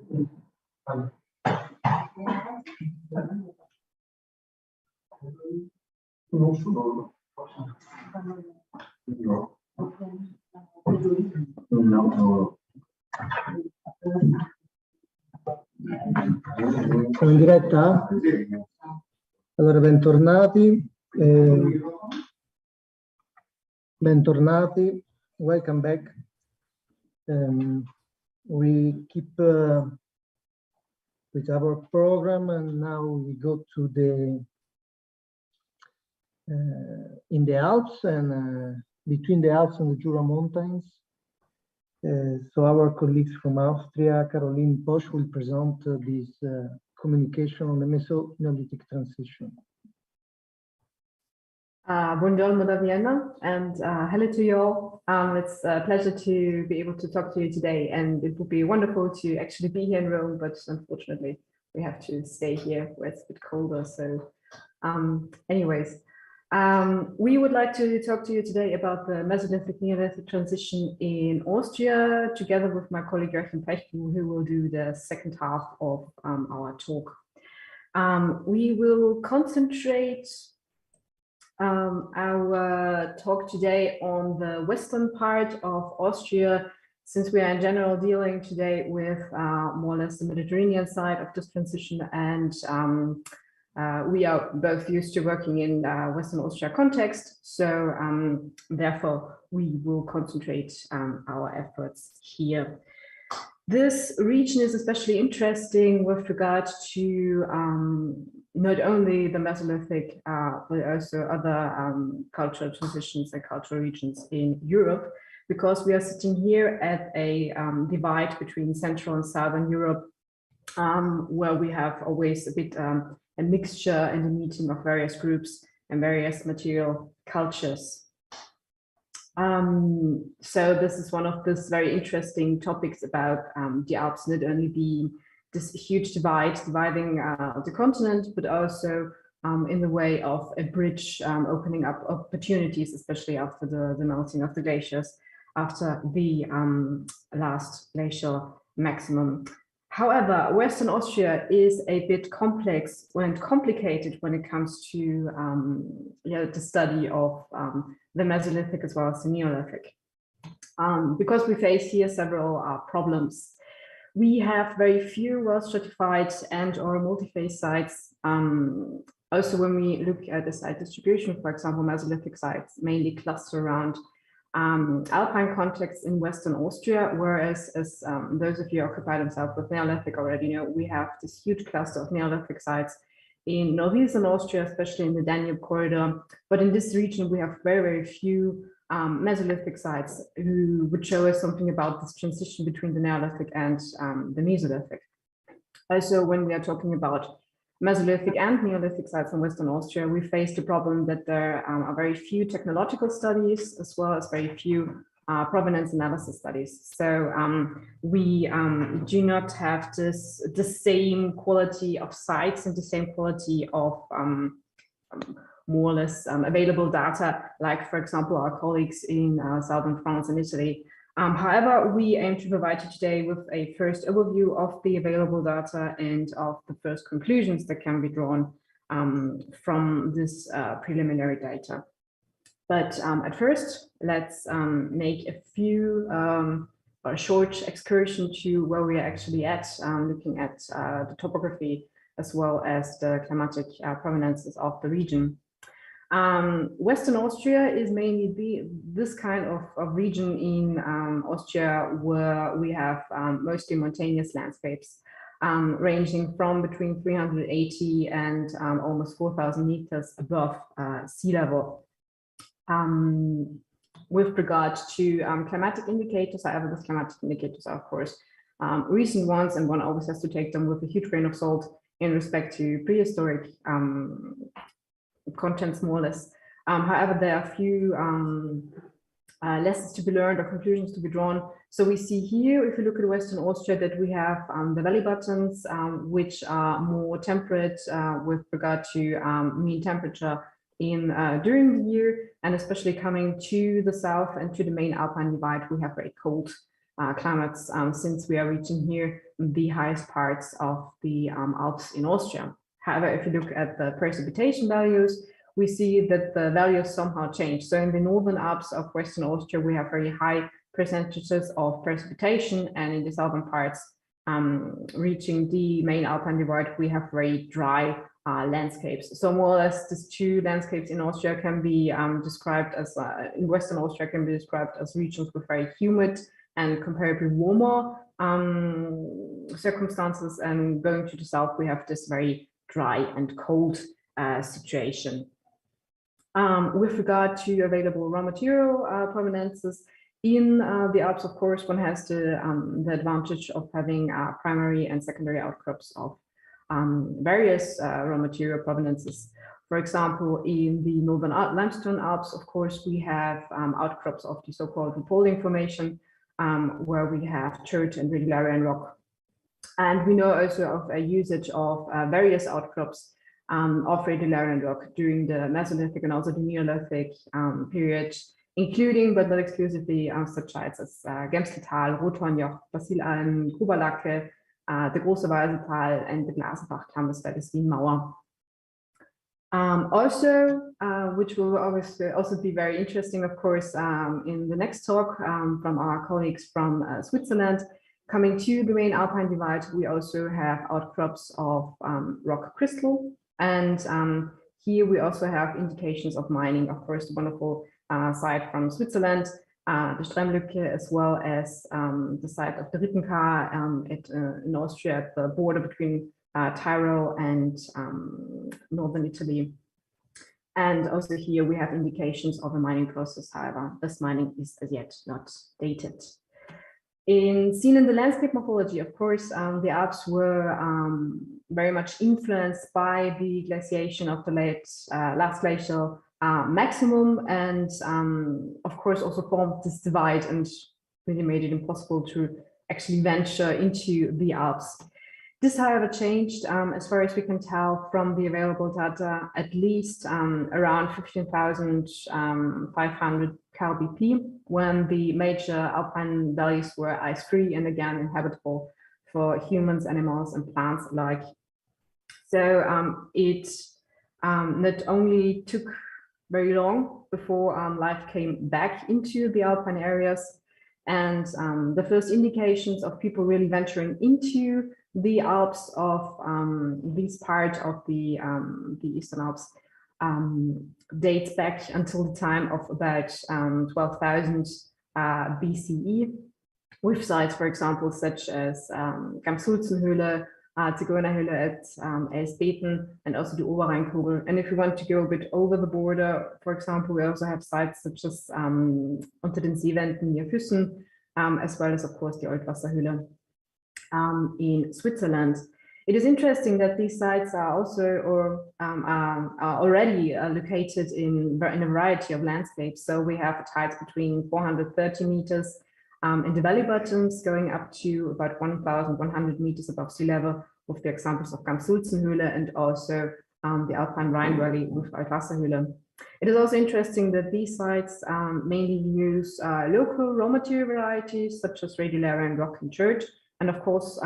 Siamo in diretta? Allora, bentornati. Bentornati. Welcome back. We keep with our program, and now we go to the in the Alps and between the Alps and the Jura Mountains. So our colleagues from Austria, Caroline Posch, will present this communication on the Meso-Neolithic transition. Buongiorno da Vienna, and hello to you all. It's a pleasure to be able to talk to you today, and it would be wonderful to actually be here in Rome, but unfortunately we have to stay here where it's a bit colder. So anyways, we would like to talk to you today about the Mesolithic-Neolithic transition in Austria, together with my colleague Joachim Pecht, who will do the second half of our talk. We will concentrate our talk today on the western part of Austria, since we are in general dealing today with more or less the Mediterranean side of this transition, and we are both used to working in Western Austria context, so therefore we will concentrate our efforts here. This region is especially interesting with regard to not only the Mesolithic, but also other cultural transitions and cultural regions in Europe, because we are sitting here at a divide between Central and Southern Europe, where we have always a bit a mixture and a meeting of various groups and various material cultures. So this is one of these very interesting topics about the Alps, not only being this huge divide dividing the continent, but also in the way of a bridge opening up opportunities, especially after the melting of the glaciers, after the last glacial maximum. However, Western Austria is a bit complex and complicated when it comes to the study of the Mesolithic as well as the Neolithic, because we face here several problems. We have very few well-stratified and or multi-phase sites. Also, when we look at the site distribution, for example, Mesolithic sites mainly cluster around Alpine contexts in Western Austria, whereas as those of you who occupy themselves with Neolithic already know, we have this huge cluster of Neolithic sites in northeastern Austria, especially in the Danube corridor. But in this region, we have very, very few Mesolithic sites who would show us something about this transition between the Neolithic and the Mesolithic. Also, when we are talking about Mesolithic and Neolithic sites in Western Austria, we face the problem that there are very few technological studies, as well as very few provenance analysis studies. So we do not have the same quality of sites and the same quality of more or less available data, like, for example, our colleagues in southern France and Italy. However, we aim to provide you today with a first overview of the available data and of the first conclusions that can be drawn from this preliminary data. But at first, let's make a few a short excursion to where we are actually at, looking at the topography as well as the climatic provenances of the region. Western Austria is mainly this kind of region in Austria where we have mostly mountainous landscapes, ranging from between 380 and almost 4,000 meters above sea level. With regard to climatic indicators, however, these climatic indicators are, of course, recent ones, and one always has to take them with a huge grain of salt in respect to prehistoric contents, more or less. However, there are a few lessons to be learned or conclusions to be drawn. So we see here, if you look at Western Austria, that we have the valley buttons, which are more temperate with regard to mean temperature in during the year, and especially coming to the south and to the main Alpine divide, we have very cold climates, since we are reaching here the highest parts of the Alps in Austria. However, if you look at the precipitation values, we see that the values somehow change. So in the northern Alps of Western Austria, we have very high percentages of precipitation, and in the southern parts, reaching the main Alpine divide, we have very dry landscapes. So more or less, these two landscapes in Austria can be described as, in Western Austria, can be described as regions with very humid and comparably warmer circumstances, and going to the south, we have this very dry and cold situation. With regard to available raw material provenances, in the Alps, of course, one has the advantage of having primary and secondary outcrops of various raw material provenances. For example, in the northern limestone Alps, of course, we have outcrops of the so-called Ruhpolding formation, where we have chert and Regularian rock. And we know also of a usage of various outcrops of Regularian rock during the Mesolithic and also the Neolithic period, including but not exclusively such sites as Gemsletal, Rothornjoch, Basilalm, Gruberlacke, the Große Weisetal, and the Glasenbach-Klammes by the Steenmauer. Also, which will obviously also be very interesting, of course, in the next talk from our colleagues from Switzerland. Coming to the main Alpine divide, we also have outcrops of rock crystal, and here we also have indications of mining. Of course, the wonderful site from Switzerland, the Stremlücke, as well as the site of the Rittenkar in Austria, at the border between Tyrol and northern Italy. And also here we have indications of a mining process. However, this mining is as yet not dated. Seen in the landscape morphology, of course, the Alps were very much influenced by the glaciation of the last glacial maximum, and of course also formed this divide and really made it impossible to actually venture into the Alps. This, however, changed as far as we can tell from the available data, at least around 15,500 Cal BP, when the major Alpine valleys were ice-free and again inhabitable for humans, animals, and plants alike. So it not only took very long before life came back into the Alpine areas, and the first indications of people really venturing into the Alps of this part of the Eastern Alps dates back until the time of about 12,000 BCE, with sites, for example, such as Gamsulzenhöhle, Zigeunerhöhle at Elsbeten, and also the Oberrheinkugel. And if you want to go a bit over the border, for example, we also have sites such as unter den Seewänden near Füssen, as well as, of course, the Oldwasserhöhle in Switzerland. It is interesting that these sites are also are already located in a variety of landscapes. So we have heights between 430 meters in the valley bottoms, going up to about 1,100 meters above sea level, with the examples of Gamsulzenhöhle and also the Alpine Rhine Valley with Altwasserhöhle. It is also interesting that these sites mainly use local raw material varieties such as Regularian rock and chert, and of course,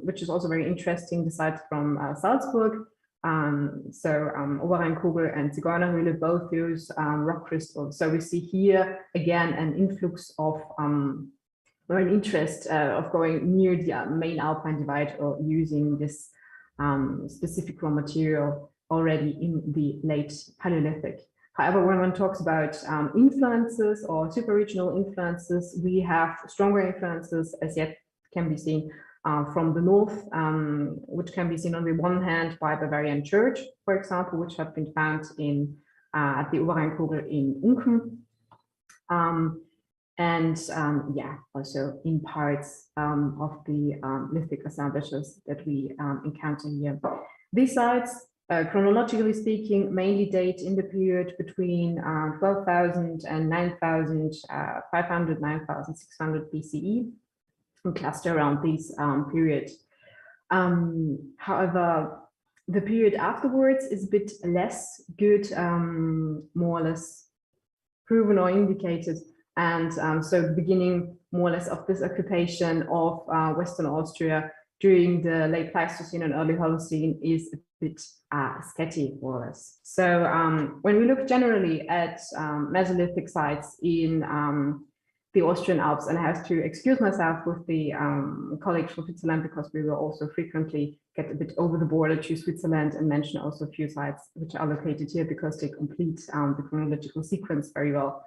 which is also very interesting, the sites from Salzburg. Oberrheinkugel and Zigeunerhöhle both use rock crystals. So we see here again an influx of or an interest of going near the main Alpine divide or using this specific raw material already in the late Paleolithic. However, when one talks about influences or super-regional influences, we have stronger influences as yet can be seen from the north, which can be seen on the one hand by Bavarian church, for example, which have been found in at the Oberrheinkugel in Unken. Also in parts of the lithic assemblages that we encounter here. These sites, chronologically speaking, mainly date in the period between 12,000 and 9,500, 9,600 BCE, and cluster around these periods. However, the period afterwards is a bit less good, more or less proven or indicated And so the beginning more or less of this occupation of Western Austria during the late Pleistocene and early Holocene is a bit sketchy for us. So when we look generally at Mesolithic sites in the Austrian Alps, and I have to excuse myself with the colleagues from Switzerland because we will also frequently get a bit over the border to Switzerland and mention also a few sites which are located here because they complete the chronological sequence very well.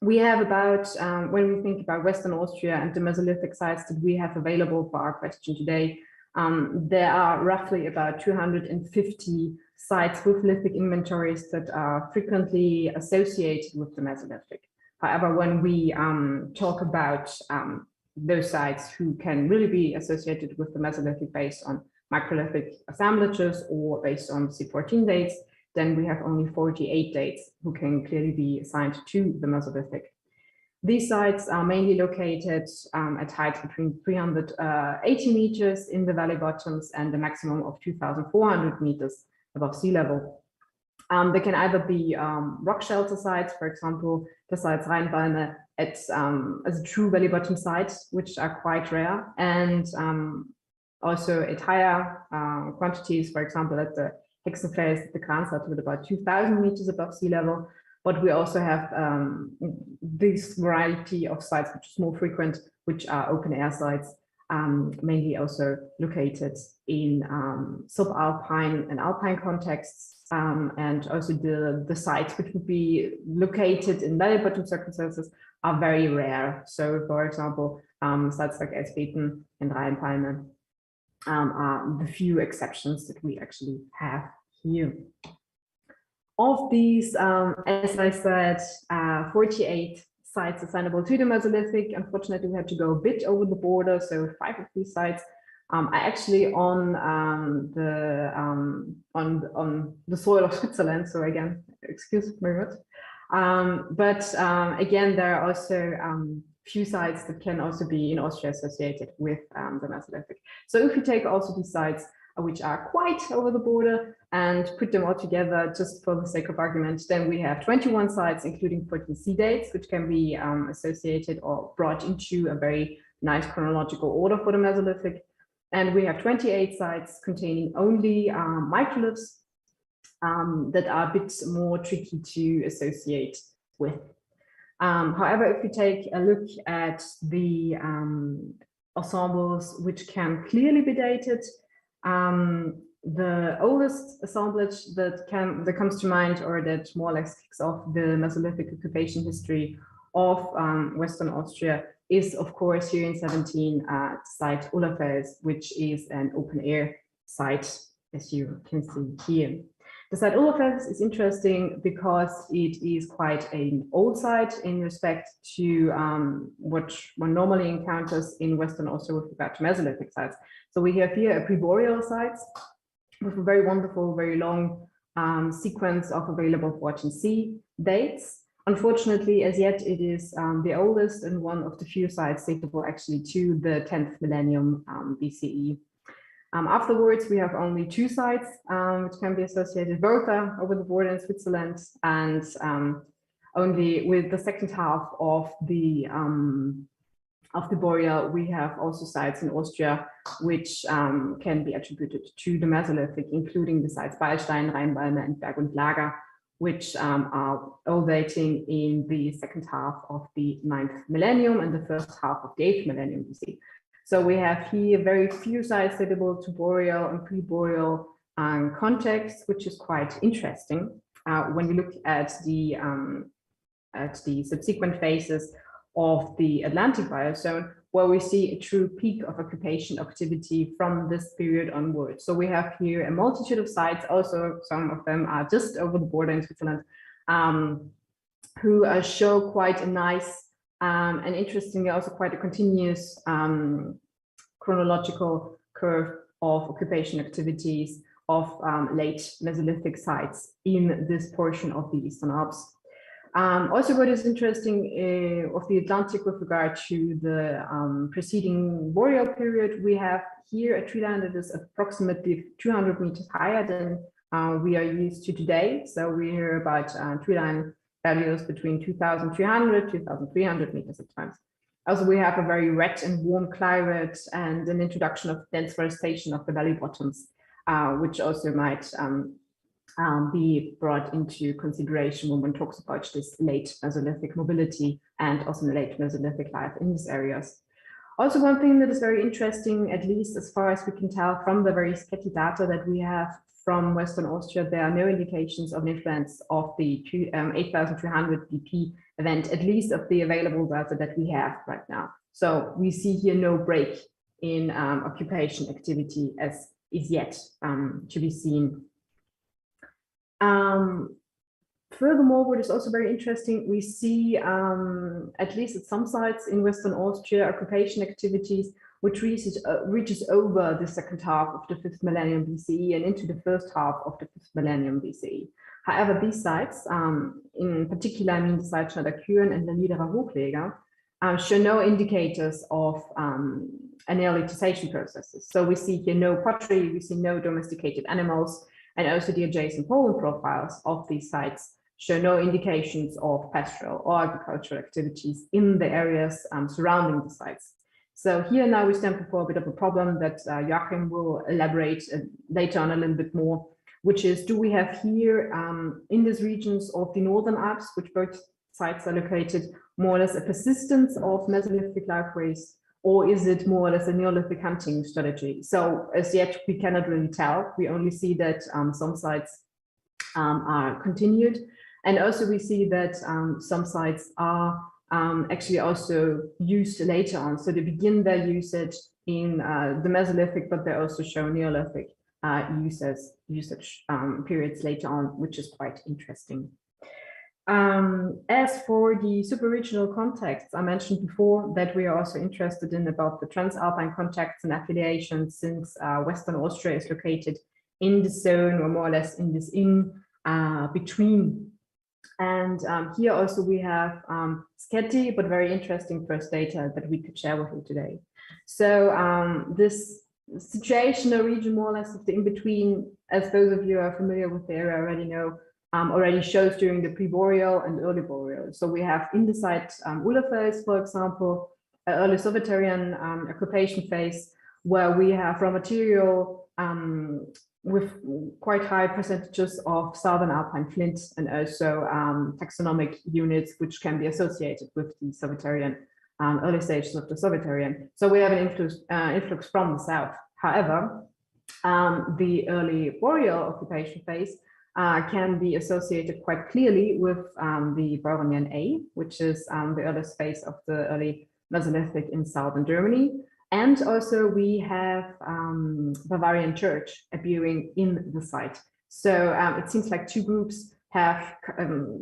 We have about, when we think about Western Austria and the Mesolithic sites that we have available for our question today, there are roughly about 250 sites with lithic inventories that are frequently associated with the Mesolithic. However, when we talk about those sites who can really be associated with the Mesolithic based on microlithic assemblages or based on C14 dates, then we have only 48 dates who can clearly be assigned to the Mesolithic. These sites are mainly located at heights between 380 meters in the valley bottoms and a maximum of 2,400 meters above sea level. They can either be rock shelter sites, for example, the sites Rhine as a true valley bottom site, which are quite rare, and also at higher quantities, for example, at the Hexenfels, the Kranzat with about 2,000 meters above sea level. But we also have this variety of sites, which is more frequent, which are open air sites, mainly also located in subalpine and alpine contexts, and also the sites which would be located in valley bottom circumstances are very rare. So, for example, sites like Esbeten and Rhine are the few exceptions that we actually have here. Of these, as I said, 48 sites assignable to the Mesolithic. Unfortunately, we had to go a bit over the border, so 5 of these sites are actually on the soil of Switzerland. So again, excuse me very much. But again, there are also few sites that can also be in Austria associated with the Mesolithic. So if we take also these sites which are quite over the border and put them all together just for the sake of argument, then we have 21 sites, including 14 sea dates, which can be associated or brought into a very nice chronological order for the Mesolithic. And we have 28 sites containing only microliths that are a bit more tricky to associate with. However, if we take a look at the ensembles which can clearly be dated, the oldest assemblage that comes to mind, or that more or less kicks off the Mesolithic occupation history of Western Austria, is of course here in 17 site Ullerfels, which is an open air site, as you can see here. The site Ullerfels is interesting because it is quite an old site in respect to what one normally encounters in Western Austria with regard to Mesolithic sites. So we have here a pre-boreal site with a very wonderful, very long sequence of available 14C dates. Unfortunately, as yet, it is the oldest and one of the few sites datable actually to the 10th millennium BCE. Afterwards, we have only 2 sites which can be associated both over the border in Switzerland, and only with the second half of the Boreal, we have also sites in Austria which can be attributed to the Mesolithic, including the sites Beilstein, Rheinbalme, and Berg und Lager, which are all dating in the second half of the 9th millennium and the first half of the 8th millennium BC. So we have here very few sites datable to boreal and pre-boreal context, which is quite interesting when we look at the subsequent phases of the Atlantic biozone, where we see a true peak of occupation activity from this period onwards. So we have here a multitude of sites, also some of them are just over the border in Switzerland, who show quite a nice and interestingly also quite a continuous chronological curve of occupation activities of late Mesolithic sites in this portion of the Eastern Alps. Also, what is interesting of the Atlantic with regard to the preceding boreal period, we have here a tree line that is approximately 200 meters higher than we are used to today. So we hear about tree line values between 2,300, 2,300 meters at times. Also, we have a very wet and warm climate and an introduction of dense forestation of the valley bottoms, which also might be brought into consideration when one talks about this late Mesolithic mobility and also late Mesolithic life in these areas. Also, one thing that is very interesting, at least as far as we can tell from the very sketchy data that we have from Western Austria, there are no indications of an influence of the 8,300 BP event, at least of the available data that we have right now. So we see here no break in occupation activity as is yet to be seen. Furthermore, what is also very interesting, we see, at least at some sites in Western Austria, occupation activities which reaches over the second half of the 5th millennium BCE and into the first half of the 5th millennium BCE. However, these sites, in particular, I mean the sites Kühen and the Niederer Hochleger, show no indicators of Neolithization processes. So we see here no pottery, we see no domesticated animals, and also the adjacent pollen profiles of these sites show no indications of pastoral or agricultural activities in the areas surrounding the sites. So here now we stand before a bit of a problem that Joachim will elaborate later on a little bit more, which is, do we have here in these regions of the Northern Alps, which both sites are located, more or less a persistence of Mesolithic lifeways, or is it more or less a Neolithic hunting strategy? So as yet, we cannot really tell. We only see that some sites are continued. And also we see that some sites are actually also used later on. So they begin their usage in the Mesolithic, but they also show Neolithic usage periods later on, which is quite interesting. As for the superregional contexts, I mentioned before that we are also interested in about the Transalpine contacts and affiliations, since Western Austria is located in the zone, or more or less in this between. And here also we have sketchy but very interesting first data that we could share with you today. So this situational region, more or less of the in-between, as those of you who are familiar with the area already know, already shows during the pre-boreal and early boreal. So we have in the site Uhlerfels, for example, early Sovietarian occupation phase, where we have raw material with quite high percentages of southern Alpine flint, and also taxonomic units which can be associated with the Sovietarian early stages of the Sovietarian. So we have an influx from the south. However, the early boreal occupation phase can be associated quite clearly with the Bouronian A, which is the earliest phase of the early Mesolithic in southern Germany. And also we have Bavarian Church appearing in the site. So it seems like two groups have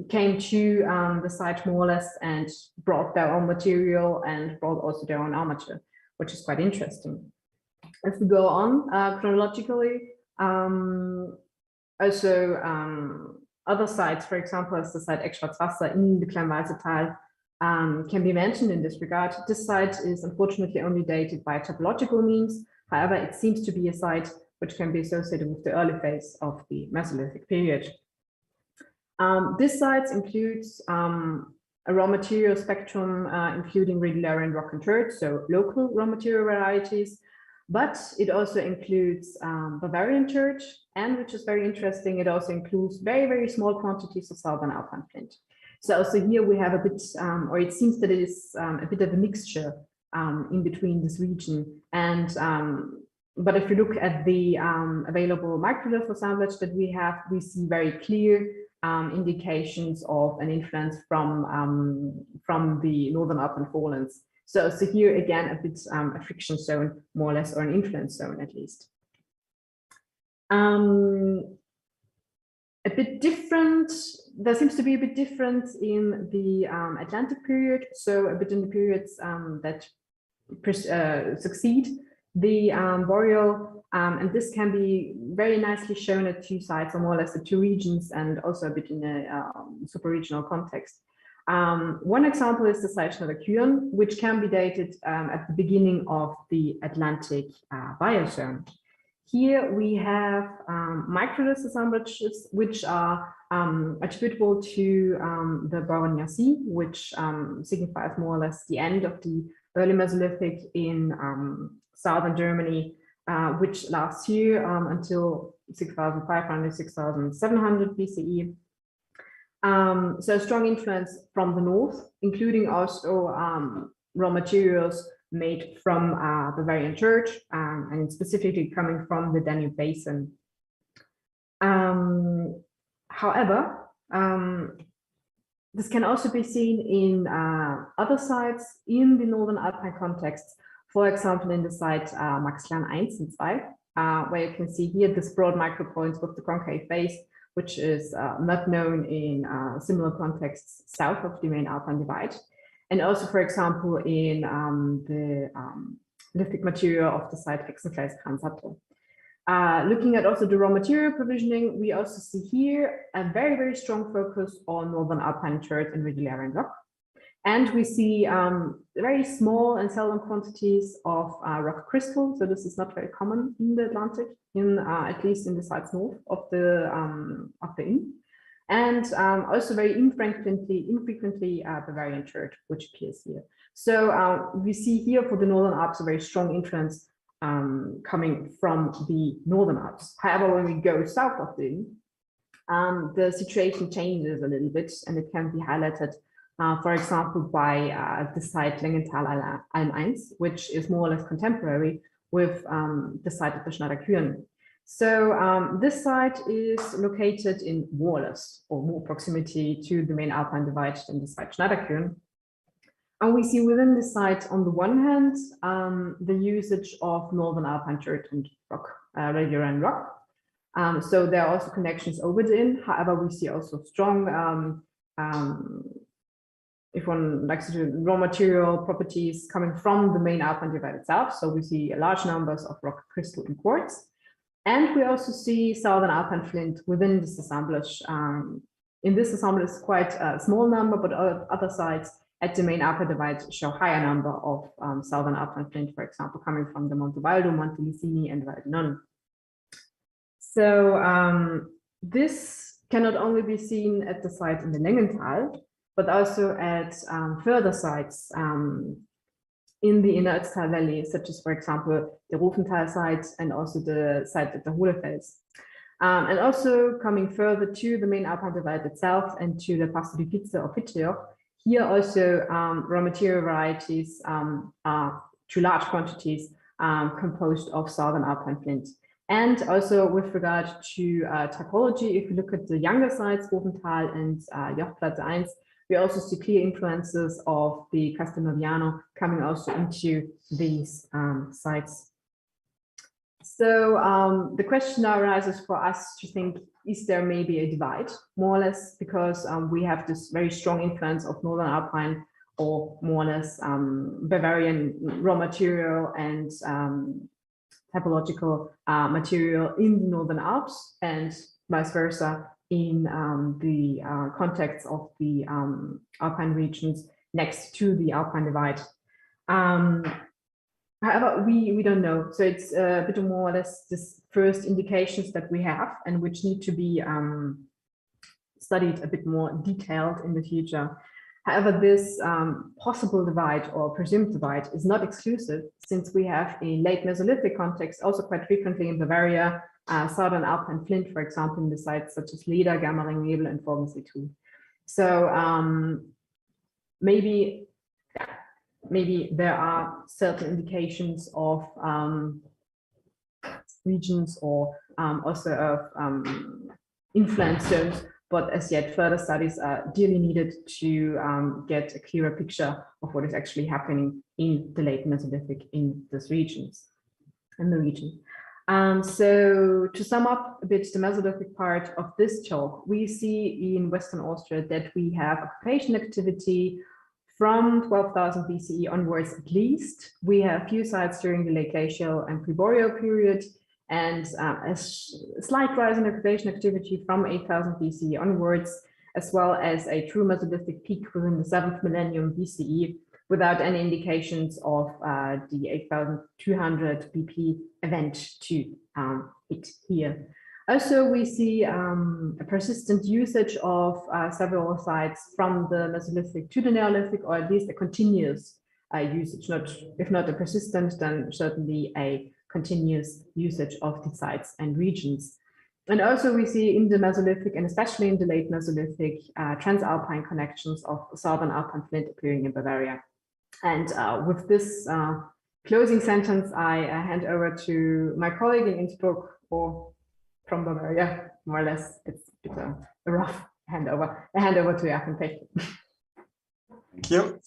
came to the site more or less and brought their own material and brought also their own armature, which is quite interesting. If we go on chronologically, also other sites, for example, as the site Eckschwarzwasser in the Kleinwalsertal, can be mentioned in this regard. This site is unfortunately only dated by topological means. However, it seems to be a site which can be associated with the early phase of the Mesolithic period. This site includes a raw material spectrum, including Regularian rock and chert, so local raw material varieties, but it also includes Bavarian chert, and which is very interesting, it also includes very, very small quantities of southern Alpine flint. So also here we have a bit, or it seems that it is a bit of a mixture in between this region. And but if you look at the available microlith assemblage that we have, we see very clear indications of an influence from the northern Alpine forelands. So here again a bit a friction zone, more or less, or an influence zone at least. A bit different, there seems to be a bit different in the Atlantic period, so a bit in the periods that succeed the boreal, and this can be very nicely shown at two sites, or more or less the two regions, and also a bit in a super-regional context. One example is the site Kühen, which can be dated at the beginning of the Atlantic biozone. Here we have microlith assemblages, which are attributable to the Borenia Sea, which signifies more or less the end of the early Mesolithic in southern Germany, which lasts here until 6,500, 6,700 BCE. So a strong influence from the north, including also raw materials made from the Bavarian Church, and specifically coming from the Danube Basin. However, this can also be seen in other sites in the Northern Alpine context, for example, in the site Maxlan 1 and 2, where you can see here this broad micropoints with the concave base, which is not known in similar contexts south of the main Alpine divide. And also, for example, in the lithic material of the site Hexenfels-Kransato. Looking at also the raw material provisioning, we also see here a very, very strong focus on Northern Alpine chert and Rigillarian rock. And we see very small and seldom quantities of rock crystal. So this is not very common in the Atlantic, at least in the sites north of the Inn. And also very infrequently Bavarian chert, which appears here. So we see here for the Northern Alps a very strong influence coming from the Northern Alps. However, when we go south of the Inn, the situation changes a little bit, and it can be highlighted, for example, by the site Lengenthal Alm 1, which is more or less contemporary with the site of the Schneider-Kühen. So this site is located in Warless, or more proximity to the main Alpine divide than the site Schneider-Kühen. And we see within the site, on the one hand, the usage of Northern Alpine chert and rock, Rigillarian rock. So there are also connections over the Inn. However, we see also strong, if one likes to do, raw material properties coming from the main Alpine divide itself. So we see large numbers of rock crystal and quartz. And we also see Southern Alpine flint within this assemblage. In this assemblage, it's quite a small number, but other sites at the main Alpine divide show higher number of Southern Alpine flint, for example, coming from the Monte Baldo, Monte Licini, and Valdinon. So this can not only be seen at the site in the Lengenthal, but also at further sites in the inner Ötztal Valley, such as, for example, the Rufenthal site and also the site at the Hohlefels. And also coming further to the main Alpine divide itself and to the Passo di Pizza or Piteo. Here also raw material varieties are to large quantities composed of Southern Alpine flint. And also with regard to typology, if you look at the younger sites, Rufenthal and Jochplatz 1, we also see clear influences of the Castelnuoviano coming also into these sites. So the question now arises for us to think, is there maybe a divide, more or less, because we have this very strong influence of Northern Alpine or more or less Bavarian raw material and typological material in the Northern Alps, and vice versa in the context of the Alpine regions next to the Alpine divide. However, we don't know. So it's a bit more or less this first indications that we have and which need to be studied a bit more detailed in the future. However, this possible divide or presumed divide is not exclusive, since we have a late Mesolithic context also quite frequently in Bavaria, Southern Alpine flint, for example, in the sites such as Leda, Gammering, Nebel, and Formency too. So maybe there are certain indications of regions or also of influence zones, but as yet further studies are dearly needed to get a clearer picture of what is actually happening in the late Mesolithic in these regions, in the region. So to sum up a bit the Mesolithic part of this talk, we see in Western Austria that we have occupation activity from 12,000 BCE onwards at least. We have few sites during the late glacial and pre-boreal period, and a slight rise in occupation activity from 8,000 BCE onwards, as well as a true Mesolithic peak within the 7th millennium BCE, without any indications of the 8,200 BP event to it here. Also, we see a persistent usage of several sites from the Mesolithic to the Neolithic, or at least a continuous usage, if not a persistent, then certainly a continuous usage of the sites and regions. And also we see in the Mesolithic, and especially in the late Mesolithic, transalpine connections of southern Alpine flint appearing in Bavaria. And with this closing sentence, I hand over to my colleague in Innsbruck, or from Bavaria, more or less. It's a rough handover. I hand over to Joachim. Thank you. Thank you.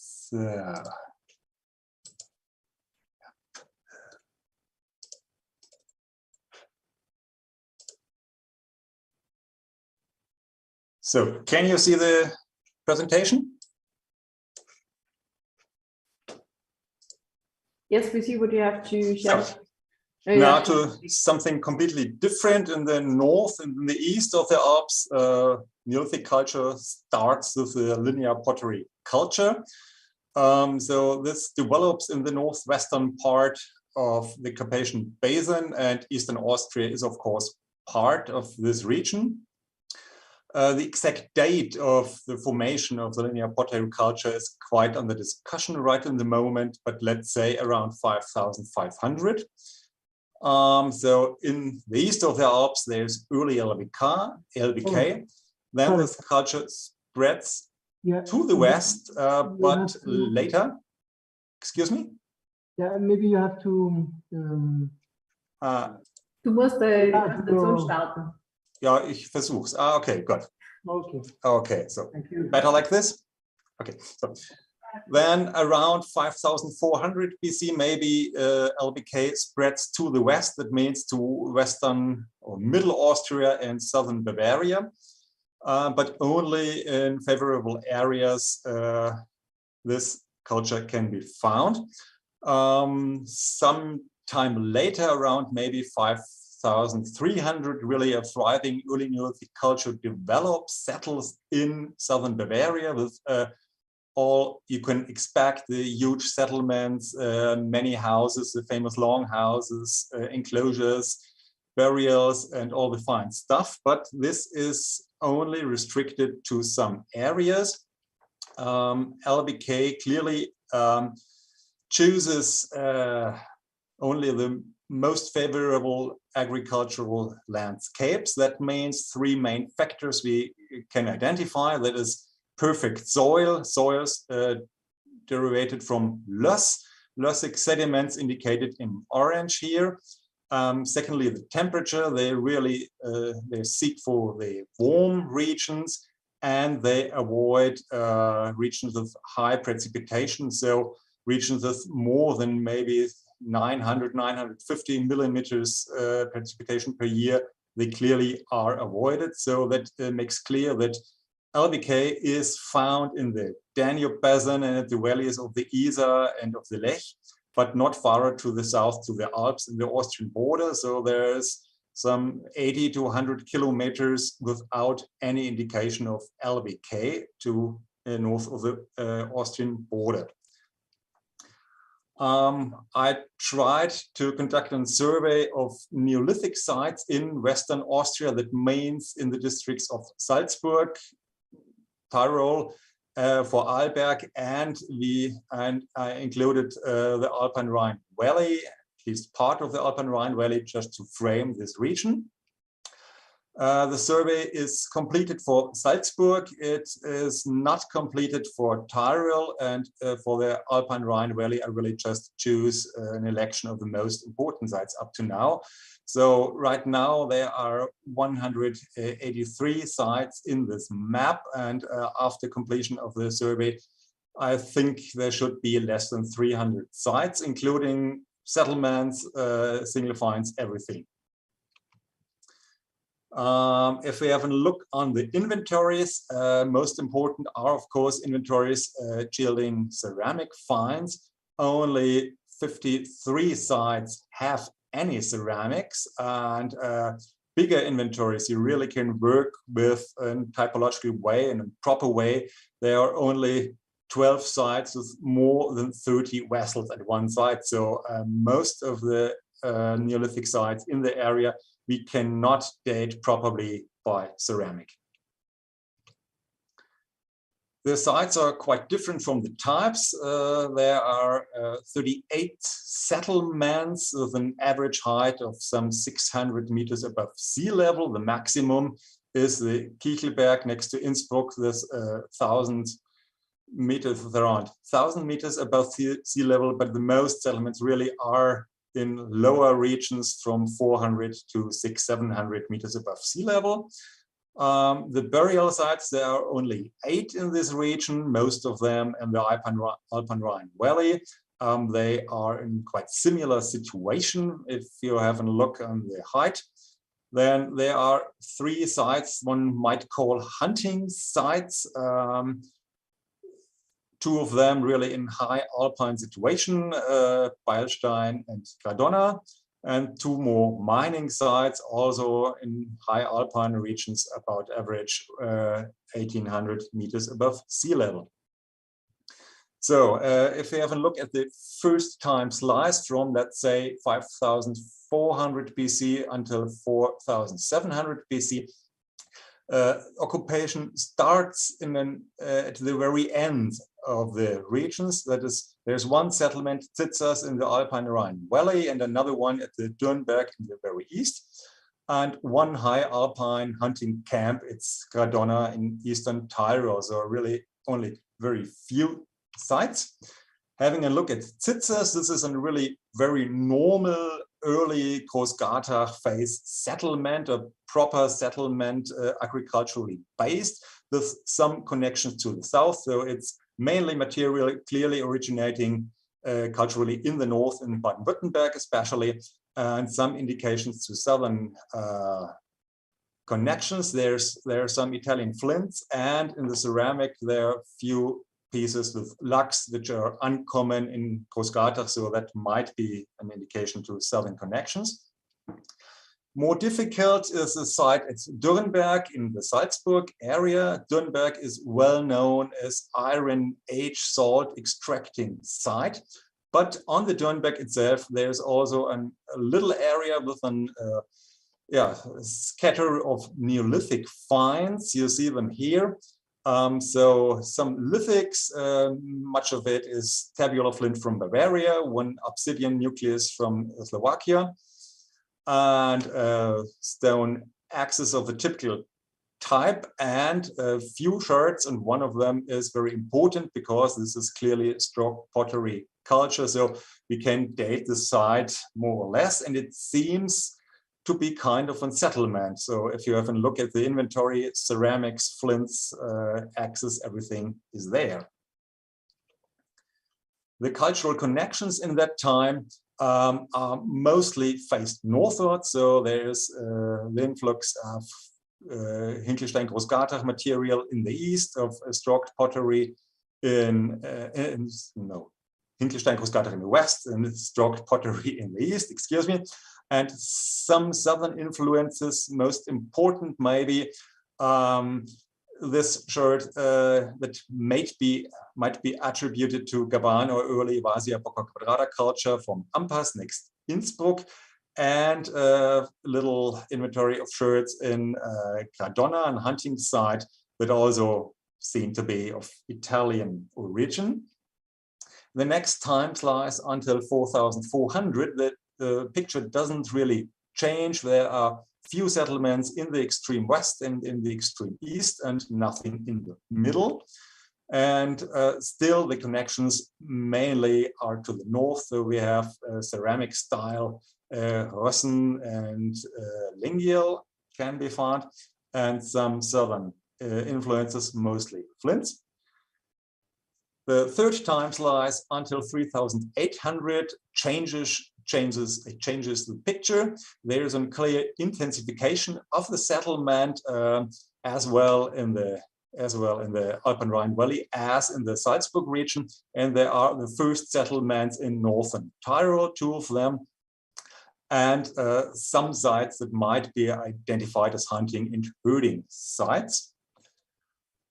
So, can you see the presentation? Yes, we see what you have to share. So, now to something completely different. In the north and in the east of the Alps, Neolithic culture starts with the linear pottery culture. So this develops in the northwestern part of the Carpathian Basin, and eastern Austria is of course part of this region. The exact date of the formation of the linear pottery culture is quite under discussion right in the moment, but let's say around 5,500. So in the east of the Alps, there's early LBK. Then this culture spreads to the west, but later. Excuse me? Yeah, maybe you have to. Du musst Präsentation starten. Ja, ich versuch's. Okay, good. Okay. Okay, so better like this? Okay, so then around 5,400 BC, maybe LBK spreads to the west. That means to western or middle Austria and southern Bavaria, but only in favorable areas this culture can be found. Some time later, around maybe 5,300, really a thriving early Neolithic culture develops, settles in southern Bavaria with all you can expect, the huge settlements, many houses, the famous long houses, enclosures, burials, and all the fine stuff. But this is only restricted to some areas. LBK clearly chooses only the most favorable agricultural landscapes. That means three main factors we can identify. That is perfect soils derivated from loessic sediments indicated in orange here. Secondly, the temperature. They really they seek for the warm regions, and they avoid regions of high precipitation. So regions with more than maybe 900, 950 millimeters precipitation per year, they clearly are avoided. So that makes clear that LBK is found in the Danube Basin and at the valleys of the Isar and of the Lech, but not far to the south to the Alps and the Austrian border. So there's some 80 to 100 kilometers without any indication of LBK to north of the Austrian border. I tried to conduct a survey of Neolithic sites in Western Austria. That means in the districts of Salzburg, Tyrol, for Arlberg, and I included the Alpine Rhine Valley, at least part of the Alpine Rhine Valley, just to frame this region. The survey is completed for Salzburg. It is not completed for Tyrol, and for the Alpine Rhine Valley, I really just choose an election of the most important sites up to now. So right now there are 183 sites in this map, and after completion of the survey, I think there should be less than 300 sites, including settlements, single finds, everything. If we have a look on the inventories, most important are, of course, inventories yielding ceramic finds. Only 53 sites have any ceramics, and bigger inventories you really can work with in a typological way, in a proper way. There are only 12 sites with more than 30 vessels at one site. So most of the Neolithic sites in the area, we cannot date properly by ceramic. The sites are quite different from the types. There are 38 settlements with an average height of some 600 meters above sea level. The maximum is the Kichelberg next to Innsbruck. There's 1,000 meters, around 1,000 meters above sea level, but the most settlements really are in lower regions from 400 to 600-700 meters above sea level. The burial sites, there are only 8 in this region, most of them in the Alpine Rhine Valley. They are in quite similar situation. If you have a look on the height, then there are 3 sites one might call hunting sites. 2 of them really in high alpine situation, Beilstein and Gradona, and 2 more mining sites also in high alpine regions, about average 1,800 meters above sea level. So if we have a look at the first time slice from, let's say, 5,400 BC until 4,700 BC, occupation starts at the very end of the regions. That is, there's one settlement, Zitzers, in the Alpine Rhine Valley, and another one at the Dürnberg in the very east, and one high alpine hunting camp. It's Gradona in eastern Tyrol, so really only very few sites. Having a look at Zitzers, this is a really very normal early Großgartach phase settlement, a proper settlement, agriculturally based, with some connections to the south. So it's mainly material clearly originating culturally in the north, in Baden-Württemberg especially, and some indications to southern connections. There are some Italian flints, and in the ceramic there are few pieces with lux, which are uncommon in Großgartach, so that might be an indication to southern connections. More difficult is the site at Dürnberg in the Salzburg area. Dürnberg is well known as Iron Age salt extracting site, but on the Dürnberg itself, there's also a little area with a scatter of Neolithic finds. You see them here. So some lithics, much of it is tabular flint from Bavaria, one obsidian nucleus from Slovakia, and stone axes of the typical type, and a few shards, and one of them is very important because this is clearly stroke pottery culture, so we can date the site more or less, and it seems to be kind of a settlement. So if you have a look at the inventory, ceramics, flints, axes, everything is there. The cultural connections in that time are mostly faced northward. So there's the influx of Hinkelstein Großgartach material in the east, of stroked pottery Hinkelstein Großgartach in the west, and stroked pottery in the east, excuse me. And some southern influences, most important maybe, this shirt that might be attributed to Gaban or early Vasia Bocca Quadrata culture from Ampas next Innsbruck, and a little inventory of shirts in Gradona, and hunting site that also seem to be of Italian origin. The next time slice until 4,400, the picture doesn't really change. There are few settlements in the extreme west and in the extreme east, and nothing in the middle. And still the connections mainly are to the north. So we have ceramic style Rossen and Lingiel can be found, and some southern influences, mostly flints. The third time slice until 3,800 changes the picture. There is a clear intensification of the settlement as well in the Alpine Rhine Valley as in the Salzburg region, and there are the first settlements in northern Tyrol, 2 of them, and some sites that might be identified as hunting and herding sites.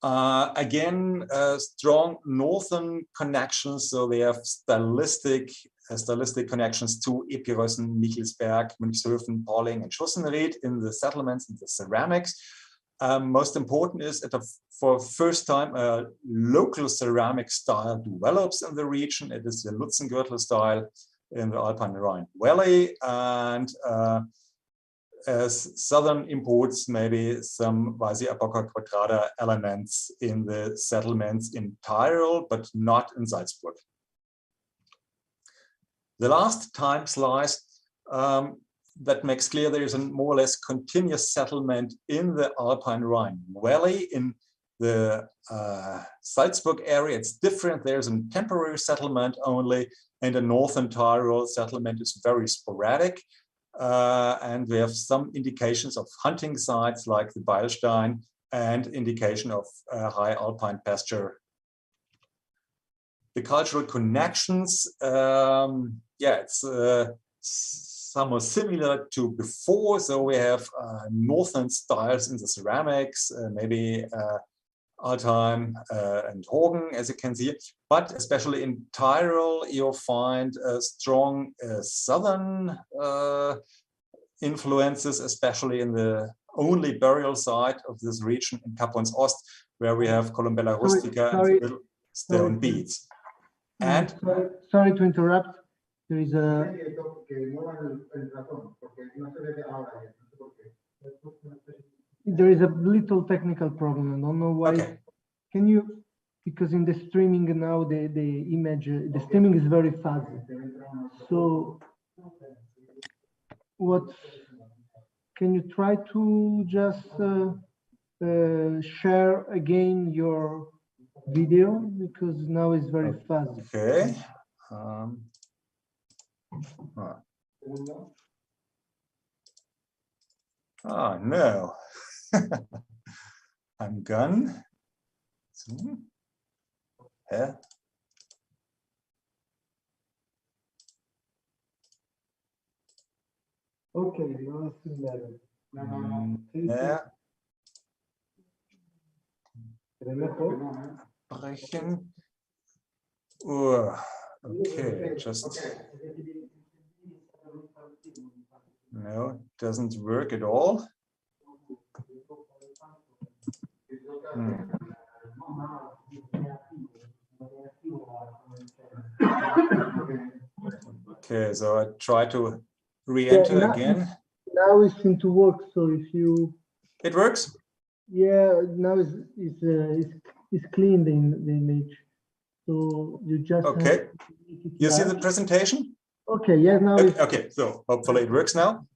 Again, strong northern connections, so they have stylistic stylistic connections to Epirössen, Michelsberg, Münchshofen, Pauling, and Schussenried in the settlements and the ceramics. Most important is that for the first time a local ceramic style develops in the region. It is the Lutzengürtel style in the Alpine Rhine Valley, and as southern imports, maybe some Weisse-Epoca Quadrada elements in the settlements in Tyrol, but not in Salzburg. The last time slice that makes clear there is a more or less continuous settlement in the Alpine Rhine Valley. In the Salzburg area, it's different. There's a temporary settlement only, and the northern Tyrol settlement is very sporadic. And we have some indications of hunting sites like the Beilstein and indication of high alpine pasture. The cultural connections, it's somewhat similar to before. So we have northern styles in the ceramics, maybe Altheim and Horgen, as you can see. But especially in Tyrol, you'll find strong southern influences, especially in the only burial site of this region in Kappons Ost, where we have Columbella rustica and little stone beads. And sorry to interrupt. There is a little technical problem. I don't know why. Okay. Can you, because in the streaming now the image, the streaming is very fuzzy. So what, can you try to just share again your video, because now it's very fuzzy. Okay. Oh no. I'm gone. Yeah. Okay, now it's better. Yeah. Brechen. Okay, just no, it doesn't work at all. Okay, so I try to re-enter again. Now it seems to work. So if you, it works. Yeah, now it's clean the image. So you just okay. You see the presentation? Okay, yeah, now okay, so hopefully it works now.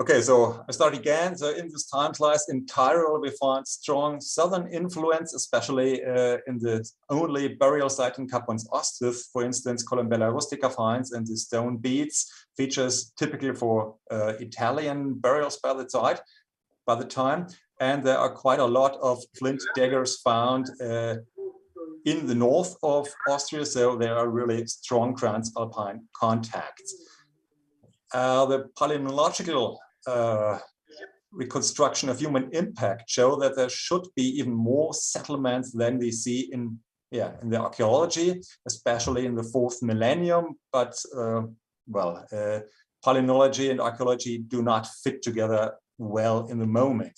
Okay, so I start again. So in this time slice in Tyrol, we find strong southern influence, especially in the only burial site in Kappons Ost, with, for instance, Columbella rustica finds and the stone beads, features typically for Italian burials by the time. And there are quite a lot of flint daggers found in the north of Austria, so there are really strong transalpine contacts. The palynological reconstruction of human impact show that there should be even more settlements than we see in the archaeology, especially in the 4th millennium. But palynology and archaeology do not fit together well in the moment.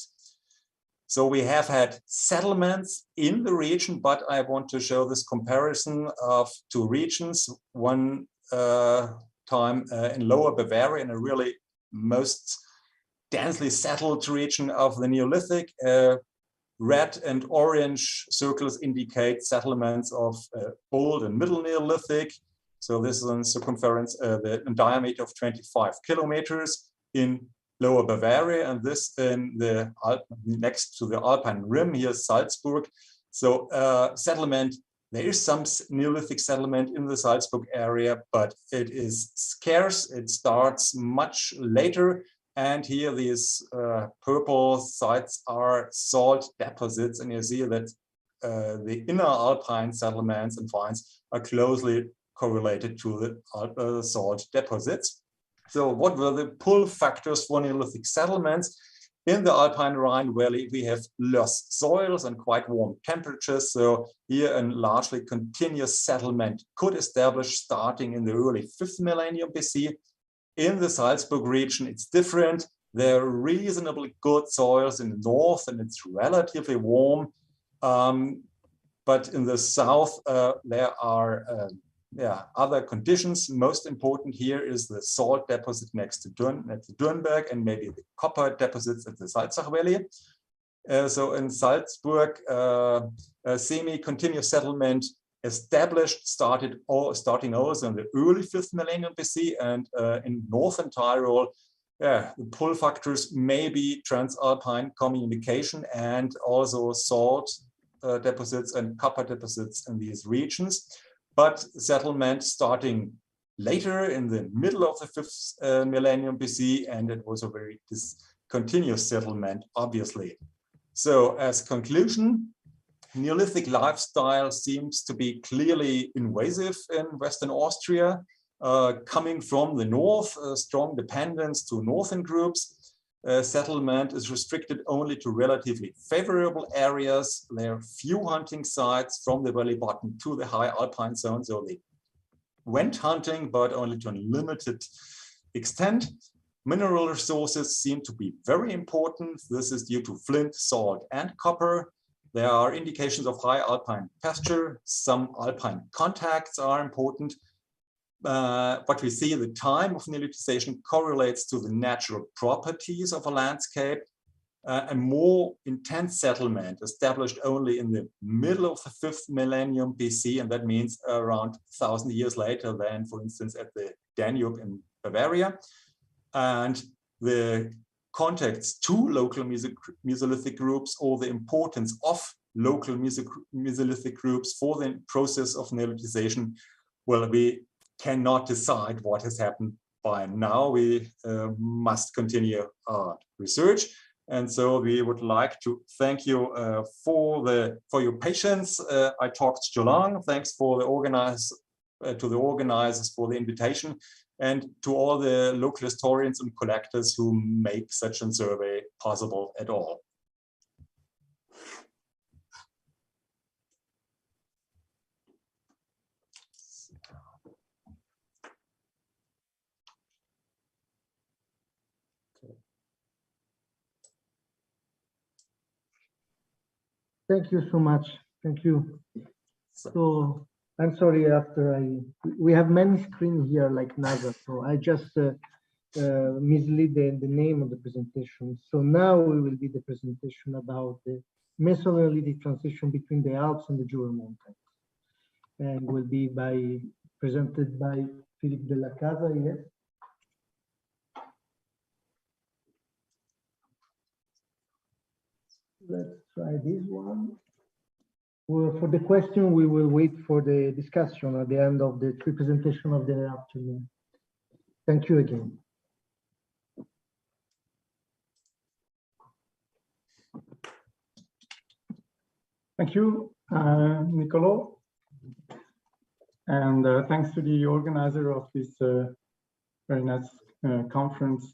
So we have had settlements in the region, but I want to show this comparison of two regions. One time in Lower Bavaria, in a really most densely settled region of the Neolithic. Red and orange circles indicate settlements of Old and Middle Neolithic. So this is in circumference, the diameter of 25 kilometers in Lower Bavaria, and this in the next to the Alpine rim here, Salzburg. So settlement, there is some Neolithic settlement in the Salzburg area, but it is scarce. It starts much later. And here these purple sites are salt deposits. And you see that the inner Alpine settlements and finds are closely correlated to the salt deposits. So what were the pull factors for Neolithic settlements? In the Alpine Rhine Valley, we have loess soils and quite warm temperatures. So here a largely continuous settlement could establish starting in the early 5th millennium BC. In the Salzburg region, it's different. There are reasonably good soils in the north and it's relatively warm. But in the south, there are other conditions. Most important here is the salt deposit next to Dürnberg and maybe the copper deposits at the Salzach Valley. So in Salzburg, a semi-continuous settlement established, starting also in the early 5th millennium BC, and in northern Tyrol, the pull factors may be transalpine communication and also salt deposits and copper deposits in these regions. But settlement starting later in the middle of the 5th millennium BC, and it was a very discontinuous settlement, obviously. So as conclusion, Neolithic lifestyle seems to be clearly invasive in Western Austria, coming from the north, strong dependence to northern groups. Settlement is restricted only to relatively favorable areas. There are few hunting sites from the valley bottom to the high alpine zone, so they went hunting, but only to a limited extent. Mineral resources seem to be very important. This is due to flint, salt, and copper. There are indications of high alpine pasture. Some alpine contacts are important. But we see the time of neolithization correlates to the natural properties of a landscape. A more intense settlement established only in the middle of the 5th millennium BC, and that means around 1,000 years later than, for instance, at the Danube in Bavaria. And the contacts to local Mesolithic groups, or the importance of local Mesolithic groups for the process of neolithization, well, we cannot decide what has happened by now. We must continue our research, and so we would like to thank you for your patience. I talked too long. Thanks for the organizers for the invitation, and to all the local historians and collectors who make such a survey possible at all. Thank you so much. Thank you. So I'm sorry, we have many screens here like NASA, so I just mislead the name of the presentation. So now we will be the presentation about the Mesolithic transition between the Alps and the Jura Mountains, and will be presented by Philippe de la Casa. Yes. Let's try this one. Well, for the question, we will wait for the discussion at the end of the presentation of the afternoon. Thank you again. Thank you, Niccolò. And thanks to the organizer of this very nice conference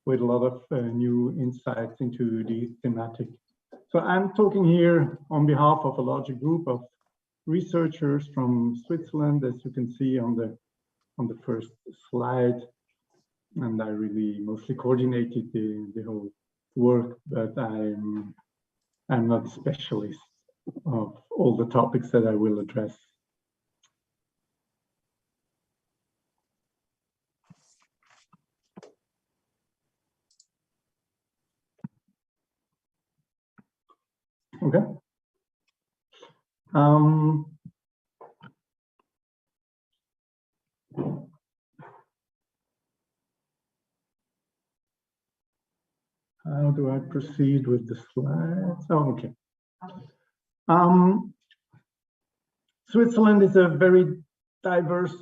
with a lot of new insights into the thematic. So I'm talking here on behalf of a larger group of researchers from Switzerland, as you can see on the first slide. And I really mostly coordinated the whole work, but I'm not a specialist of all the topics that I will address. Okay. How do I proceed with the slides? Oh, okay. Switzerland is a very diverse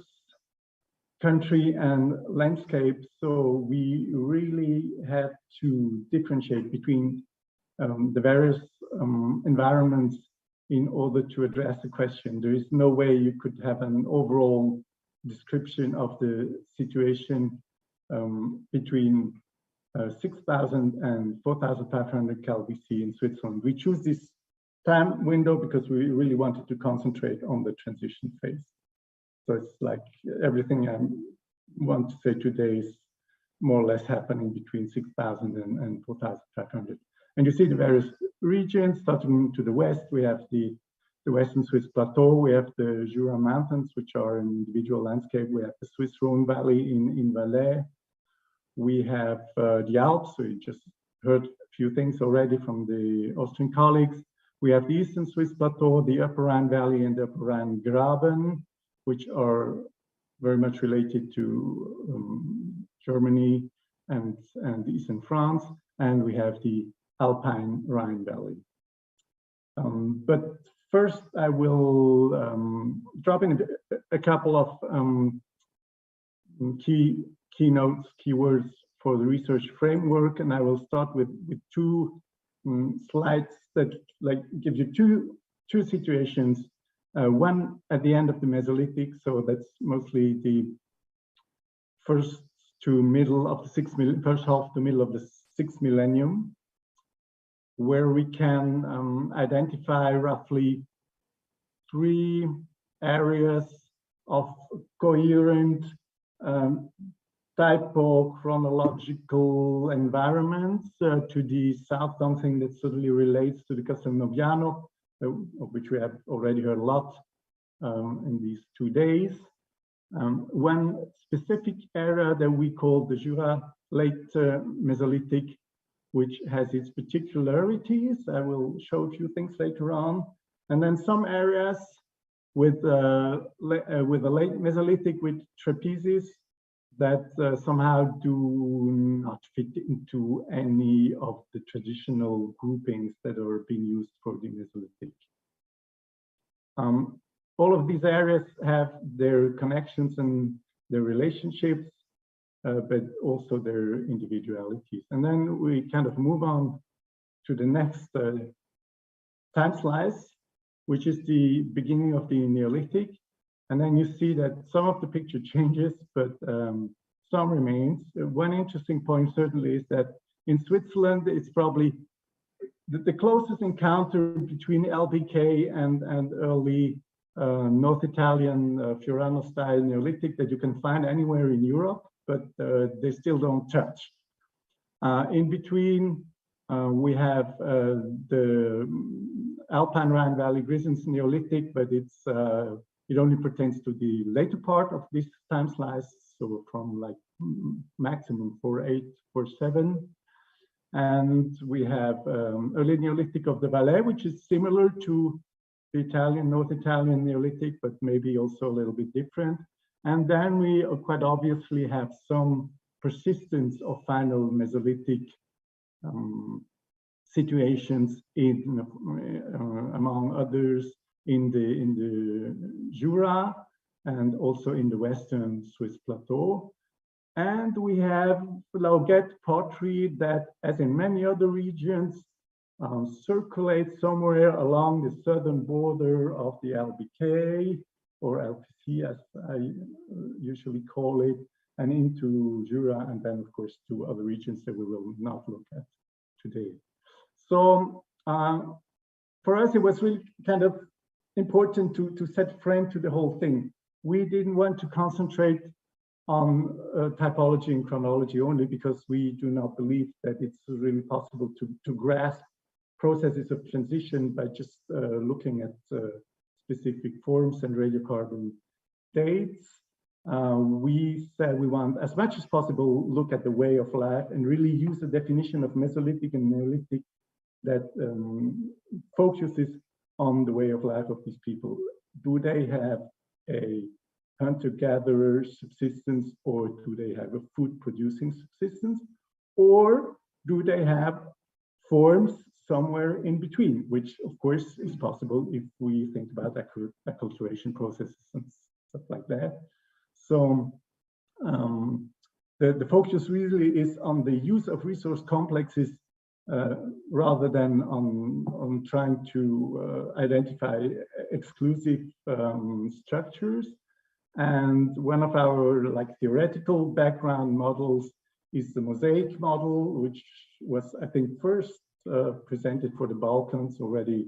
country and landscape, so we really had to differentiate between the various environments in order to address the question. There is no way you could have an overall description of the situation between 6,000 and 4,500 calBC in Switzerland. We choose this time window because we really wanted to concentrate on the transition phase. So it's like everything I want to say today is more or less happening between 6,000 and 4,500. And you see the various regions. Starting to the west, we have the Western Swiss Plateau, we have the Jura Mountains, which are an individual landscape. We have the Swiss Rhone Valley in Valais. We have the Alps. We just heard a few things already from the Austrian colleagues. We have the Eastern Swiss Plateau, the Upper Rhine Valley and the Upper Rhine Graben, which are very much related to Germany and Eastern France. And we have the Alpine Rhine Valley. But first, I will drop in a couple of keynotes, keywords for the research framework, and I will start with two slides that gives you two situations. One at the end of the Mesolithic, so that's mostly the first to middle of the first half to middle of the 6th millennium, where we can identify roughly 3 areas of coherent typo-chronological environments. To the south, something that certainly relates to the Castelnoviano, of which we have already heard a lot in these 2 days. One specific area that we call the Jura late Mesolithic, which has its particularities. I will show a few things later on. And then some areas with a late Mesolithic with trapezies that somehow do not fit into any of the traditional groupings that are being used for the Mesolithic. All of these areas have their connections and their relationships, but also their individualities. And then we kind of move on to the next time slice, which is the beginning of the Neolithic. And then you see that some of the picture changes, but some remains. One interesting point certainly is that in Switzerland, it's probably the closest encounter between LBK and early North Italian Fiorano style Neolithic that you can find anywhere in Europe, but they still don't touch. In between, we have the Alpine Rhine Valley Grisons Neolithic, but it only pertains to the later part of this time slice, so from like maximum 4.8, 4.7. And we have early Neolithic of the Valais, which is similar to the Italian, North Italian Neolithic, but maybe also a little bit different. And then we quite obviously have some persistence of final Mesolithic situations in, among others, in the Jura and also in the Western Swiss Plateau. And we have Lauget pottery that, as in many other regions, circulates somewhere along the southern border of the LBK, or LPC as I usually call it, and into Jura, and then of course to other regions that we will not look at today. So for us, it was really kind of important to set frame to the whole thing. We didn't want to concentrate on typology and chronology only because we do not believe that it's really possible to grasp processes of transition by just looking at specific forms and radiocarbon dates. We said we want, as much as possible, look at the way of life and really use the definition of Mesolithic and Neolithic that focuses on the way of life of these people. Do they have a hunter-gatherer subsistence, or do they have a food-producing subsistence, or do they have forms somewhere in between, which of course is possible if we think about acculturation processes and stuff like that. So the focus really is on the use of resource complexes rather than on trying to identify exclusive structures. And one of our theoretical background models is the mosaic model, which was, I think, first presented for the Balkans already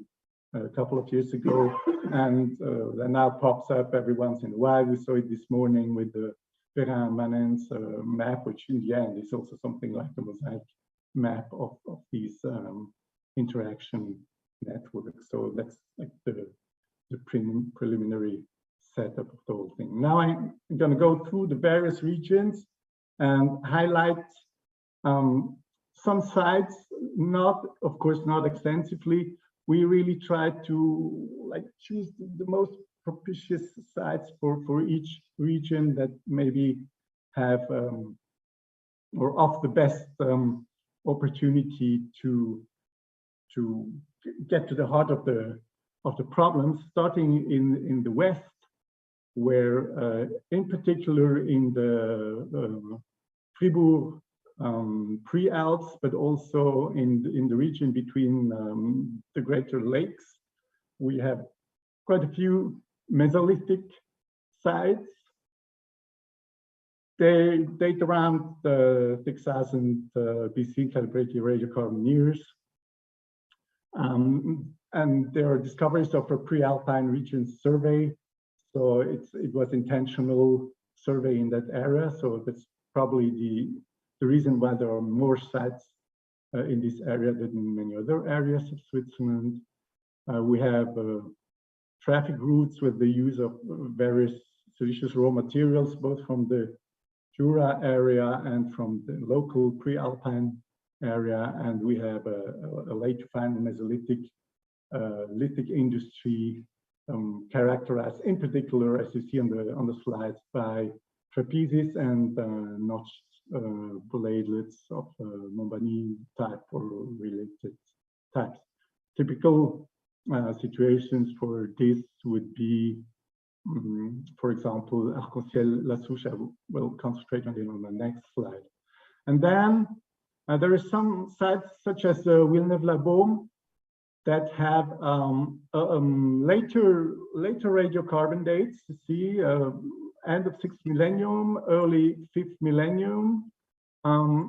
a couple of years ago, and that now pops up every once in a while. We saw it this morning with the Perrin-Manens map, which in the end is also something like a mosaic map of these interaction networks. So that's like the preliminary setup of the whole thing. Now I'm going to go through the various regions and highlight some sites, of course, not extensively. We really try to choose the most propitious sites for each region that maybe have or offer the best opportunity to get to the heart of the problems, starting in the west, where in particular in the Fribourg pre-Alps, but also in the region between the Greater Lakes, we have quite a few Mesolithic sites. They date around 6,000 BC calibrated radiocarbon years. And there are discoveries of a pre-Alpine region survey. So it was intentional survey in that area. So that's probably the reason why there are more sites in this area than in many other areas of Switzerland. We have traffic routes with the use of various silicious raw materials, both from the Jura area and from the local pre-Alpine area. And we have a late to find Mesolithic lithic industry characterized in particular, as you see on the slides, by trapezes and notched bladelets of Montbani type or related types. Typical situations for this would be, for example, Arc-en-Ciel-La Souche. I will concentrate on it on the next slide. And then there are some sites such as Villeneuve-la-Baume that have later radiocarbon dates. You see, end of 6th millennium, early 5th millennium.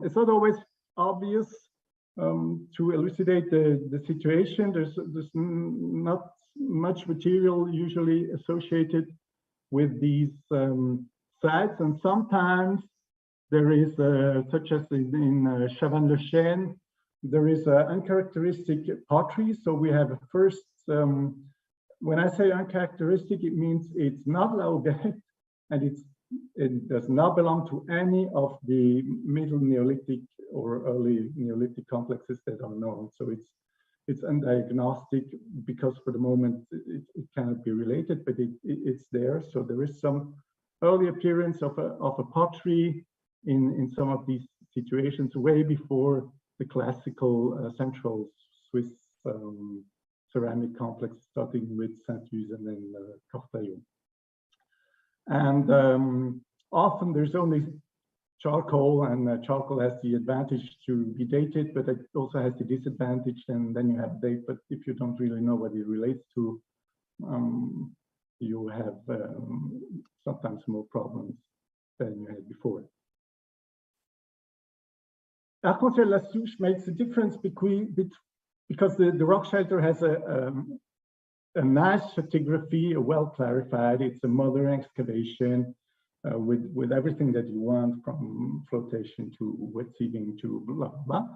It's not always obvious to elucidate the situation. There's not much material usually associated with these sites, and sometimes there is, such as in Chavannes-le-Chêne, there is uncharacteristic pottery. So we have first, when I say uncharacteristic, it means it's not Laudate, and it does not belong to any of the middle Neolithic or early Neolithic complexes that are known. So it's undiagnostic because for the moment it cannot be related, but it's there. So there is some early appearance of a pottery in some of these situations way before the classical central Swiss ceramic complex, starting with Saint-Yves and then Cortaillon. And often there's only charcoal, and charcoal has the advantage to be dated, but it also has the disadvantage, and then you have date, but if you don't really know what it relates to, you have sometimes more problems than you had before. Arc-en-Ciel-La Souche makes a difference because the rock shelter has a nice stratigraphy, well clarified. It's a modern excavation with everything that you want, from flotation to wet seeding to blah, blah, blah.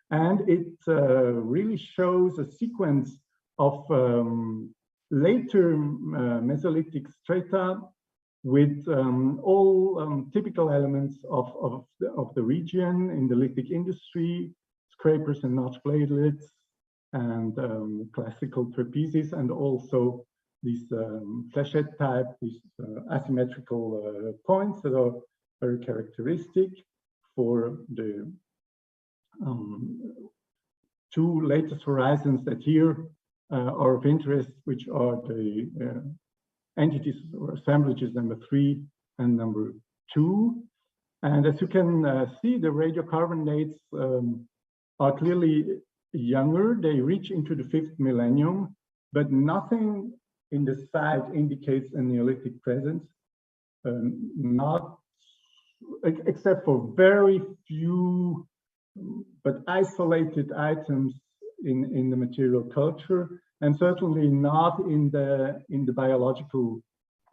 And it really shows a sequence of later Mesolithic strata with all typical elements of the region in the lithic industry, scrapers and notch bladelets, and classical trapezes, and also these flechette type, these asymmetrical points that are very characteristic for the two latest horizons that here are of interest, which are the entities or assemblages number 3 and number 2. And as you can see, the radiocarbon dates are clearly younger. They reach into the 5th millennium, but nothing in the site indicates a Neolithic presence. Not except for very few but isolated items in the material culture, and certainly not in the biological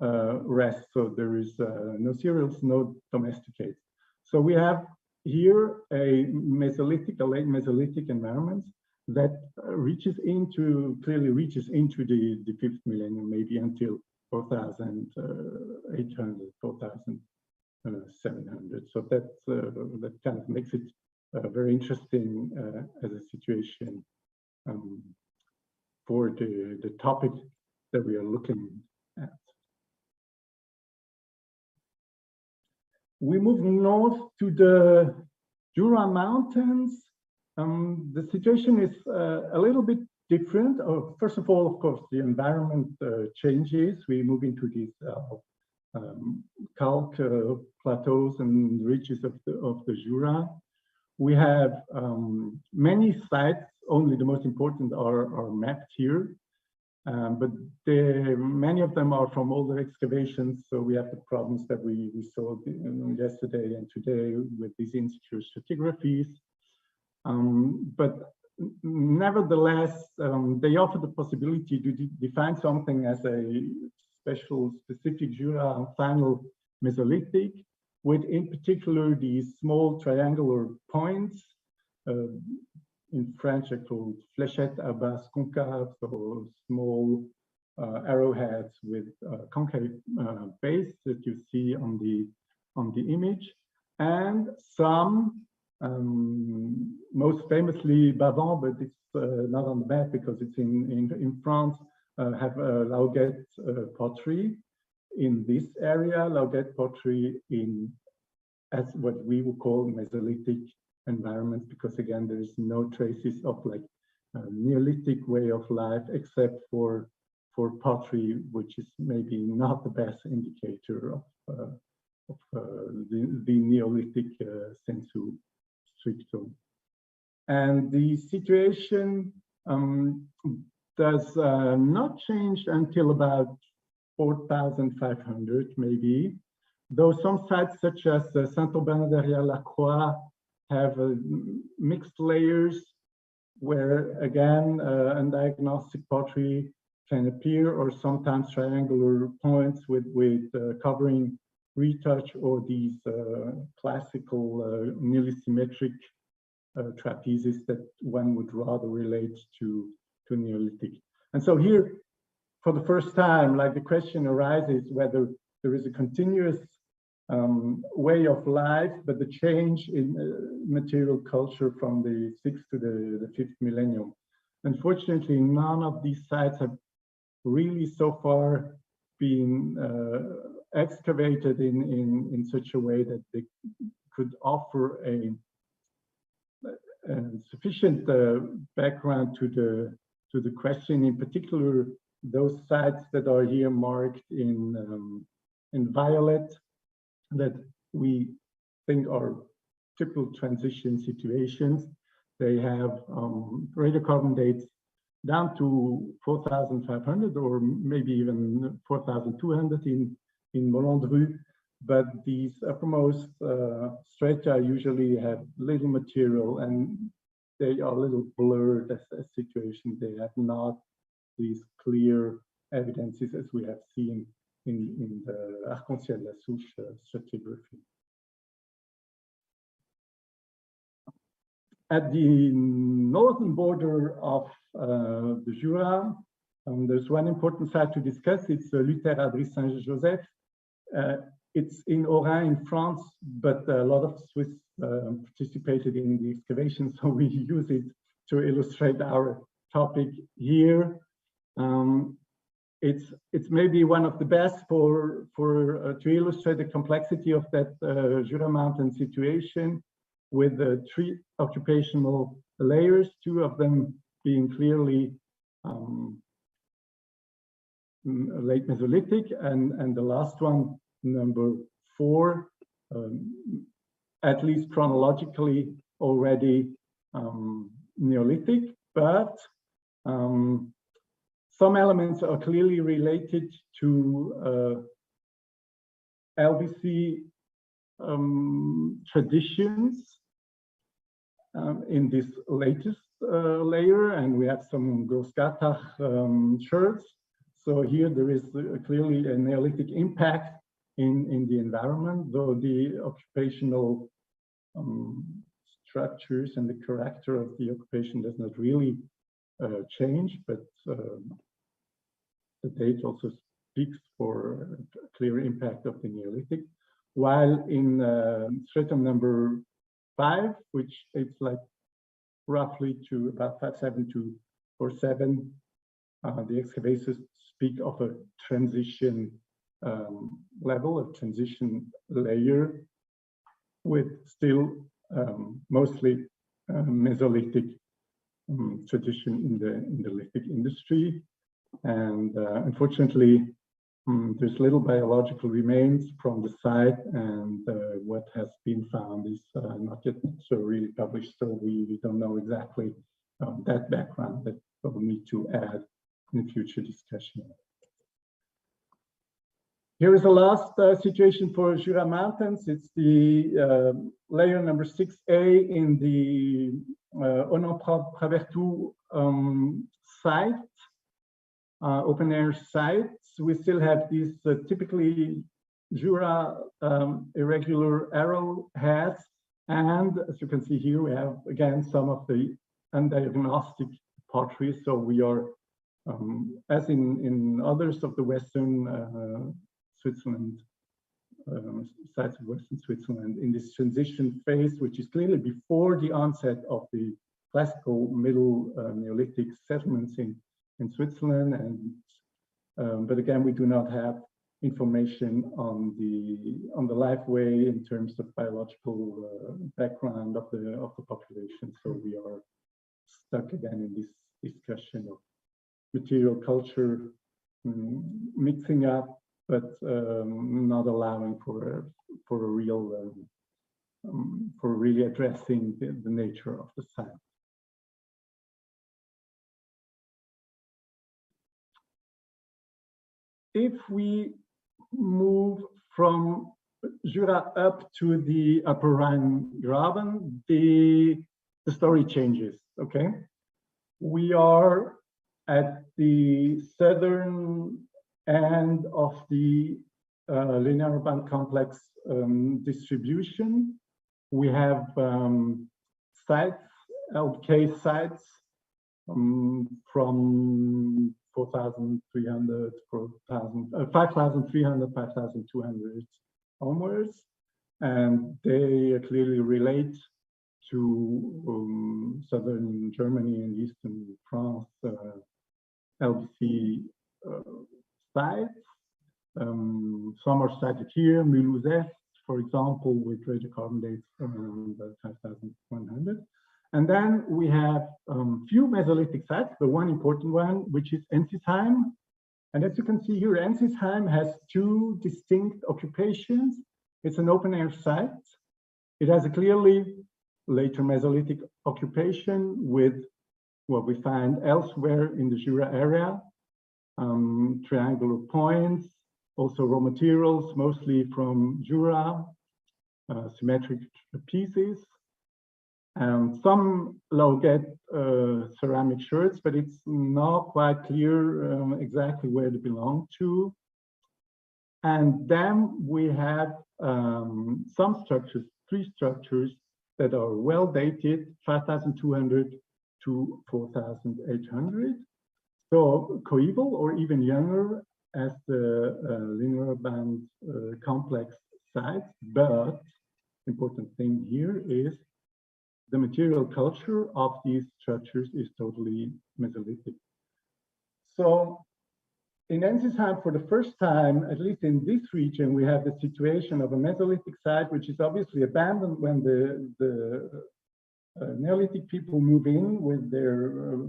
rest. So there is no cereals, no domesticated. So we have here a Mesolithic, a late Mesolithic environment that clearly reaches into the 5th millennium, maybe until 4,800, 4,700. So that kind of makes it very interesting as a situation for the topic that we are looking at. We move north to the Jura Mountains. The situation is a little bit different. First of all, of course, the environment changes. We move into these calc plateaus and ridges of the Jura. We have many sites. Only the most important are mapped here, but many of them are from older excavations. So we have the problems that we saw yesterday and today with these in-situ stratigraphies. But nevertheless, they offer the possibility to define something as a special, specific Jura final Mesolithic, with in particular these small triangular points. In French, are called fléchettes à base concave, so small arrowheads with concave base that you see on the image, and some, most famously Bavant, but it's not on the map because it's in France, have Lauguette pottery in this area. Lauguette pottery as what we would call Mesolithic environment, because again there is no traces of like Neolithic way of life except for pottery, which is maybe not the best indicator of the Neolithic sensu stricto. And the situation does not change until about 4,500 maybe, though some sites such as Saint-Aubin-derrière-la-Croix have mixed layers where again undiagnostic pottery can appear, or sometimes triangular points with covering retouch, or these classical nearly symmetric trapezes that one would rather relate to Neolithic. And so here, for the first time, like the question arises whether there is a continuous way of life, but the change in material culture from the 6th to the 5th millennium. Unfortunately, none of these sites have really so far been excavated in such a way that they could offer a sufficient background to the question. In particular, those sites that are here marked in violet, that we think are typical transition situations. They have radiocarbon dates down to 4,500 or maybe even 4,200 in Molandru, but these uppermost strata usually have little material and they are a little blurred as a situation. They have not these clear evidences as we have seen in the Arc-en-Ciel-la-Souche stratigraphy. At the northern border of the Jura, there's one important site to discuss. It's Luther-Adry-Saint-Joseph. It's in Rhine in France, but a lot of Swiss participated in the excavation, so we use it to illustrate our topic here. It's maybe one of the best to illustrate the complexity of that Jura Mountain situation, with the 3 occupational layers, 2 of them being clearly late Mesolithic, and the last one, number 4, at least chronologically already Neolithic, but some elements are clearly related to LBC traditions in this latest layer, and we have some Großgattach scherz. So here there is clearly a Neolithic impact in the environment, though the occupational structures and the character of the occupation does not really change, but the date also speaks for a clear impact of the Neolithic. While in stratum number 5, which it's like roughly to about 5.7 to 4.7, the excavations speak of a transition level, a transition layer, with still mostly Mesolithic tradition in the lithic industry. And unfortunately, there's little biological remains from the site, and what has been found is not yet so really published, so we don't know exactly that background that we'll need to add in future discussion. Here is the last situation for Jura Mountains. It's the layer number 6A in the Onon-Pravertou site, open air sites. We still have these typically Jura irregular arrowheads, and as you can see here, we have again some of the undiagnostic pottery. So we are, as in others of the Western Switzerland, sites of Western Switzerland, in this transition phase, which is clearly before the onset of the classical middle Neolithic settlements in Switzerland. And but again, we do not have information on the life way in terms of biological background of the population. So we are stuck again in this discussion of material culture mixing up, but not allowing for a real for really addressing the nature of the site. If we move from Jura up to the Upper Rhine Graben, the story changes. Okay, we are at the southern end of the linear band complex distribution. We have sites, LK sites from 4,300, 5,300, 5,200 onwards, and they clearly relate to southern Germany and eastern France LBC sites. Some are cited here, Mulhouse, for example, with radiocarbon dates around 5,100. And then we have few Mesolithic sites, the one important one, which is Ensisheim. And as you can see here, Ensisheim has two distinct occupations. It's an open air site. It has a clearly later Mesolithic occupation with what we find elsewhere in the Jura area, triangular points, also raw materials, mostly from Jura, symmetric pieces. Some Lauget ceramic sherds, but it's not quite clear exactly where they belong to. And then we have some structures, 3 structures that are well dated, 5,200 to 4,800. So coeval or even younger as the linear band complex sites. But important thing here is the material culture of these structures is totally Mesolithic. So in Ensisheim, for the first time, at least in this region, we have the situation of a Mesolithic site, which is obviously abandoned when the Neolithic people move in with their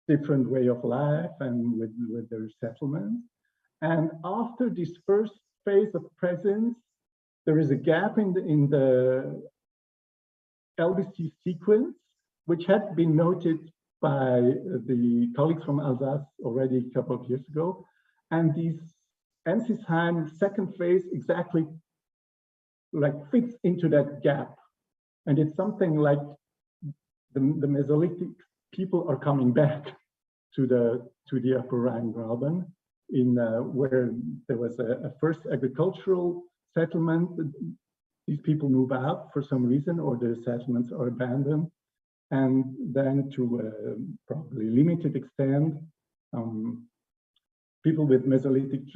different way of life and with their settlements. And after this first phase of presence, there is a gap in the LBC sequence, which had been noted by the colleagues from Alsace already a couple of years ago. And this Ensisheim second phase exactly like fits into that gap. And it's something like the Mesolithic people are coming back to the Upper Rhine Graben, in where there was a first agricultural settlement. These people move out for some reason, or the settlements are abandoned, and then to probably limited extent, people with Mesolithic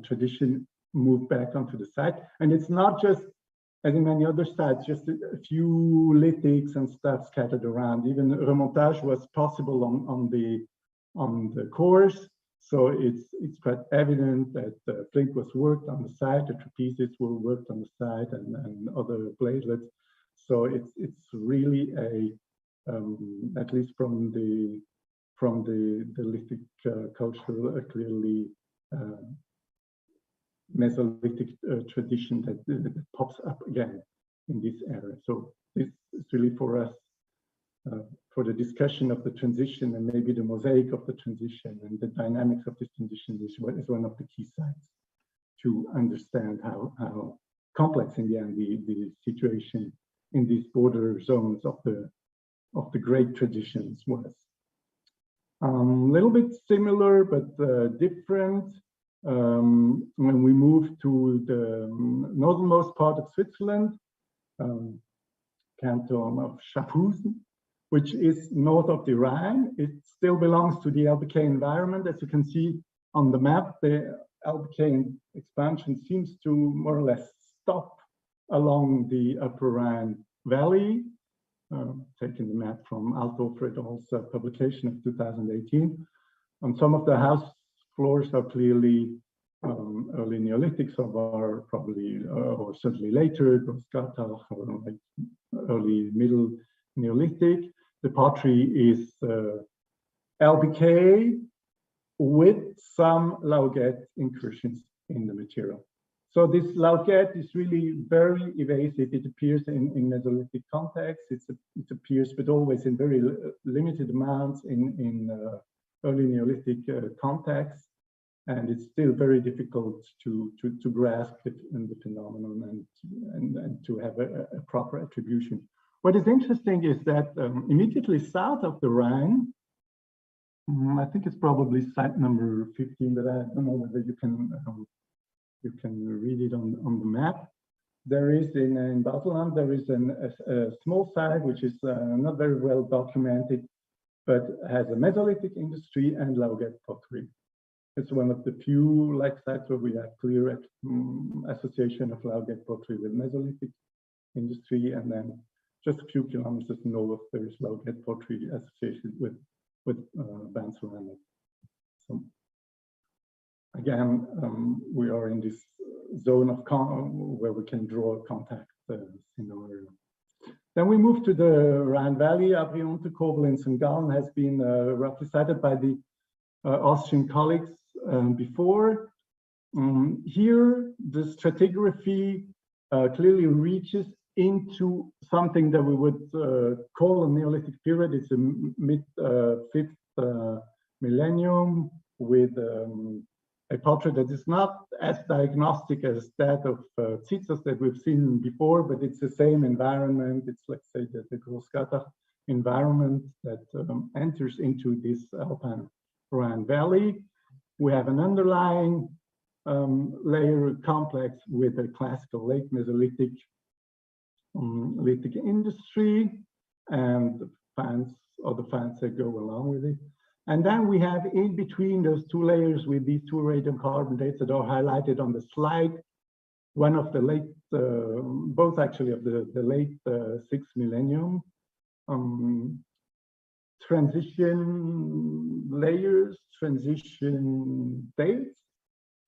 tradition move back onto the site. And it's not just, as in many other sites, just a few lithics and stuff scattered around. Even remontage was possible on the course. So it's quite evident that flint was worked on the site, the trapezes were worked on the site, and other bladelets. So it's really a at least from the lithic culture, clearly Mesolithic tradition that pops up again in this area. So this is really for us, for the discussion of the transition, and maybe the mosaic of the transition and the dynamics of this transition is one of the key sites to understand how complex in the end the situation in these border zones of the great traditions was. A little bit similar but different when we move to the northernmost part of Switzerland, canton of Schaffhausen, which is north of the Rhine. It still belongs to the Alpine environment. As you can see on the map, the Alpine expansion seems to more or less stop along the Upper Rhine Valley. Taking the map from Alto Fredol's publication of 2018. And some of the house floors are clearly early Neolithic, some are probably, or certainly later, Großgatach, or like early middle Neolithic. The pottery is LBK with some Lauget incursions in the material. So this Lauget is really very evasive. It appears in Mesolithic context. It appears, but always in very limited amounts in early Neolithic context. And it's still very difficult to grasp it in the phenomenon and to have a proper attribution. What is interesting is that immediately south of the Rhine, I think it's probably site number 15, but I don't know whether you can read it on the map. There is in Baselland, there is a small site which is not very well documented, but has a Mesolithic industry and Lauget pottery. It's one of the few like sites where we have clear association of Lauget pottery with Mesolithic industry, and then just a few kilometers north there is Lauget pottery associated with Banzerland. So again, we are in this zone of where we can draw contact scenario. Then we move to the Rhine Valley. Abriunter, Koblenz, and Gallien has been roughly cited by the Austrian colleagues before. Here, the stratigraphy clearly reaches into something that we would call a Neolithic period. It's a mid-5th millennium with a portrait that is not as diagnostic as that of Zitzers that we've seen before, but it's the same environment. It's, let's say, the Großgatach environment that enters into this Alpine Rhine Valley. We have an underlying layer complex with a classical late Mesolithic lithic industry and the fans that go along with it. And then we have in between those two layers with these two radiocarbon dates that are highlighted on the slide, one of the late, both actually of the late 6th millennium, transition layers, transition dates,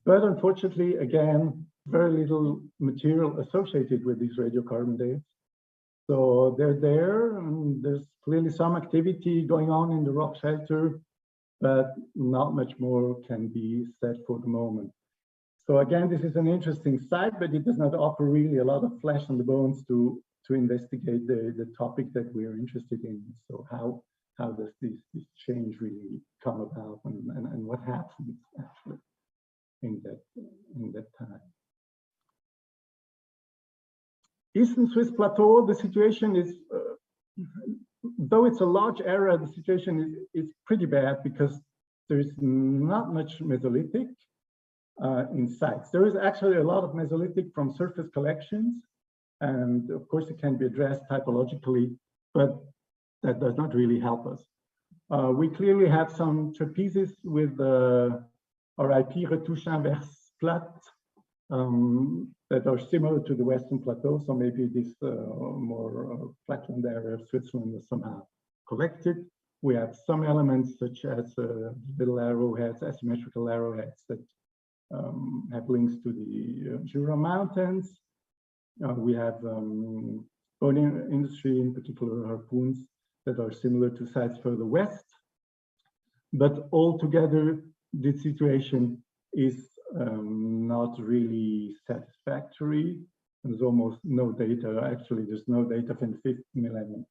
but unfortunately, again, very little material associated with these radiocarbon dates. So they're there, and there's clearly some activity going on in the rock shelter, but not much more can be said for the moment. So again, this is an interesting site, but it does not offer really a lot of flesh on the bones to investigate the topic that we're interested in. So how does this change really come about, and what happens actually in that time? Eastern Swiss Plateau, the situation is, though it's a large area, the situation is pretty bad because there is not much Mesolithic in sites. There is actually a lot of Mesolithic from surface collections, and of course it can be addressed typologically, but that does not really help us. We clearly have some trapezes with RIP retouche inverse plat that are similar to the Western Plateau, so maybe this more flatland area of Switzerland is somehow collected. We have some elements such as little arrowheads, asymmetrical arrowheads that have links to the Jura Mountains. We have bone industry, in particular harpoons, that are similar to sites further west. But altogether, the situation is not really satisfactory. There's almost no data. Actually, there's no data from the 5th millennium.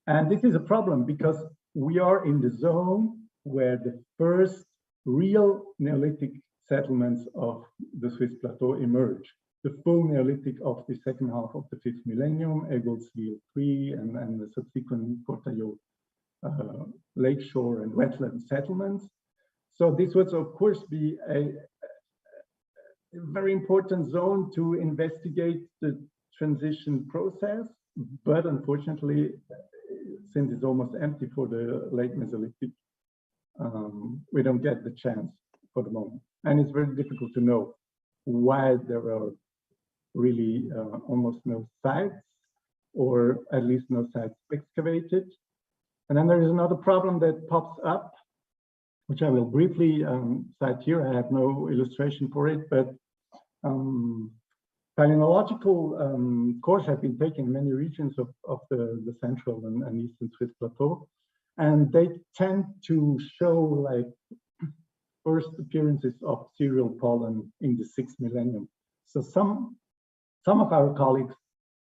And this is a problem because we are in the zone where the first real Neolithic settlements of the Swiss plateau emerge. The full Neolithic of the second half of the 5th millennium, Egolswil III, and the subsequent Portayo lakeshore and wetland settlements. So this would, of course, be a very important zone to investigate the transition process, but unfortunately, since it's almost empty for the late Mesolithic, we don't get the chance for the moment. And it's very difficult to know why there are really almost no sites, or at least no sites excavated. And then there is another problem that pops up, which I will briefly cite here. I have no illustration for it, but palynological cores have been taken in many regions of the central and eastern Swiss plateau, and they tend to show like first appearances of cereal pollen in the 6th millennium. So some of our colleagues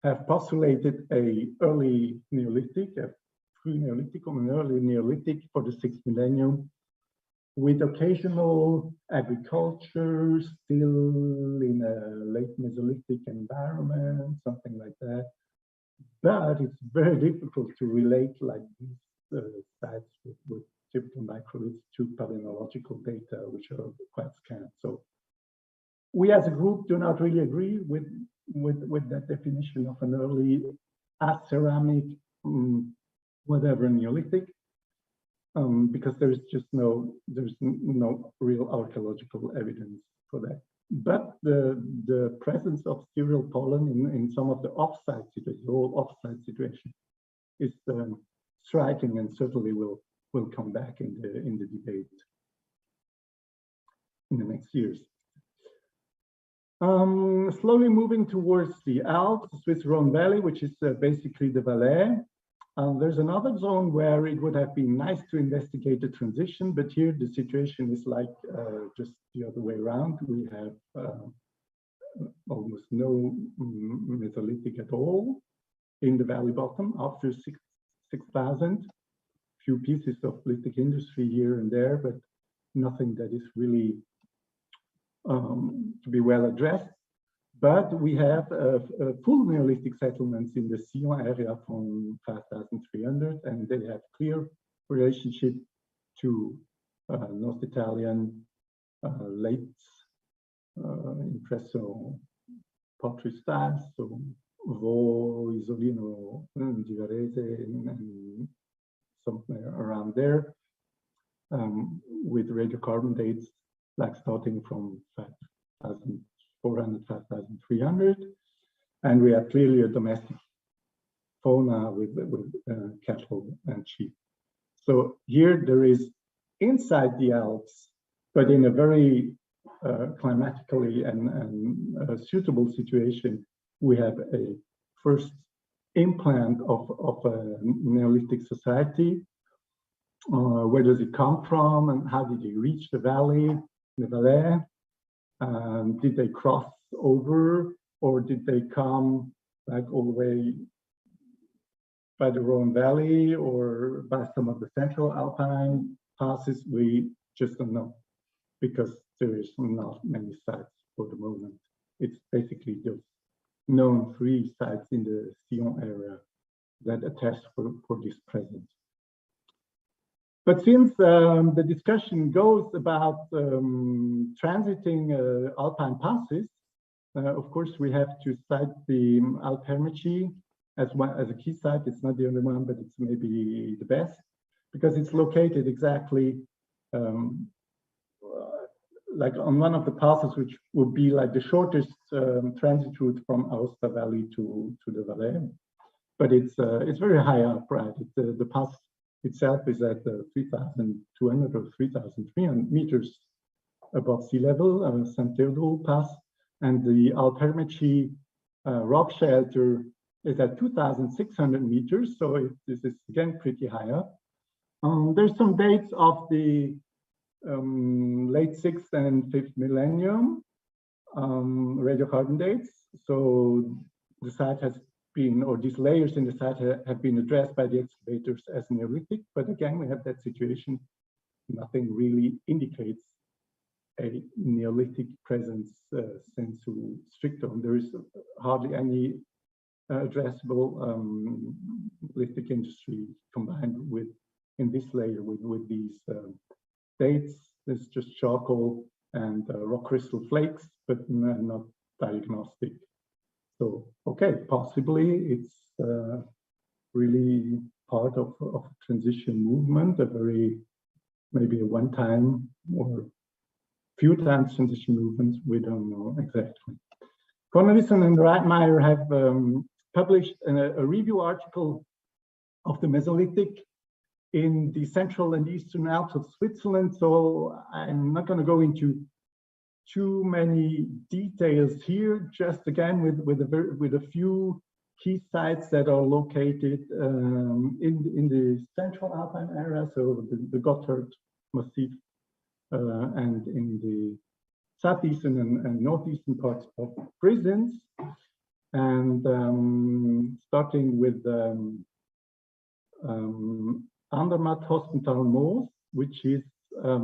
have postulated an early Neolithic, a pre-Neolithicum, an early Neolithic for the 6th millennium, with occasional agriculture still in a late Mesolithic environment, something like that. But it's very difficult to relate like these sites with typical microliths to palynological data, which are quite scant. So we as a group do not really agree with that definition of an early aceramic, whatever Neolithic. Because there's no real archaeological evidence for that. But the presence of cereal pollen in some of the off-site situations, the whole off-site situation, is striking and certainly will come back in the debate in the next years. Slowly moving towards the Alps, the Swiss Rhone Valley, which is basically the Valais. There's another zone where it would have been nice to investigate the transition, but here the situation is like just the other way around. We have almost no Mesolithic at all in the valley bottom after 6,000. Few pieces of lithic industry here and there, but nothing that is really to be well addressed. But we have full Neolithic settlements in the Sion area from 5,300, and they have clear relationship to North Italian late Impresso pottery styles, so Vo, Isolino, Givarese, and somewhere around there, with radiocarbon dates like starting from 5,400, 5,300, and we have clearly a domestic fauna with cattle and sheep. So here there is inside the Alps, but in a very climatically and suitable situation, we have a first implant of a Neolithic society. Where does it come from, and how did they reach the valley, the Valais? Did they cross over, or did they come like all the way by the Rhone Valley or by some of the central Alpine passes? We just don't know, because there is not many sites for the moment. It's basically just known 3 sites in the Sion area that attest for this presence. But since the discussion goes about transiting Alpine passes, of course, we have to cite the Alphermici as a key site. It's not the only one, but it's maybe the best, because it's located exactly like on one of the passes, which would be like the shortest transit route from Aosta Valley to the Valais. But it's very high up, right? The pass itself is at 3,200 or 3,300 meters above sea level, St. Theodule Pass, and the Alphermici rock shelter is at 2,600 meters, so this is again pretty high up. There's some dates of the late 6th and 5th millennium, radiocarbon dates. So the site has been, or these layers in the site have been addressed by the excavators as Neolithic, but again, we have that situation. Nothing really indicates a Neolithic presence sensu stricto. There is hardly any addressable lithic industry combined with, in this layer, with these dates. It's just charcoal and rock crystal flakes, but not diagnostic. So, okay, possibly it's really part of a transition movement, a very, maybe a one-time or few times transition movements, we don't know exactly. Cornelissen and Reitmeier have published a review article of the Mesolithic in the central and eastern Alps of Switzerland, so I'm not going to go into too many details here, just again with a few key sites that are located in the central Alpine area, so the Gotthard Massif, and in the southeastern and northeastern parts of Grisons, and starting with Andermatt Hospital Moos, which is a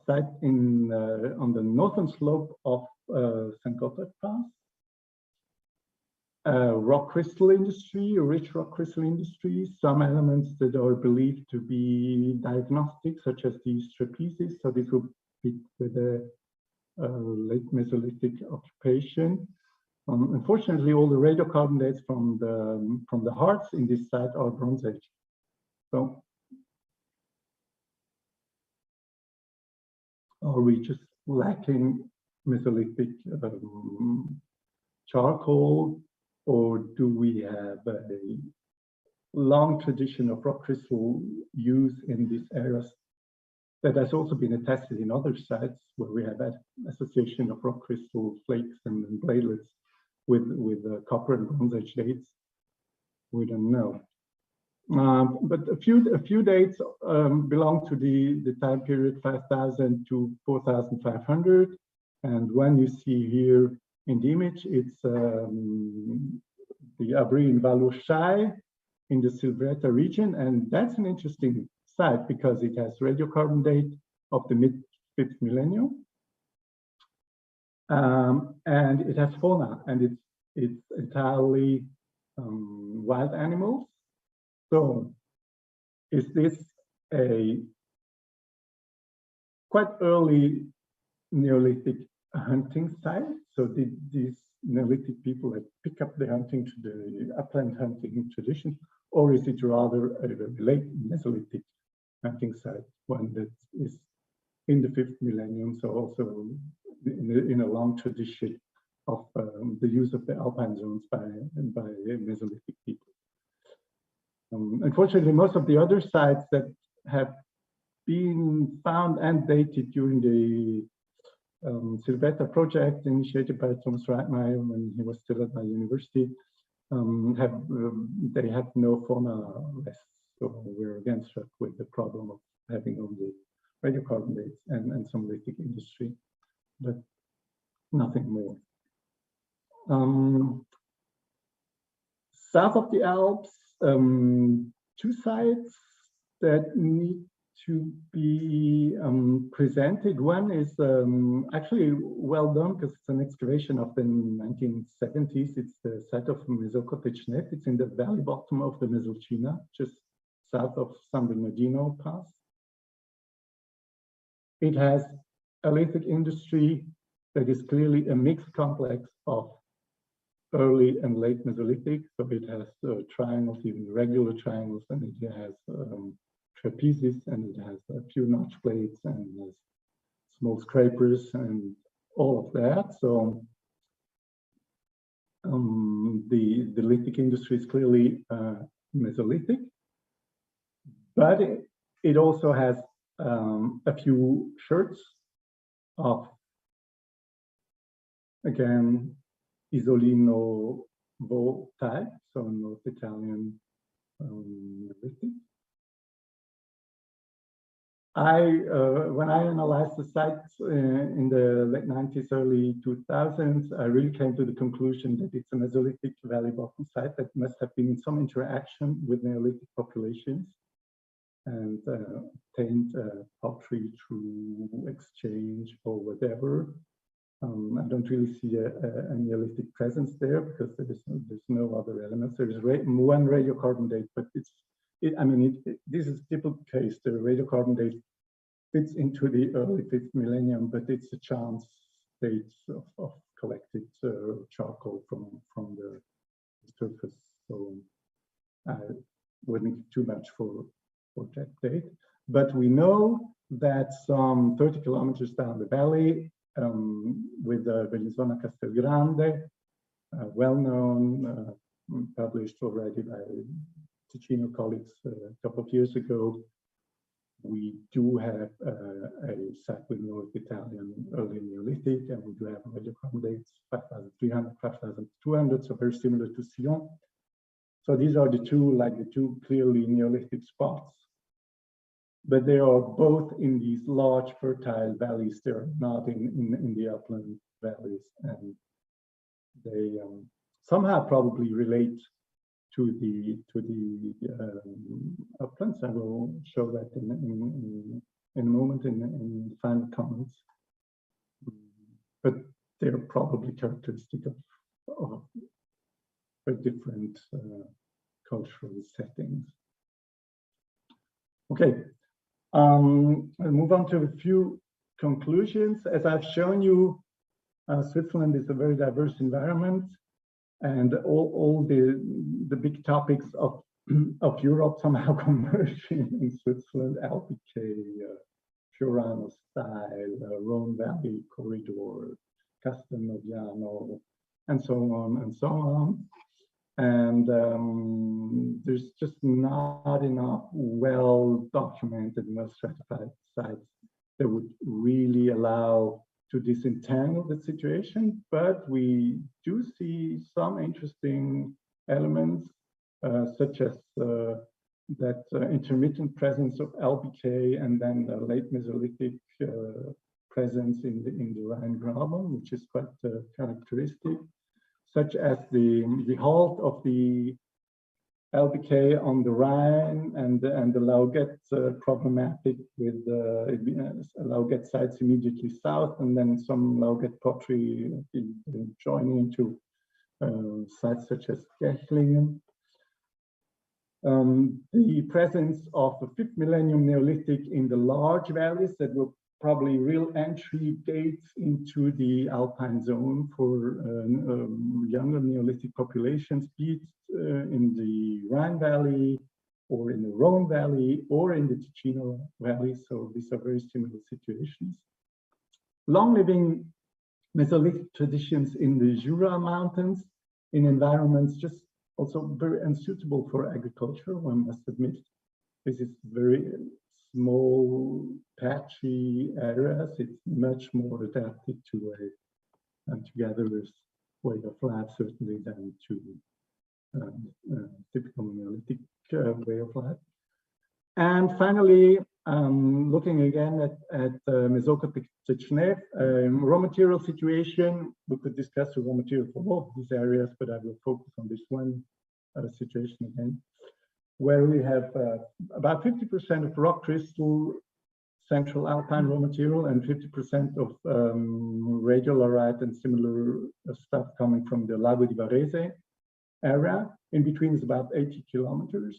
site in on the northern slope of St. Gotthard Pass. Rock crystal industry, a rich rock crystal industry, some elements that are believed to be diagnostic, such as these trapezies. So this will fit with the late Mesolithic occupation. Unfortunately, all the radiocarbon dates from the hearts in this site are Bronze Age. So, are we just lacking Mesolithic charcoal, or do we have a long tradition of rock crystal use in these areas that has also been attested in other sites where we have an association of rock crystal flakes and bladelets with copper and Bronze Age dates? We don't know. But a few dates belong to the time period 5,000 to 4,500, and when you see here in the image, it's the Abri in Valochai in the Silvretta region, and that's an interesting site because it has radiocarbon date of the mid-5th millennium, and it has fauna, and it's entirely wild animals. So, is this a quite early Neolithic hunting site? So did these Neolithic people pick up the hunting to the upland hunting tradition, or is it rather a very late Mesolithic hunting site, one that is in the 5th millennium, so also in a long tradition of the use of the Alpine zones by Mesolithic people? Unfortunately, most of the other sites that have been found and dated during the Silvretta project initiated by Thomas Reitmeier when he was still at my university, they have no fauna lists. So we're again struck with the problem of having only radiocarbon dates and some lithic industry, but nothing more. South of the Alps, 2 sites that need to be presented. One is actually well done because it's an excavation of the 1970s. It's the site of Mesolithic-Neolithic. It's in the valley bottom of the Mesolcina, just south of San Bernardino Pass. It has a lithic industry that is clearly a mixed complex of early and late Mesolithic. So it has triangles, even regular triangles, and it has trapezes, and it has a few notch plates and small scrapers and all of that. So the lithic industry is clearly Mesolithic, but it also has a few shirts of, again, Isolino type, so North Italian Neolithic. When I analyzed the sites in the late 90s, early 2000s, I really came to the conclusion that it's a Mesolithic valley bottom site that must have been in some interaction with Neolithic populations and obtained pottery through exchange or whatever. I don't really see a Neolithic presence there because there's no other elements. There is one radiocarbon date, but this is a typical case. The radiocarbon date fits into the early 5th millennium, but it's a chance dates of collected charcoal from the surface. So I wouldn't give too much for that date. But we know that some 30 kilometers down the valley, with Bellinzona Castelgrande, well-known, published already by Ticino colleagues a couple of years ago, we do have a site with North Italian early Neolithic, and we do have radiocarbon dates 5,300, 5,200, so very similar to Sion. So these are the two clearly Neolithic spots. But they are both in these large fertile valleys. They're not in the upland valleys, and they somehow probably relate to the uplands. I will show that in a moment in the final comments. But they're probably characteristic of different cultural settings. Okay. I'll move on to a few conclusions. As I've shown you, Switzerland is a very diverse environment, and all the big topics of Europe somehow converge in Switzerland: Alpine, Fiorano style, Rhone Valley corridor, Castelnoviano, and so on and so on. And there's just not enough well-documented, well-stratified sites that would really allow to disentangle the situation. But we do see some interesting elements, such as that intermittent presence of LBK and then the late Mesolithic presence in the Rhine graben, which is quite characteristic, such as the halt of the LBK on the Rhine and the Lauget problematic with Lauget sites immediately south, and then some Lauget pottery joining into sites such as Gechlingen. The presence of the 5th millennium Neolithic in the large valleys that were probably real entry gates into the Alpine zone for younger Neolithic populations, be it in the Rhine Valley or in the Rhone Valley or in the Ticino Valley. So these are very similar situations. Long-living Mesolithic traditions in the Jura Mountains in environments just also very unsuitable for agriculture, one must admit. This is very small, patchy areas. It's much more adapted to a gatherer's way of life, certainly, than to typical Neolithic way of life. And finally, looking again at Mesolithic-Neolithic raw material situation, we could discuss the raw material for both these areas, but I will focus on this one situation again. where we have about 50% of rock crystal central alpine raw material and 50% of radiolarite and similar stuff coming from the Lago di Varese area. In between is about 80 kilometers.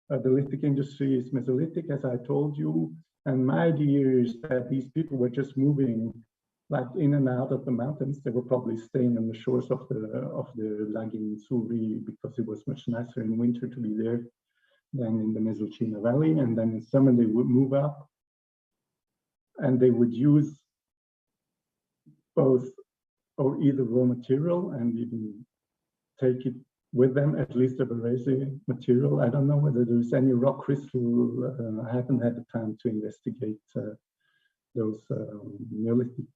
The lithic industry is Mesolithic, as I told you. And my idea is that these people were just moving like in and out of the mountains. They were probably staying on the shores of the Laghi Suri because it was much nicer in winter to be there than in the Mesolcina Valley. And then in summer they would move up and they would use both or either raw material and even take it with them, at least the Varese material. I don't know whether there's any rock crystal. I haven't had the time to investigate those Neolithic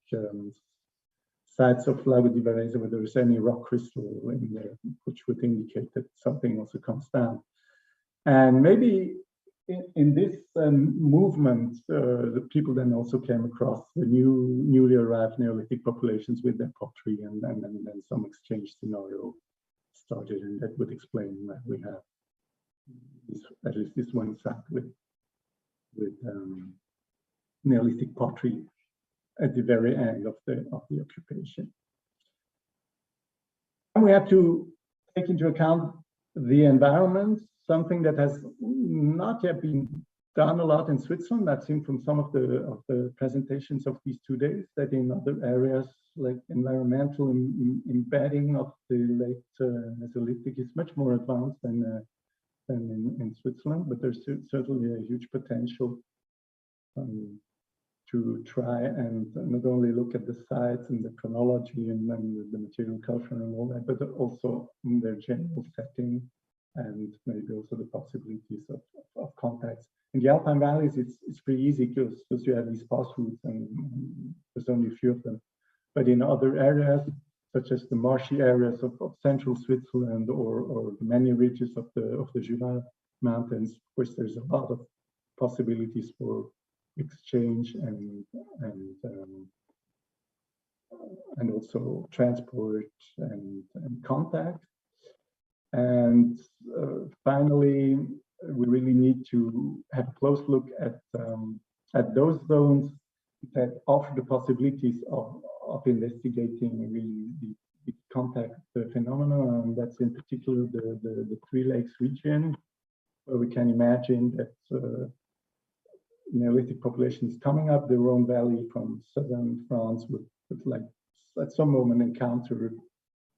sites of Lago di Varese, whether there's any rock crystal in there, which would indicate that something also comes down. And maybe in this movement, the people then also came across the newly arrived Neolithic populations with their pottery, and then some exchange scenario started, and that would explain why we have this, at least this one site with Neolithic pottery at the very end of the occupation. And we have to take into account the environment, something that has not yet been done a lot in Switzerland. I've seen from some of the presentations of these 2 days that in other areas like environmental embedding of the late Mesolithic is much more advanced than in Switzerland, but there's certainly a huge potential to try and not only look at the sites and the chronology and then the material culture and all that, but also in their general setting and maybe also the possibilities of contacts. In the Alpine valleys, it's pretty easy because you have these pass routes and there's only a few of them. But in other areas, such as the marshy areas of central Switzerland or the many ridges of the Jura mountains, of course, there's a lot of possibilities for exchange and also transport and contact. And finally, we really need to have a close look at those zones that offer the possibilities of investigating really the contact phenomena, and that's in particular the Three Lakes region, where we can imagine that Neolithic populations coming up the Rhone Valley from southern France would like at some moment encounter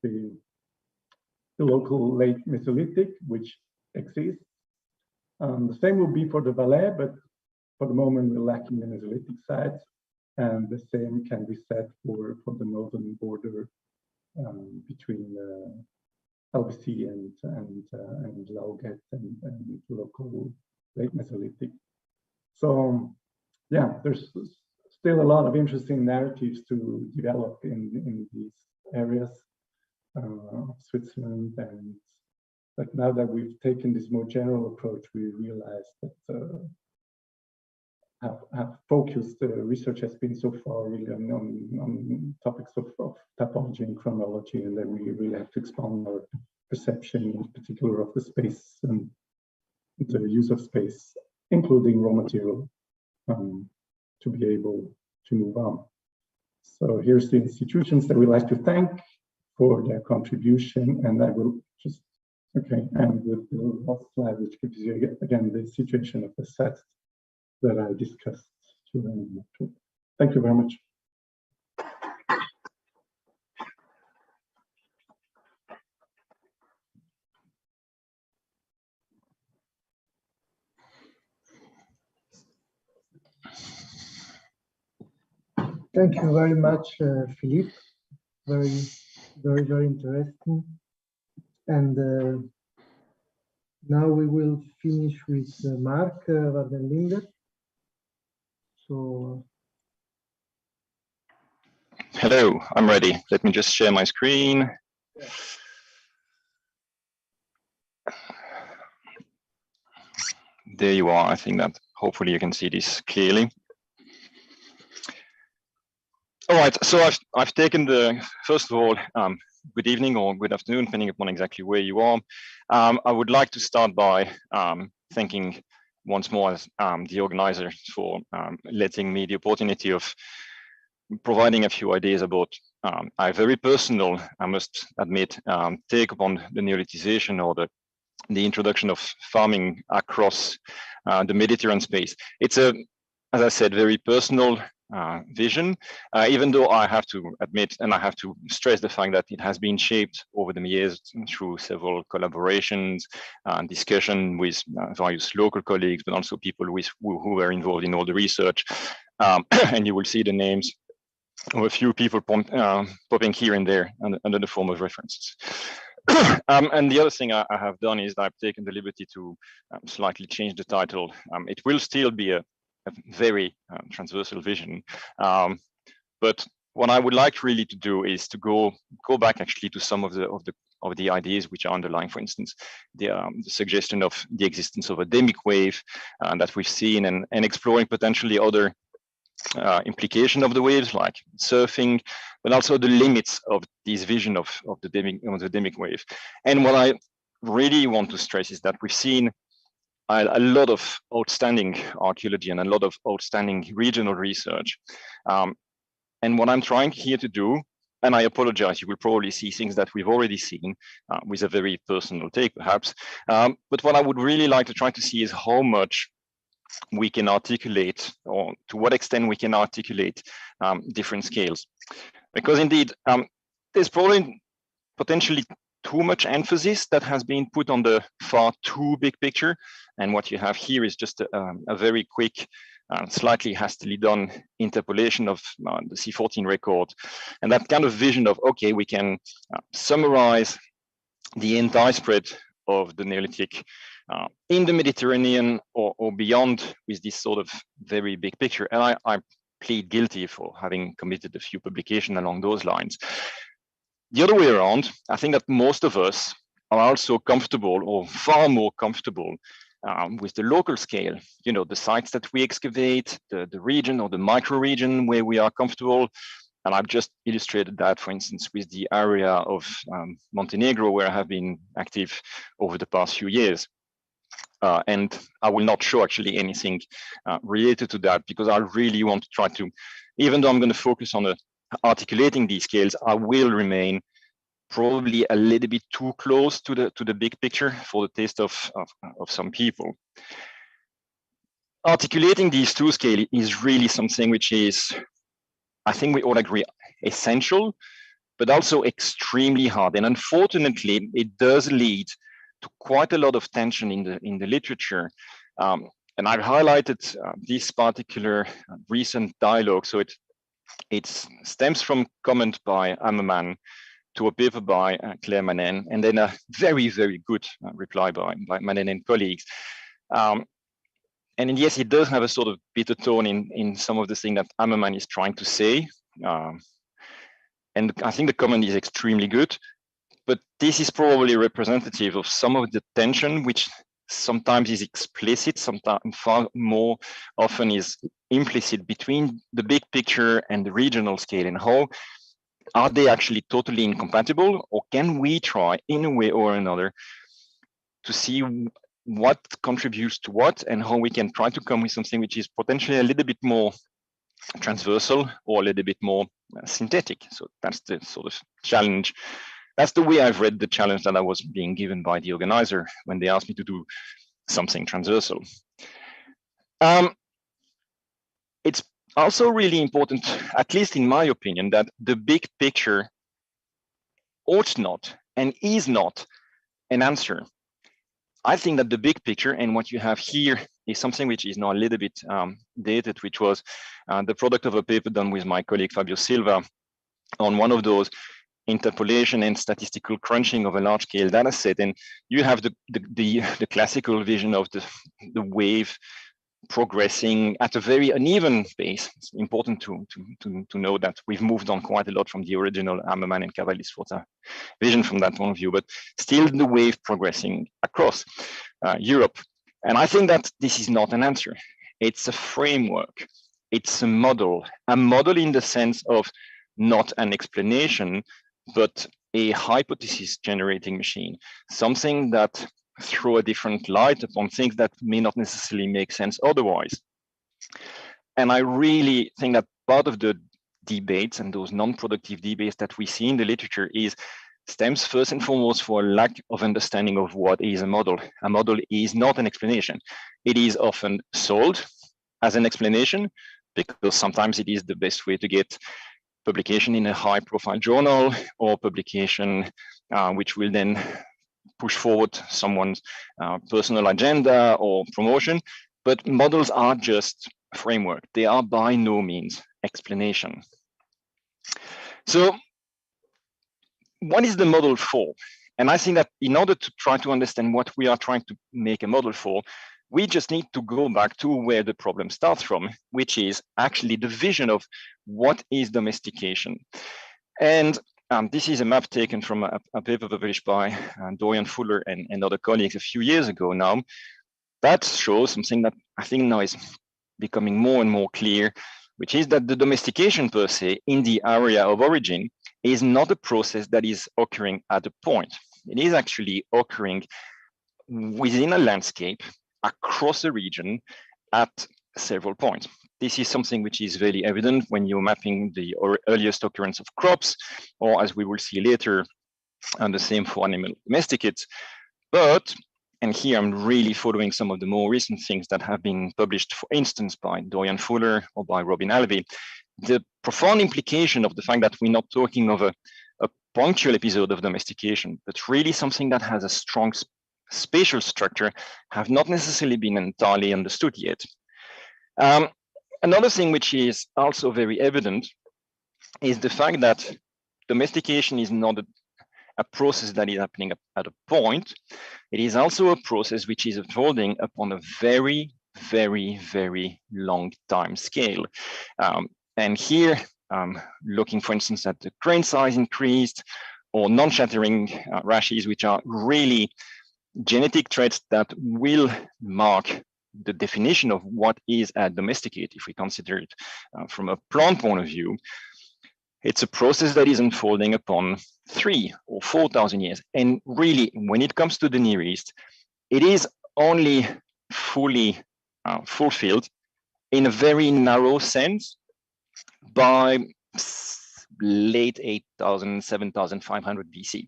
the local late Mesolithic, which exists. The same will be for the Valais, but for the moment we're lacking the Mesolithic sites, and the same can be said for the northern border between Alpes and Lauget and local late Mesolithic. So yeah, there's still a lot of interesting narratives to develop in these areas of Switzerland, and but now that we've taken this more general approach, we realize that have focused research has been so far really on topics of typology and chronology, and then we really have to expand our perception, in particular of the space and the use of space, including raw material, to be able to move on. So here's the institutions that we like to thank for their contribution, and I will just end with the last slide, which gives you again the situation of the sets that I discussed. Thank you very much. Thank you very much, Philippe. Very interesting. And now we will finish with Mark Vardenlinder. So, hello, I'm ready. Let me just share my screen. Yeah. There you are. I think that hopefully you can see this clearly. All right, so I've taken the, first of all, good evening or good afternoon, depending upon exactly where you are. I would like to start by thanking once more the organizer for letting me the opportunity of providing a few ideas about a very personal, I must admit, take upon the Neolithization or the introduction of farming across the Mediterranean space. It's a, as I said, very personal vision, even though I have to admit and I have to stress the fact that it has been shaped over the years through several collaborations and discussion with various local colleagues, but also people who were involved in all the research. And you will see the names of a few people popping here and there under the form of references. And the other thing I have done is I've taken the liberty to slightly change the title. It will still be a very transversal vision, but what I would like really to do is to go back actually to some of the ideas which are underlying, for instance, the suggestion of the existence of a demic wave that we've seen, and exploring potentially other implication of the waves like surfing, but also the limits of this vision of the demic wave. And what I really want to stress is that we've seen a lot of outstanding archaeology and a lot of outstanding regional research. And what I'm trying here to do, and I apologize, you will probably see things that we've already seen with a very personal take perhaps, but what I would really like to try to see is how much we can articulate, or to what extent we can articulate different scales. Because indeed, there's probably potentially too much emphasis that has been put on the far too big picture. And what you have here is just a very quick, slightly hastily done interpolation of the C14 record. And that kind of vision of, okay, we can summarize the entire spread of the Neolithic in the Mediterranean or beyond with this sort of very big picture. And I plead guilty for having committed a few publications along those lines. The other way around, I think that most of us are also comfortable, or far more comfortable, with the local scale. You know, the sites that we excavate, the region or the micro region where we are comfortable. And I've just illustrated that, for instance, with the area of Montenegro, where I have been active over the past few years. And I will not show actually anything related to that, because I really want to try to, even though I'm going to focus on articulating these scales, I will remain probably a little bit too close to the big picture for the taste of some people. Articulating these two scales is really something which is, I think we all agree, essential, but also extremely hard. And unfortunately, it does lead to quite a lot of tension in the literature. And I've highlighted this particular recent dialogue. So it stems from comment by Ammerman to a paper by Claire Manen, and then a very, very good reply by Manen and colleagues. And yes, it does have a sort of bitter tone in some of the things that Ammerman is trying to say. And I think the comment is extremely good, but this is probably representative of some of the tension, which sometimes is explicit, sometimes far more often is implicit between the big picture and the regional scale, and how are they actually totally incompatible, or can we try in a way or another to see what contributes to what, and how we can try to come with something which is potentially a little bit more transversal or a little bit more synthetic. So that's the sort of challenge. That's the way I've read the challenge that I was being given by the organizer when they asked me to do something transversal. It's also really important, at least in my opinion, that the big picture ought not and is not an answer. I think that the big picture, and what you have here, is something which is now a little bit dated, which was the product of a paper done with my colleague Fabio Silva on one of those interpolation and statistical crunching of a large scale data set. And you have the classical vision of the wave progressing at a very uneven pace. It's important to know that we've moved on quite a lot from the original Ammerman and Cavalli-Sforza vision from that point of view, but still the wave progressing across Europe. And I think that this is not an answer. It's a framework. It's a model in the sense of not an explanation, but a hypothesis generating machine, something that throw a different light upon things that may not necessarily make sense otherwise. And I really think that part of the debates and those non-productive debates that we see in the literature stems first and foremost for a lack of understanding of what is a model. A model is not an explanation. It is often sold as an explanation because sometimes it is the best way to get publication in a high-profile journal or publication which will then push forward someone's personal agenda or promotion. But models are just framework. They are by no means explanation. So what is the model for? And I think that in order to try to understand what we are trying to make a model for, we just need to go back to where the problem starts from, which is actually the vision of what is domestication. And this is a map taken from a paper published by Dorian Fuller and other colleagues a few years ago now. That shows something that I think now is becoming more and more clear, which is that the domestication per se in the area of origin is not a process that is occurring at a point. It is actually occurring within a landscape across a region at several points. This is something which is very evident when you're mapping the earliest occurrence of crops, or as we will see later, and the same for animal domesticates. But, and here I'm really following some of the more recent things that have been published, for instance, by Dorian Fuller or by Robin Alvey, the profound implication of the fact that we're not talking of a punctual episode of domestication, but really something that has a strong spatial structure have not necessarily been entirely understood yet. Another thing which is also very evident is the fact that domestication is not a process that is happening at a point. It is also a process which is unfolding upon a very, very, very long time scale. And here, looking, for instance, at the grain size increased or non-shattering rashes, which are really genetic traits that will mark the definition of what is a domesticate. If we consider it from a plant point of view, it's a process that is unfolding upon 3,000 or 4,000 years. And really, when it comes to the Near East, it is only fully fulfilled in a very narrow sense by late 8,000, 7,500 BC.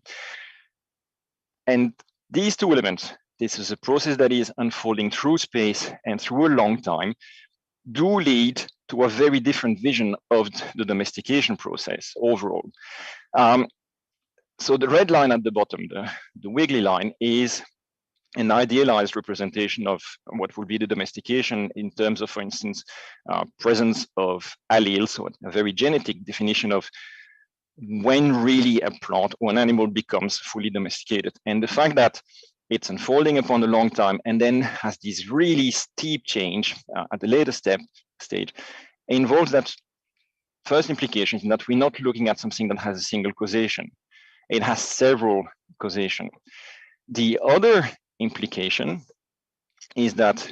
And these two elements, this is a process that is unfolding through space and through a long time, do lead to a very different vision of the domestication process overall. So the red line at the bottom, the wiggly line, is an idealized representation of what would be the domestication in terms of, for instance, presence of alleles, or a very genetic definition of when really a plant or an animal becomes fully domesticated. And the fact that it's unfolding upon a long time and then has this really steep change at the later stage involves that first implication that we're not looking at something that has a single causation. It has several causation. The other implication is that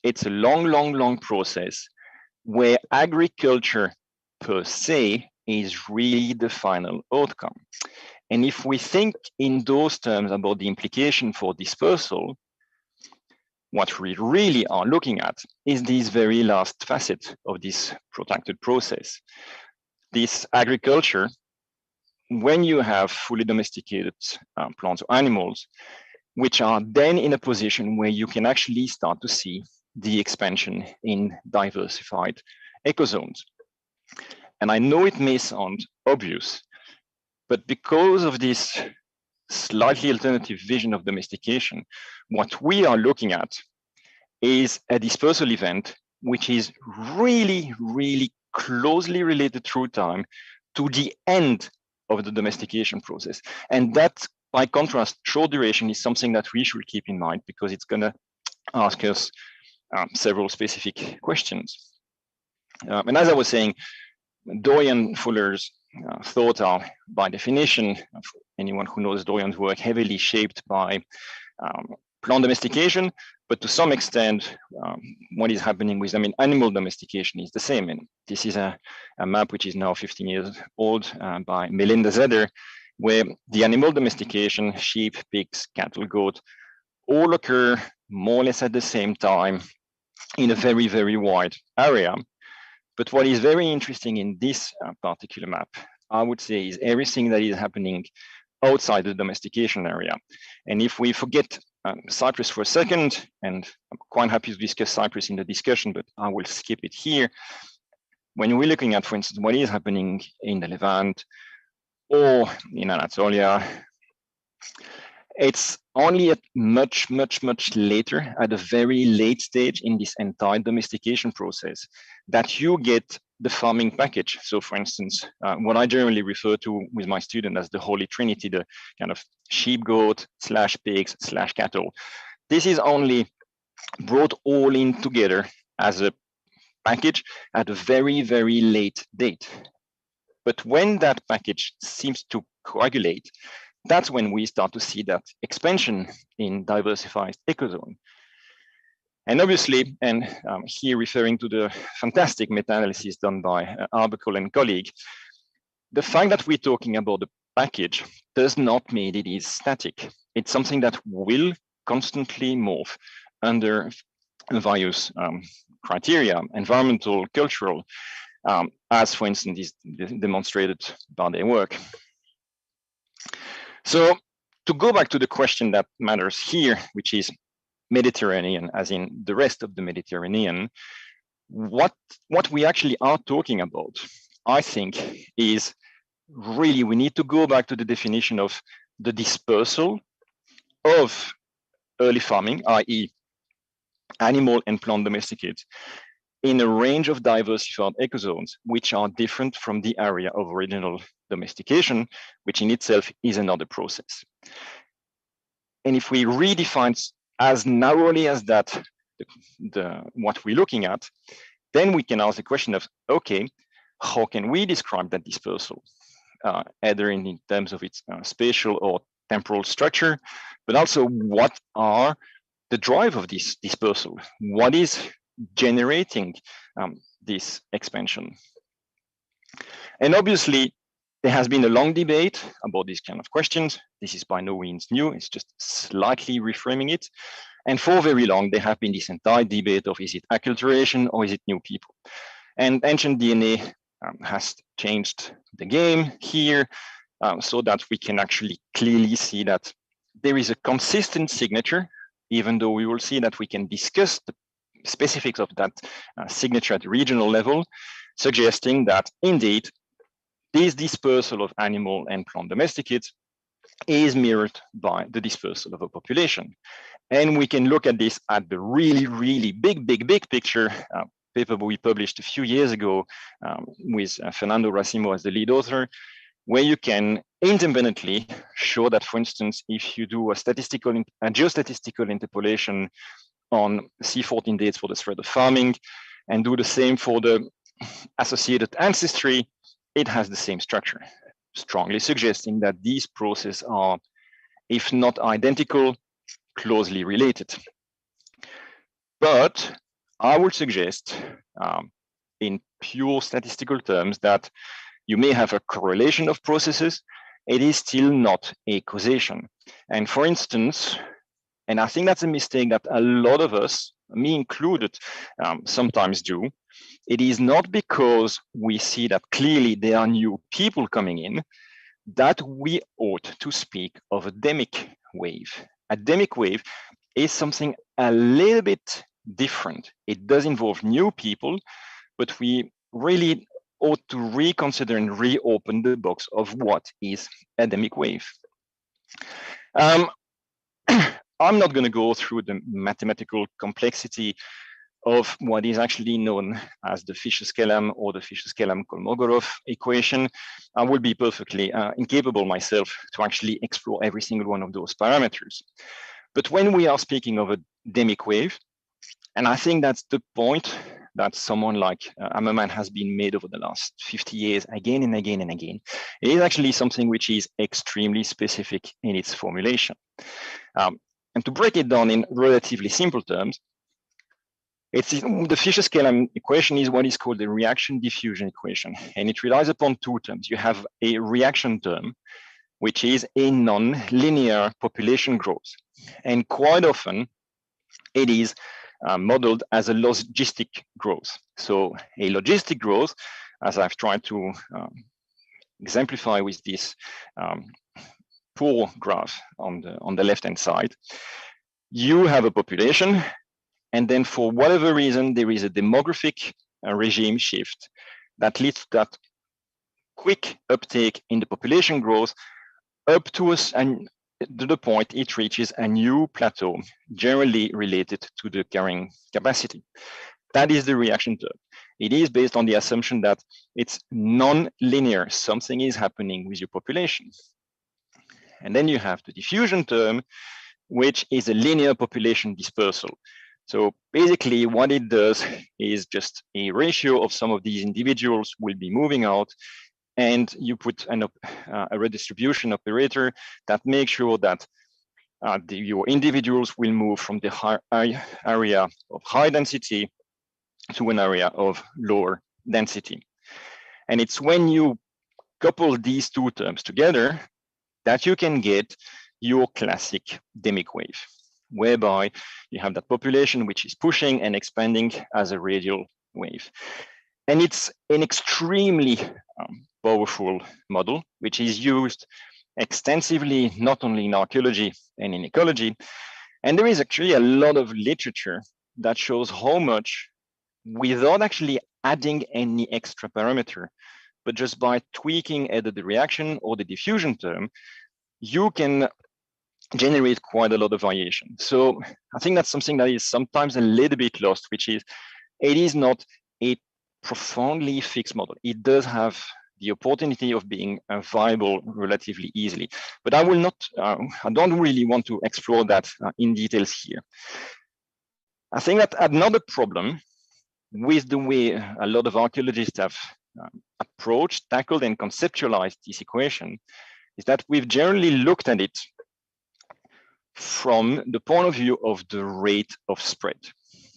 it's a long process where agriculture per se is really the final outcome. And if we think in those terms about the implication for dispersal, what we really are looking at is this very last facet of this protracted process. This agriculture, when you have fully domesticated plants or animals, which are then in a position where you can actually start to see the expansion in diversified ecozones. And I know it may sound obvious, but because of this slightly alternative vision of domestication, what we are looking at is a dispersal event which is really, really closely related through time to the end of the domestication process. And that, by contrast, short duration is something that we should keep in mind because it's going to ask us several specific questions. And as I was saying, Dorian Fuller's thoughts are, by definition, for anyone who knows Dorian's work, heavily shaped by plant domestication, but to some extent, what is happening with animal domestication is the same. And this is a map which is now 15 years old by Melinda Zeder where the animal domestication, sheep, pigs, cattle, goat, all occur more or less at the same time in a very, very wide area. But what is very interesting in this particular map, I would say, is everything that is happening outside the domestication area. And if we forget Cyprus for a second, and I'm quite happy to discuss Cyprus in the discussion, but I will skip it here. When we're looking at, for instance, what is happening in the Levant or in Anatolia, it's only at much later, at a very late stage in this entire domestication process, that you get the farming package. So for instance, what I generally refer to with my student as the Holy Trinity, the kind of sheep, goat, / pigs / cattle. This is only brought all in together as a package at a very, very late date. But when that package seems to coagulate, that's when we start to see that expansion in diversified ecozone. And obviously, and here referring to the fantastic meta-analysis done by Arbacol and colleague, the fact that we're talking about the package does not mean it is static. It's something that will constantly morph under various criteria, environmental, cultural, as for instance is demonstrated by their work. So to go back to the question that matters here, which is Mediterranean, as in the rest of the Mediterranean, what we actually are talking about, I think, is really we need to go back to the definition of the dispersal of early farming, i.e. animal and plant domesticates, in a range of diversified ecozones, which are different from the area of original domestication, which in itself is another process. And if we redefine as narrowly as that, what we're looking at, then we can ask the question of, okay, how can we describe that dispersal, either in terms of its spatial or temporal structure, but also what are the drive of this dispersal? What is generating this expansion? And obviously, there has been a long debate about these kind of questions. This is by no means new, it's just slightly reframing it. And for very long, there have been this entire debate of, is it acculturation or is it new people? And ancient DNA has changed the game here, so that we can actually clearly see that there is a consistent signature, even though we will see that we can discuss the specifics of that signature at the regional level, suggesting that indeed this dispersal of animal and plant domesticates is mirrored by the dispersal of a population. And we can look at this at the really big picture paper we published a few years ago with Fernando Racimo as the lead author, where you can independently show that, for instance, if you do a geostatistical interpolation on C14 dates for the spread of farming and do the same for the associated ancestry, it has the same structure, strongly suggesting that these processes are, if not identical, closely related. But I would suggest in pure statistical terms that you may have a correlation of processes, it is still not a causation. And for instance, and I think that's a mistake that a lot of us, me included, sometimes do, it is not because we see that clearly there are new people coming in that we ought to speak of a demic wave. A demic wave is something a little bit different. It does involve new people, but we really ought to reconsider and reopen the box of what is a demic wave. I'm not going to go through the mathematical complexity of what is actually known as the Fischer-Skellam or the Fischer-Skellam-Kolmogorov equation. I would be perfectly incapable myself to actually explore every single one of those parameters. But when we are speaking of a demic wave, and I think that's the point that someone like Ammerman has been made over the last 50 years again and again and again, it is actually something which is extremely specific in its formulation. And to break it down in relatively simple terms, the Fischer-Skellam equation is what is called the reaction diffusion equation, and it relies upon two terms. You have a reaction term, which is a non-linear population growth. And quite often, it is modeled as a logistic growth. So a logistic growth, as I've tried to exemplify with this poor graph on the left-hand side, you have a population, and then for whatever reason, there is a demographic regime shift that leads to that quick uptake in the population growth up to us and to the point it reaches a new plateau, generally related to the carrying capacity. That is the reaction term. It is based on the assumption that it's non-linear. Something is happening with your population. And then you have the diffusion term, which is a linear population dispersal. So basically what it does is just a ratio of some of these individuals will be moving out, and you put a redistribution operator that makes sure that your individuals will move from the area of high density to an area of lower density. And it's when you couple these two terms together that you can get your classic demic wave, whereby you have that population which is pushing and expanding as a radial wave. And it's an extremely powerful model, which is used extensively, not only in archaeology and in ecology. And there is actually a lot of literature that shows how much, without actually adding any extra parameter, but just by tweaking either the reaction or the diffusion term, you can generate quite a lot of variation. So I think that's something that is sometimes a little bit lost, which is it is not a profoundly fixed model. It does have the opportunity of being viable relatively easily, but I will not, I don't really want to explore that in details here. I think that another problem with the way a lot of archaeologists have approached, tackled, and conceptualized this equation is that we've generally looked at it from the point of view of the rate of spread.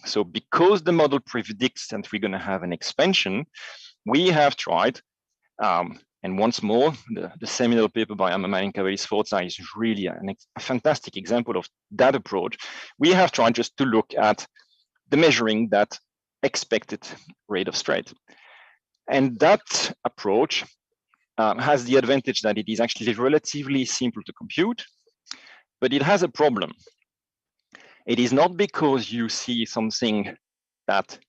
So because the model predicts that we're going to have an expansion, we have tried, and once more, the seminal paper by Amamani Cavalli-Sforza is really a fantastic example of that approach. We have tried just to look at the measuring that expected rate of spread. And that approach has the advantage that it is actually relatively simple to compute, but it has a problem. It is not because you see something that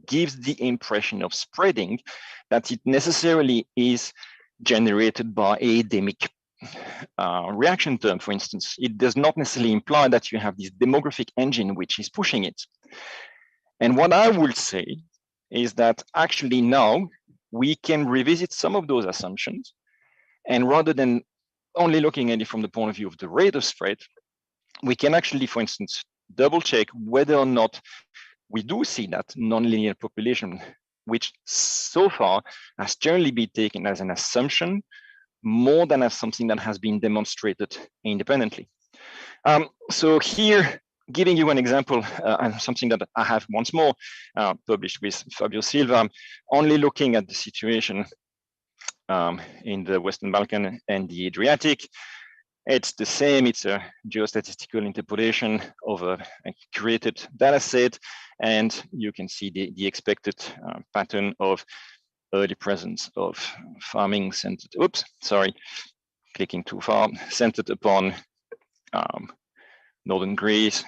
gives the impression of spreading that it necessarily is generated by a demic reaction term, for instance. It does not necessarily imply that you have this demographic engine which is pushing it. And what I would say is that actually now we can revisit some of those assumptions, and rather than only looking at it from the point of view of the rate of spread, we can actually, for instance, double check whether or not we do see that nonlinear population, which so far has generally been taken as an assumption more than as something that has been demonstrated independently. So here, giving you an example, and something that I have once more published with Fabio Silva, only looking at the situation in the Western Balkan and the Adriatic. It's the same, it's a geostatistical interpolation of a curated data set, and you can see the expected pattern of early presence of farming centered, oops, sorry, clicking too far, centered upon northern Greece,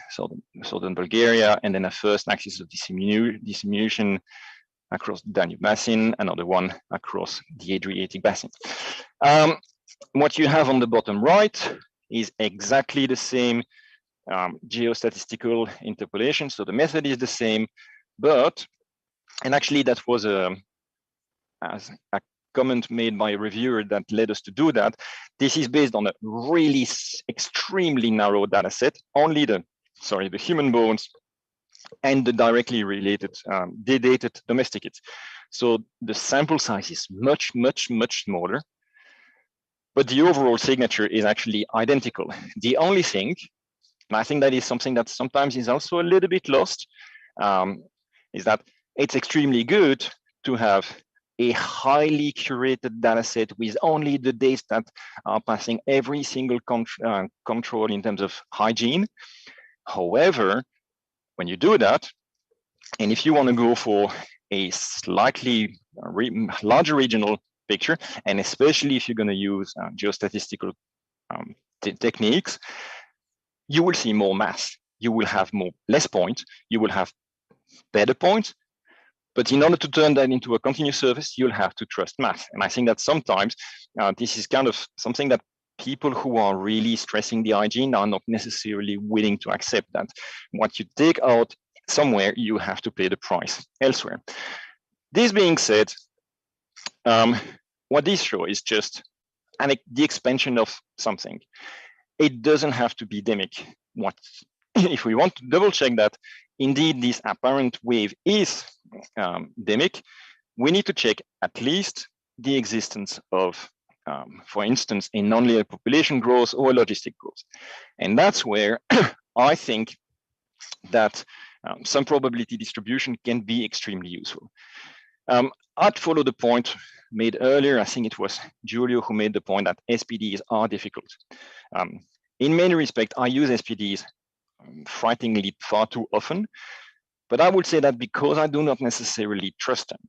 southern Bulgaria, and then a first axis of diminution across the Danube Basin, another one across the Adriatic Basin. What you have on the bottom right is exactly the same geostatistical interpolation. So the method is the same, but, and actually that was a comment made by a reviewer that led us to do that. This is based on a really extremely narrow data set, only the human bones and the directly related dated domesticates. So the sample size is much, much, much smaller, but the overall signature is actually identical. The only thing, and I think that is something that sometimes is also a little bit lost, is that it's extremely good to have a highly curated data set with only the dates that are passing every single control in terms of hygiene. However, when you do that, and if you want to go for a slightly larger regional picture, and especially if you're going to use geostatistical techniques, you will see more mass. You will have less points. You will have better points. But in order to turn that into a continuous surface, you'll have to trust math. And I think that sometimes this is kind of something that people who are really stressing the hygiene are not necessarily willing to accept, that what you take out somewhere, you have to pay the price elsewhere. This being said, what this shows is just the expansion of something. It doesn't have to be demic. If we want to double check that indeed this apparent wave is demic, we need to check at least the existence of, for instance, a nonlinear population growth or logistic growth. And that's where I think that some probability distribution can be extremely useful. I'd follow the point made earlier. I think it was Giulio who made the point that SPDs are difficult. In many respects, I use SPDs frighteningly far too often, but I would say that because I do not necessarily trust them,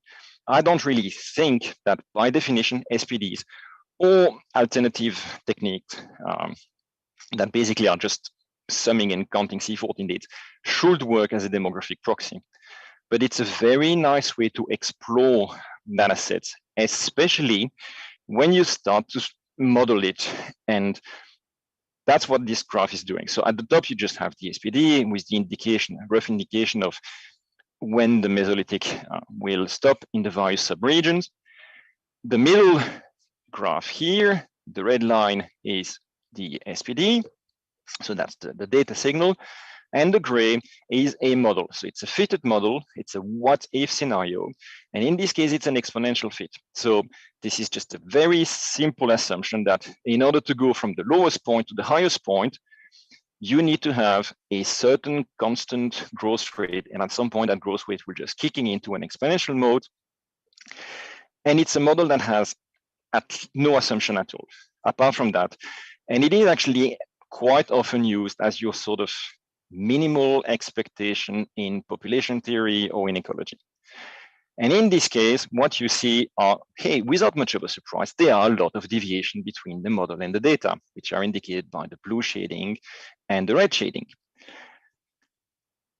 I don't really think that by definition SPDs or alternative techniques that basically are just summing and counting C14 dates should work as a demographic proxy. But it's a very nice way to explore data sets, especially when you start to model it. And that's what this graph is doing. So at the top, you just have the SPD with the indication, a rough indication of when the Mesolithic will stop in the various subregions. The middle graph here, the red line is the SPD. So that's the data signal. And the gray is a model. So it's a fitted model. It's a what if scenario. And in this case, it's an exponential fit. So this is just a very simple assumption that in order to go from the lowest point to the highest point, you need to have a certain constant growth rate. And at some point, that growth rate will just kicking into an exponential mode. And it's a model that has no assumption at all, apart from that. And it is actually quite often used as your sort of minimal expectation in population theory or in ecology. And in this case, what you see are, hey, without much of a surprise, there are a lot of deviation between the model and the data, which are indicated by the blue shading and the red shading.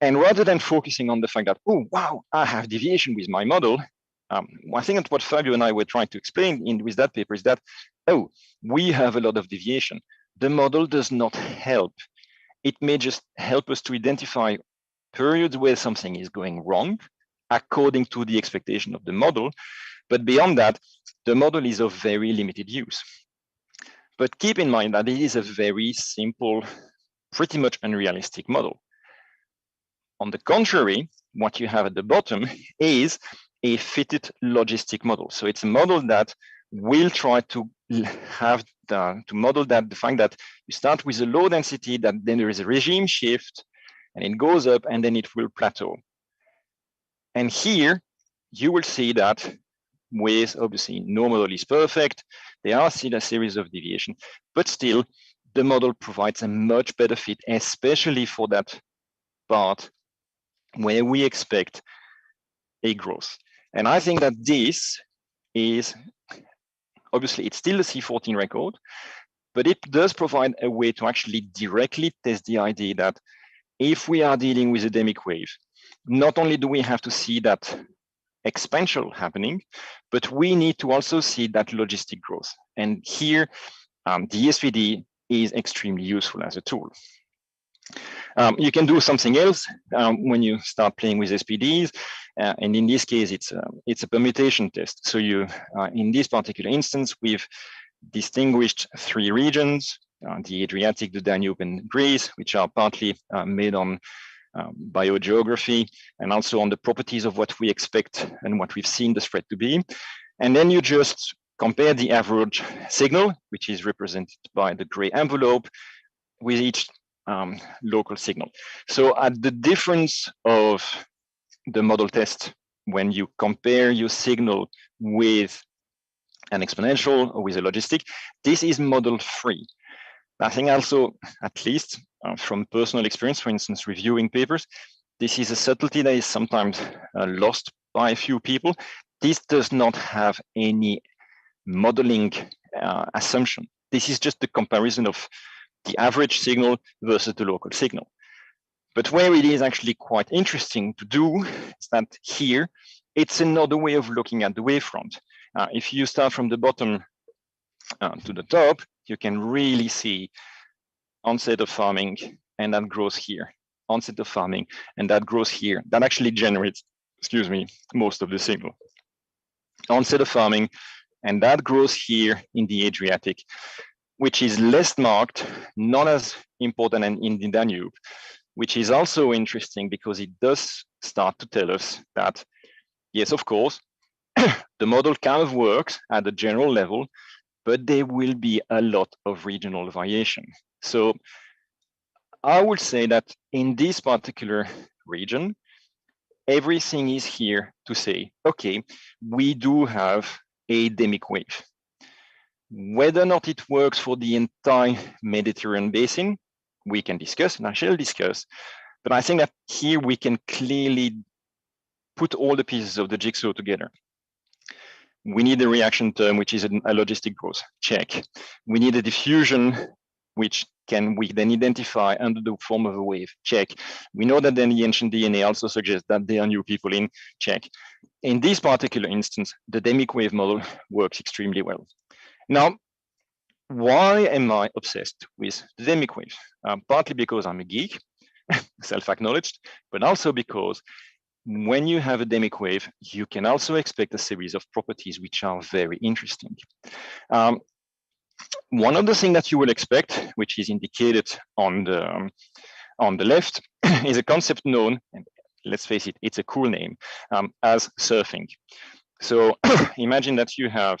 And rather than focusing on the fact that, oh, wow, I have deviation with my model, I think that what Fabio and I were trying to explain with that paper is that, oh, we have a lot of deviation. The model does not help. It may just help us to identify periods where something is going wrong according to the expectation of the model. But beyond that, the model is of very limited use. But keep in mind that it is a very simple, pretty much unrealistic model. On the contrary, what you have at the bottom is a fitted logistic model. So it's a model that will try to have to model that the fact that you start with a low density, that then there is a regime shift and it goes up and then it will plateau. And here you will see that with obviously no model is perfect. There are still a series of deviation, but still the model provides a much better fit, especially for that part where we expect a growth. And I think that this is, obviously it's still a C14 record, but it does provide a way to actually directly test the idea that if we are dealing with a demic wave, not only do we have to see that expansion happening, but we need to also see that logistic growth. And here, the SPD is extremely useful as a tool. You can do something else when you start playing with SPDs, and in this case, it's a permutation test. So you, in this particular instance, we've distinguished three regions: the Adriatic, the Danube, and Greece, which are partly made on biogeography and also on the properties of what we expect and what we've seen the spread to be. And then you just compare the average signal, which is represented by the gray envelope, with each local signal. So at the difference of the model test, when you compare your signal with an exponential or with a logistic. This is model free. I think also, at least from personal experience, for instance, reviewing papers, this is a subtlety that is sometimes lost by a few people. This does not have any modeling assumption. This is just the comparison of the average signal versus the local signal. But where it is actually quite interesting to do is that here, it's another way of looking at the wavefront. If you start from the bottom to the top, you can really see onset of farming, and that grows here. Onset of farming, and that grows here. That actually generates, excuse me, most of the signal. Onset of farming, and that grows here in the Adriatic, which is less marked, not as important in the Danube, which is also interesting because it does start to tell us that, yes, of course, the model kind of works at a general level, but there will be a lot of regional variation. So I would say that in this particular region, everything is here to say, okay, we do have a demic wave. Whether or not it works for the entire Mediterranean basin, we can discuss, and I shall discuss, but I think that here we can clearly put all the pieces of the jigsaw together. We need a reaction term, which is a logistic growth, check. We need a diffusion, which we then identify under the form of a wave, check. We know that then the ancient DNA also suggests that there are new people in, check. In this particular instance, the demic wave model works extremely well. Now, why am I obsessed with the demic wave? Partly because I'm a geek, self-acknowledged, but also because when you have a demic wave, you can also expect a series of properties which are very interesting. One of the things that you will expect, which is indicated on the left, is a concept known, and let's face it, it's a cool name, as surfing. So imagine that you have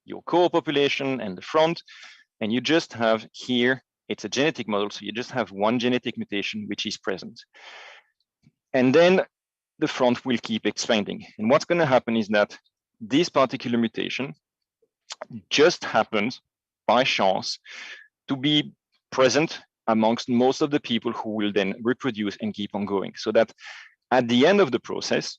your core population and the front, and you just have here, it's a genetic model, so you just have one genetic mutation which is present. And then the front will keep expanding. And what's going to happen is that this particular mutation just happens by chance to be present amongst most of the people who will then reproduce and keep on going. So that at the end of the process,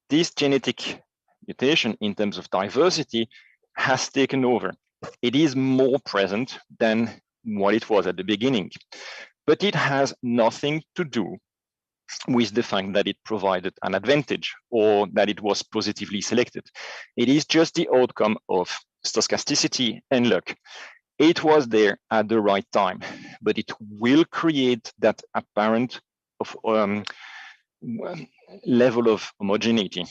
this genetic mutation in terms of diversity has taken over. It is more present than what it was at the beginning, but it has nothing to do with the fact that it provided an advantage or that it was positively selected. It is just the outcome of stochasticity and luck. It was there at the right time, but it will create that apparent level of homogeneity.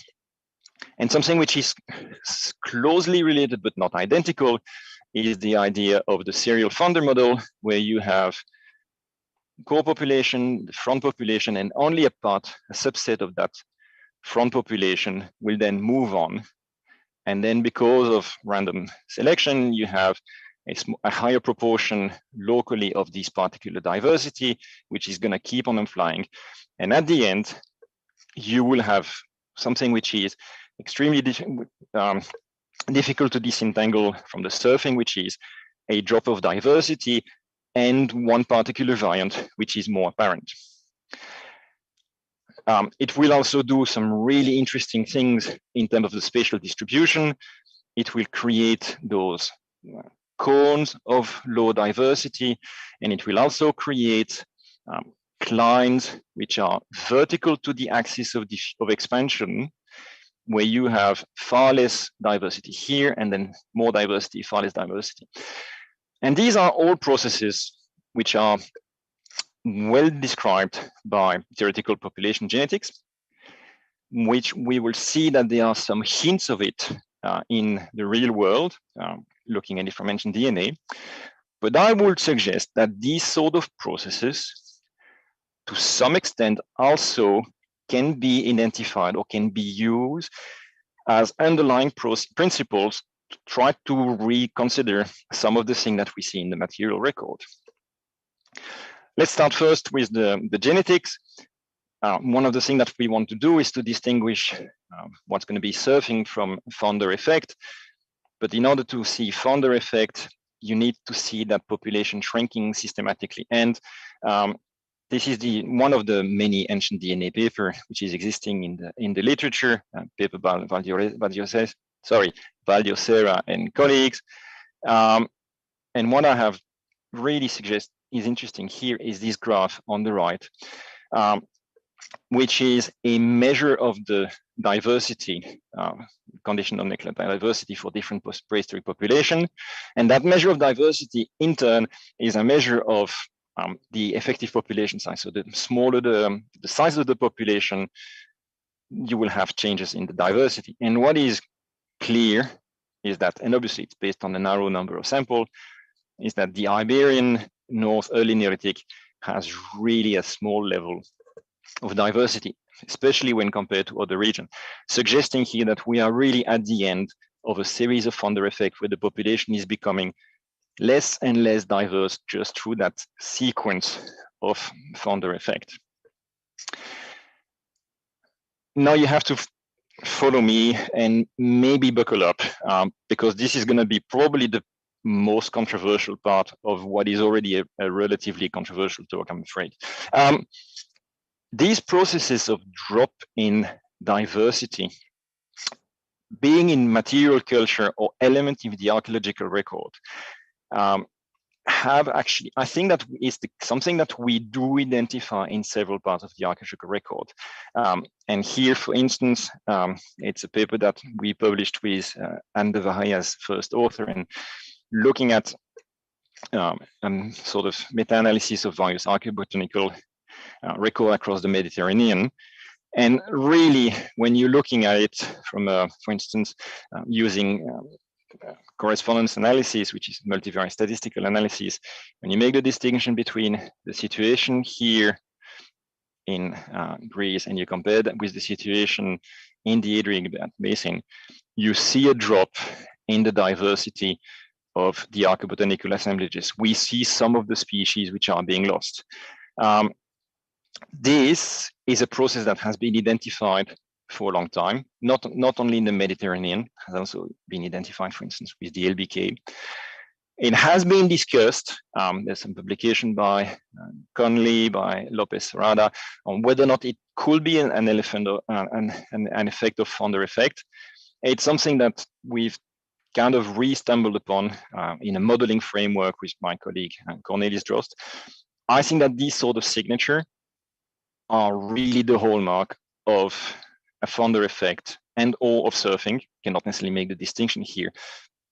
And something which is closely related but not identical is the idea of the serial founder model, where you have core population, the front population, and only a subset of that front population will then move on. And then because of random selection, you have a higher proportion locally of this particular diversity, which is going to keep on flying. And at the end, you will have something which is extremely difficult to disentangle from the surfing, which is a drop of diversity and one particular variant, which is more apparent. It will also do some really interesting things in terms of the spatial distribution. It will create those cones of low diversity, and it will also create clines which are vertical to the axis of expansion, where you have far less diversity here and then more diversity, far less diversity. And these are all processes which are well described by theoretical population genetics, which we will see that there are some hints of it in the real world, looking at it from ancient DNA. But I would suggest that these sort of processes, to some extent, also can be identified or can be used as underlying principles to try to reconsider some of the things that we see in the material record. Let's start first with the genetics. one of the things that we want to do is to distinguish what's going to be surfing from founder effect. But in order to see founder effect, you need to see that population shrinking systematically. And this is one of the many ancient DNA paper which is existing in the literature, paper by Valdiosera and colleagues. And what I have really suggest is interesting here is this graph on the right, which is a measure of the diversity, condition of nuclear diversity for different prehistoric population. And that measure of diversity, in turn, is a measure of the effective population size. So the smaller the size of the population, you will have changes in the diversity. And what is clear is that, and obviously it's based on a narrow number of samples, is that the Iberian North early Neolithic has really a small level of diversity, especially when compared to other regions, suggesting here that we are really at the end of a series of founder effects where the population is becoming less and less diverse just through that sequence of founder effect. Now you have to follow me and maybe buckle up, because this is going to be probably the most controversial part of what is already a relatively controversial talk, I'm afraid. These processes of drop in diversity, being in material culture or element in the archaeological record, have actually, I think that is something that we do identify in several parts of the archaeological record. And here, for instance, it's a paper that we published with Anne de Varey as first author, and looking at sort of meta-analysis of various archaeobotanical record across the Mediterranean. And really, when you're looking at it from, for instance, using correspondence analysis, which is multivariate statistical analysis, when you make the distinction between the situation here in Greece and you compare that with the situation in the Adriatic Basin, you see a drop in the diversity of the archaeobotanical assemblages. We see some of the species which are being lost. This is a process that has been identified for a long time, not only in the Mediterranean, has also been identified, for instance, with the LBK. It has been discussed, there's some publication by Conley, by Lopez Serrada, on whether or not it could be an elephant or an effect of founder effect. It's something that we've kind of re-stumbled upon in a modeling framework with my colleague Cornelis Drost. I think that these sort of signature are really the hallmark of a founder effect and or of surfing. Cannot necessarily make the distinction here,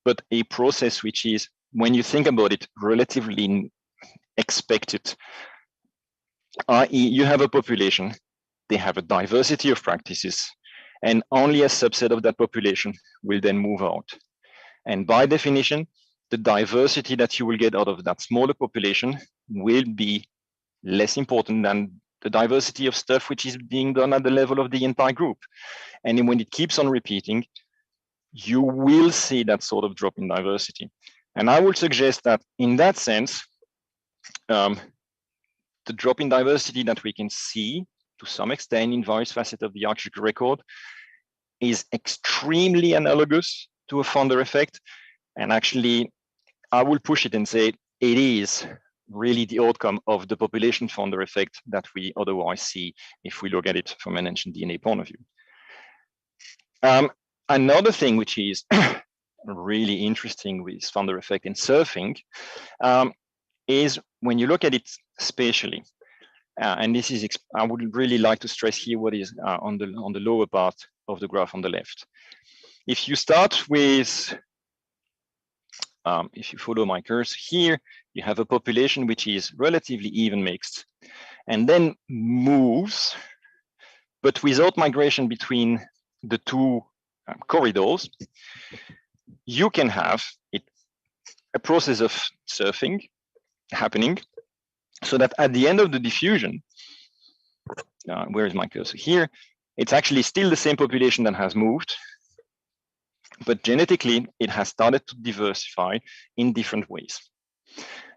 but a process which is, when you think about it, relatively expected, i.e. you have a population, they have a diversity of practices, and only a subset of that population will then move out. And by definition, the diversity that you will get out of that smaller population will be less important than the diversity of stuff which is being done at the level of the entire group. And when it keeps on repeating, you will see that sort of drop in diversity. And I would suggest that in that sense, the drop in diversity that we can see to some extent in various facets of the archaeological record is extremely analogous to a founder effect. And actually, I will push it and say it is really the outcome of the population founder effect that we otherwise see if we look at it from an ancient DNA point of view. Another thing which is really interesting with founder effect in surfing is when you look at it spatially. And this is, I would really like to stress here what is on the lower part of the graph on the left. If you start with, if you follow my cursor here, you have a population which is relatively even mixed and then moves, but without migration between the two corridors, you can have a process of surfing happening so that at the end of the diffusion, where is my cursor here? It's actually still the same population that has moved, but genetically it has started to diversify in different ways.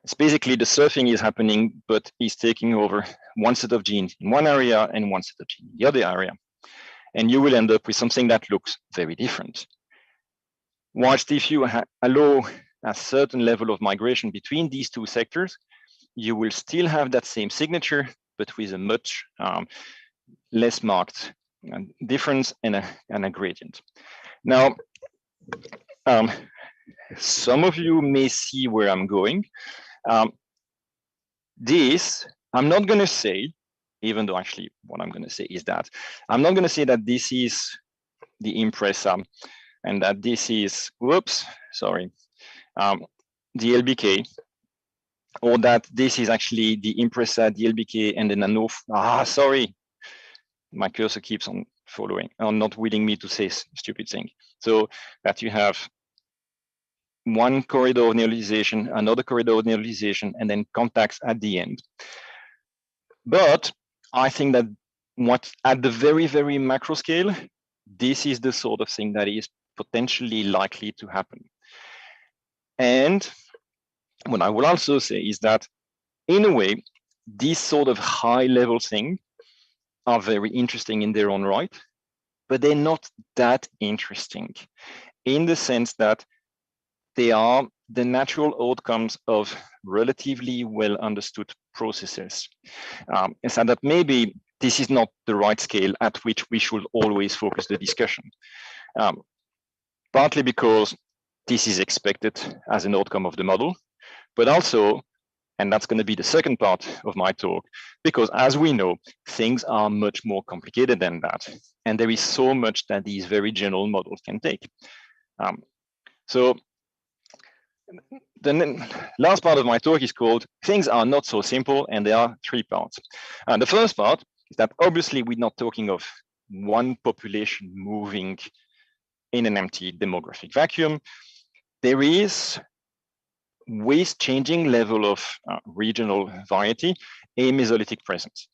It's basically the surfing is happening, but is taking over one set of genes in one area and one set of genes in the other area. And you will end up with something that looks very different. Whilst if you allow a certain level of migration between these two sectors, you will still have that same signature, but with a much less marked difference and a gradient. Now, some of you may see where I'm going. This, I'm not going to say, even though actually what I'm going to say is that, I'm not going to say that this is the Impressa and that this is, whoops, sorry, the LBK, or that this is actually the Impressa, the LBK, and the Nano. Sorry, my cursor keeps on following, on not willing me to say stupid thing. So that you have one corridor of neolization, another corridor of neolization, and then contacts at the end. But I think that what at the very, very macro scale, this is the sort of thing that is potentially likely to happen. And what I will also say is that in a way, these sort of high level things are very interesting in their own right, but they're not that interesting in the sense that they are the natural outcomes of relatively well understood processes. And so that maybe this is not the right scale at which we should always focus the discussion. Partly because this is expected as an outcome of the model, but also, and that's going to be the second part of my talk, because as we know, things are much more complicated than that. And there is so much that these very general models can take. So the last part of my talk is called Things Are Not So Simple, and there are three parts. And the first part is that obviously we're not talking of one population moving in an empty demographic vacuum. There is, with changing level of regional variety, a Mesolithic presence.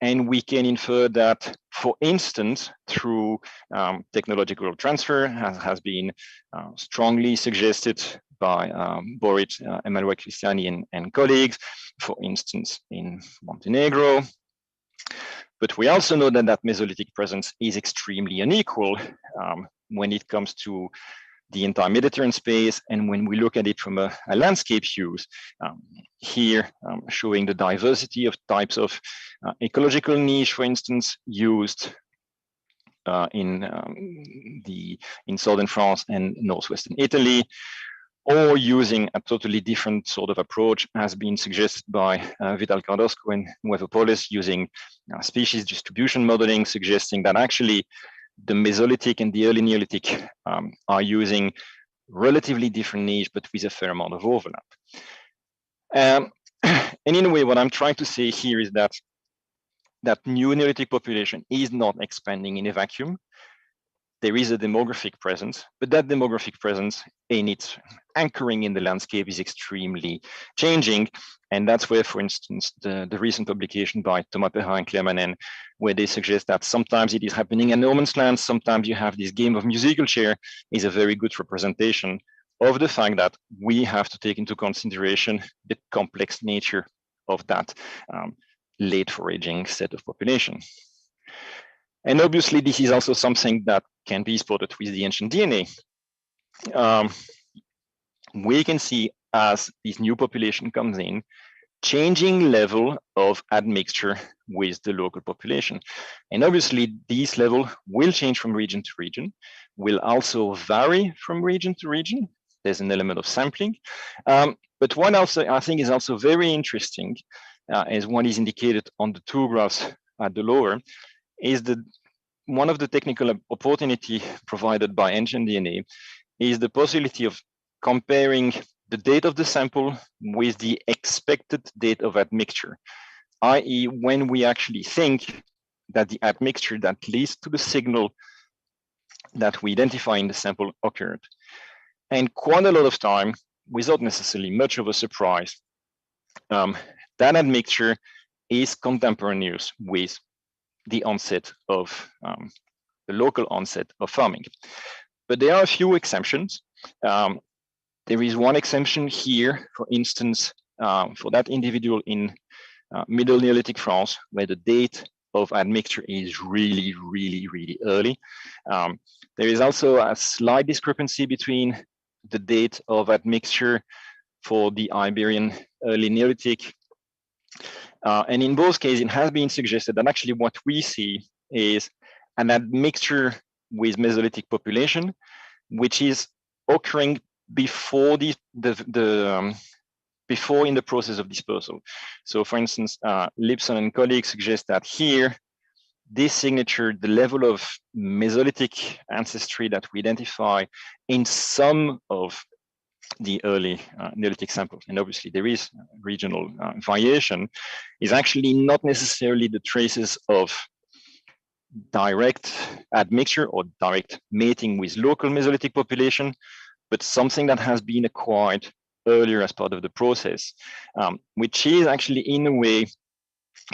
And we can infer that, for instance, through technological transfer, has been strongly suggested by Borit, Emanuele Cristiani and colleagues, for instance, in Montenegro. But we also know that that Mesolithic presence is extremely unequal when it comes to the entire Mediterranean space, and when we look at it from a landscape use, here showing the diversity of types of ecological niche, for instance, used in southern France and northwestern Italy, or using a totally different sort of approach has been suggested by Vidal Carrasco and Nuevopolis, using species distribution modeling, suggesting that actually the Mesolithic and the early Neolithic are using relatively different niche, but with a fair amount of overlap. And in a way, what I'm trying to say here is that that new Neolithic population is not expanding in a vacuum. There is a demographic presence, but that demographic presence in its anchoring in the landscape is extremely changing. And that's where, for instance, the recent publication by Thomas Perrin and Claire Manen, where they suggest that sometimes it is happening in no man's land, sometimes you have this game of musical chair, is a very good representation of the fact that we have to take into consideration the complex nature of that late foraging set of population. And obviously, this is also something that can be spotted with the ancient DNA. We can see as this new population comes in, changing level of admixture with the local population. And obviously, this level will change from region to region, will also vary from region to region. There's an element of sampling. But what also I think is also very interesting, as one is indicated on the two graphs at the lower, is that one of the technical opportunity provided by ancient DNA is the possibility of comparing the date of the sample with the expected date of admixture, i.e. when we actually think that the admixture that leads to the signal that we identify in the sample occurred. And quite a lot of time, without necessarily much of a surprise, that admixture is contemporaneous with the onset of the local onset of farming. But there are a few exceptions. There is one exemption here, for instance, for that individual in Middle Neolithic France, where the date of admixture is really, really early. There is also a slight discrepancy between the date of admixture for the Iberian early Neolithic. And in both cases, it has been suggested that actually what we see is an admixture with Mesolithic population, which is occurring before before in the process of dispersal. So for instance, Lipson and colleagues suggest that here, this signature, the level of Mesolithic ancestry that we identify in some of the early Neolithic samples, and obviously there is regional variation, is actually not necessarily the traces of direct admixture or direct mating with local Mesolithic population, but something that has been acquired earlier as part of the process, which is actually in a way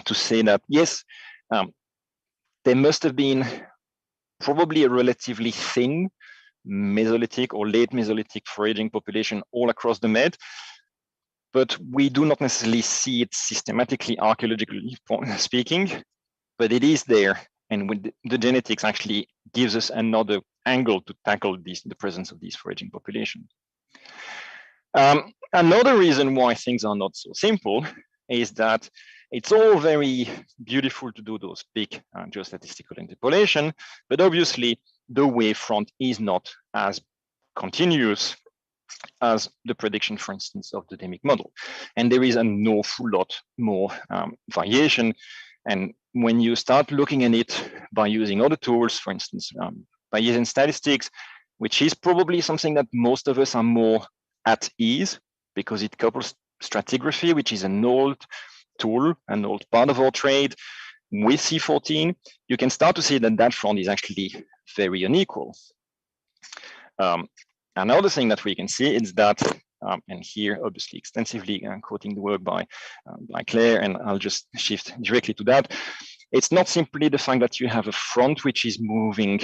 to say that, yes, there must have been probably a relatively thin Mesolithic or late Mesolithic foraging population all across the Med, but we do not necessarily see it systematically, archaeologically speaking, but it is there. And with the genetics actually gives us another angle to tackle the presence of these foraging populations. Another reason why things are not so simple is that it's all very beautiful to do those big geostatistical interpolation, but obviously the wavefront is not as continuous as the prediction, for instance, of the demic model. And there is an awful lot more variation. And when you start looking at it by using other tools, for instance, Bayesian statistics, which is probably something that most of us are more at ease because it couples stratigraphy, which is an old tool, an old part of our trade, with C14, you can start to see that that front is actually very unequal. Another thing that we can see is that, and here obviously extensively quoting the work by Claire, and I'll just shift directly to that. It's not simply the fact that you have a front which is moving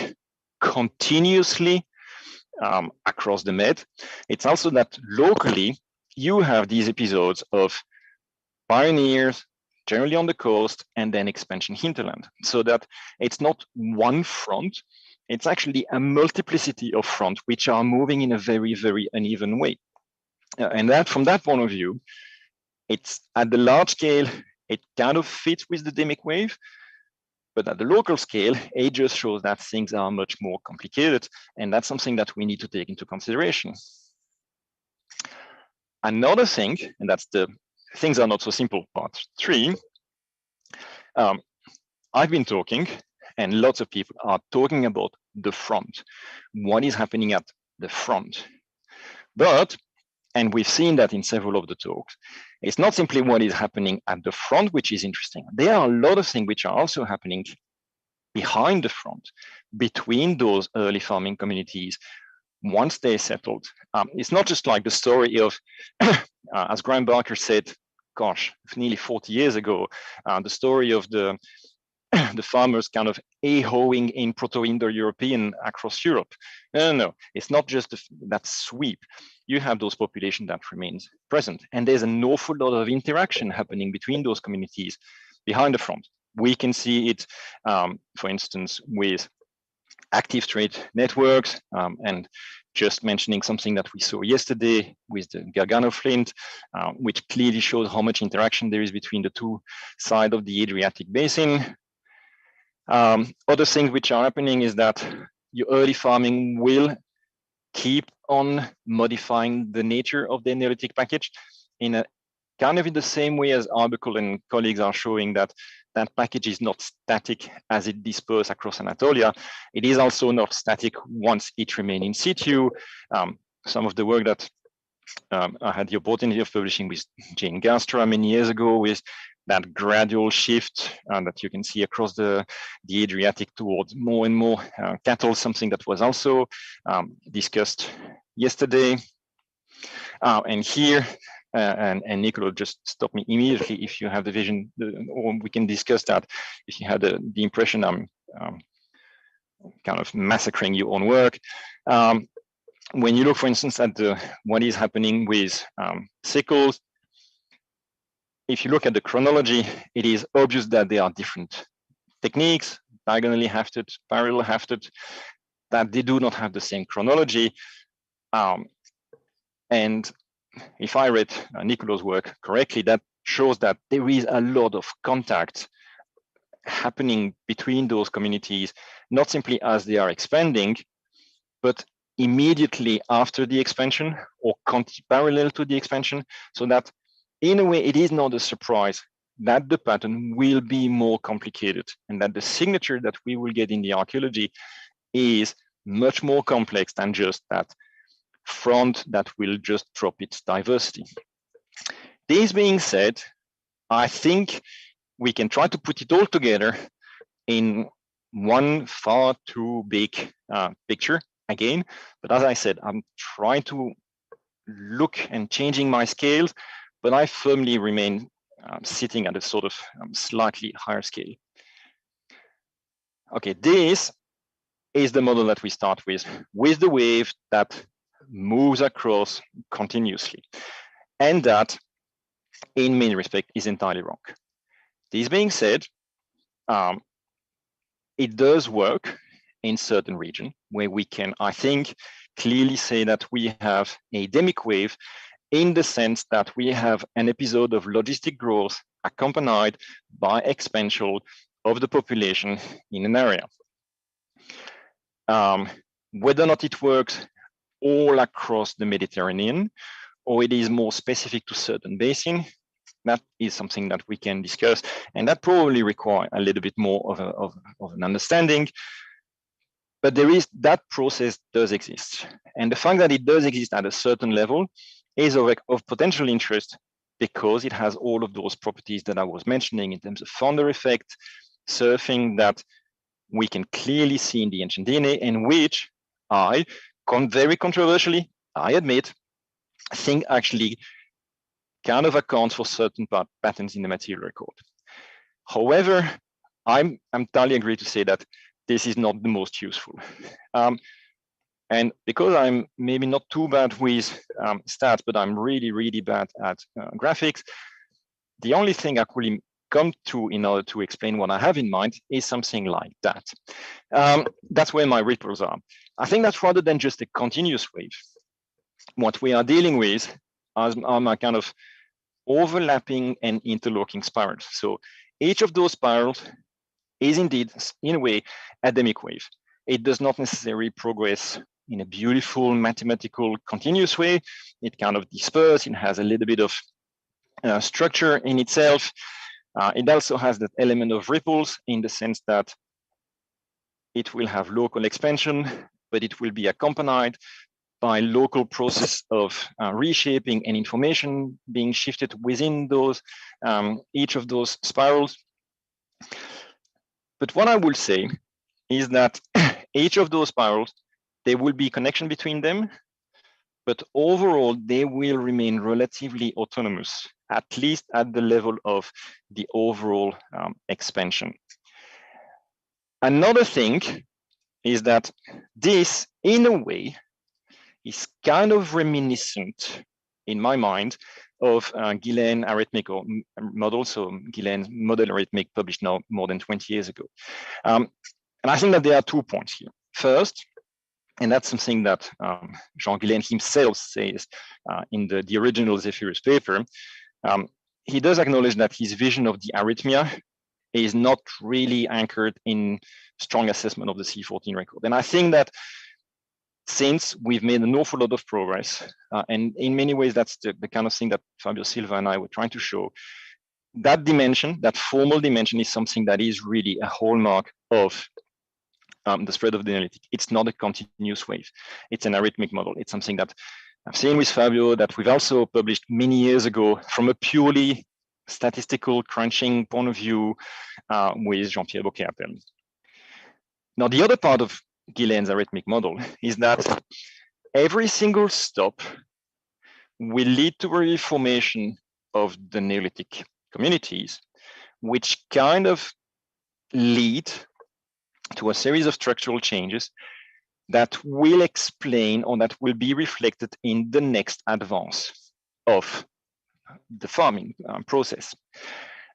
continuously across the Med. It's also that locally you have these episodes of pioneers, generally on the coast, and then expansion hinterland, so that it's not one front, it's actually a multiplicity of fronts which are moving in a very, very uneven way. And that, from that point of view, it's at the large scale, it kind of fits with the demic wave, but at the local scale, it just shows that things are much more complicated, and that's something that we need to take into consideration. Another thing, and that's the things are not so simple, part 3, I've been talking, and lots of people are talking about the front, what is happening at the front. But, and we've seen that in several of the talks, it's not simply what is happening at the front, which is interesting. There are a lot of things which are also happening behind the front, between those early farming communities, once they're settled. It's not just like the story of, as Graham Barker said, gosh, nearly 40 years ago, the story of the farmers kind of ahoing in Proto-Indo-European across Europe. No, it's not just that sweep. You have those populations that remains present, and there's an awful lot of interaction happening between those communities behind the front. We can see it, for instance, with active trade networks, and just mentioning something that we saw yesterday with the Gargano Flint, which clearly shows how much interaction there is between the two sides of the Adriatic basin. Other things which are happening is that your early farming will keep on modifying the nature of the Neolithic package in a kind of in the same way as Arbuckle and colleagues are showing that that package is not static as it disperses across Anatolia. It is also not static once it remains in situ. Some of the work that I had the opportunity of publishing with Jane Gastra many years ago with that gradual shift that you can see across the Adriatic towards more and more cattle, something that was also discussed yesterday. And here, and Niccolò, just stop me immediately if you have the vision, or we can discuss that if you had the impression I'm kind of massacring your own work. When you look, for instance, at what is happening with sickles, if you look at the chronology, it is obvious that there are different techniques, diagonally hafted, parallel hafted, that they do not have the same chronology. And if I read Niccolò's work correctly, that shows that there is a lot of contact happening between those communities, not simply as they are expanding, but immediately after the expansion or parallel to the expansion, so that in a way it is not a surprise that the pattern will be more complicated and that the signature that we will get in the archaeology is much more complex than just that front that will just drop its diversity. This being said, I think we can try to put it all together in one far too big picture again. But as I said, I'm trying to look and changing my scales, but I firmly remain sitting at a sort of slightly higher scale. Okay, this is the model that we start with the wave that moves across continuously, and that in many respects is entirely wrong. This being said, it does work in certain regions where we can, I think, clearly say that we have a demic wave in the sense that we have an episode of logistic growth accompanied by expansion of the population in an area. Whether or not it works all across the Mediterranean, or it is more specific to certain basin, that is something that we can discuss, and that probably require a little bit more of an understanding. But there is, that process does exist, and the fact that it does exist at a certain level is of potential interest because it has all of those properties that I was mentioning in terms of founder effect, surfing, that we can clearly see in the ancient DNA, and which I, very controversially, I admit, think actually kind of accounts for certain patterns in the material record. However, I'm entirely agree to say that this is not the most useful. And because I'm maybe not too bad with stats, but I'm really, really bad at graphics, the only thing I could come to in order to explain what I have in mind is something like that. That's where my ripples are. I think that rather than just a continuous wave, what we are dealing with are my kind of overlapping and interlocking spirals. So each of those spirals is indeed, in a way, a demic wave. It does not necessarily progress in a beautiful mathematical continuous way. It kind of disperses. It has a little bit of structure in itself. It also has that element of ripples in the sense that it will have local expansion, but it will be accompanied by local process of reshaping and information being shifted within those each of those spirals. But what I will say is that each of those spirals, there will be connection between them, but overall they will remain relatively autonomous, at least at the level of the overall expansion. Another thing is that this, in a way, is kind of reminiscent, in my mind, of Guillain arithmetic model. So Guillain's model arithmetic published now more than 20 years ago. And I think that there are 2 points here. First, and that's something that Jean Guillain himself says in the original Zephyrus paper, he does acknowledge that his vision of the arrhythmia is not really anchored in strong assessment of the C14 record. And I think that since we've made an awful lot of progress, and in many ways, that's the kind of thing that Fabio Silva and I were trying to show, that dimension, that formal dimension, is something that is really a hallmark of the spread of the Neolithic. It's not a continuous wave. It's an arrhythmic model. It's something that I've seen with Fabio, that we've also published many years ago from a purely statistical crunching point of view with Jean-Pierre Bocquet-Appel. Now, the other part of Guillain's arithmetic model is that every single stop will lead to a reformation of the Neolithic communities, which kind of lead to a series of structural changes that will explain, or that will be reflected in the next advance of the farming process.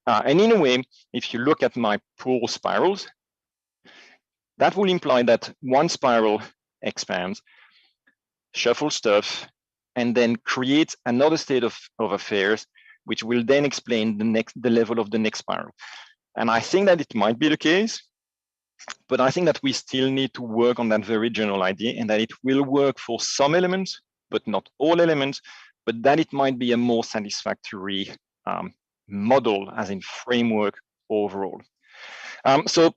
And in a way, if you look at my pole spirals, that will imply that one spiral expands, shuffles stuff, and then creates another state of affairs, which will then explain the level of the next spiral. And I think that it might be the case, but I think that we still need to work on that very general idea, and that it will work for some elements, but not all elements, but that it might be a more satisfactory model, as in framework overall. So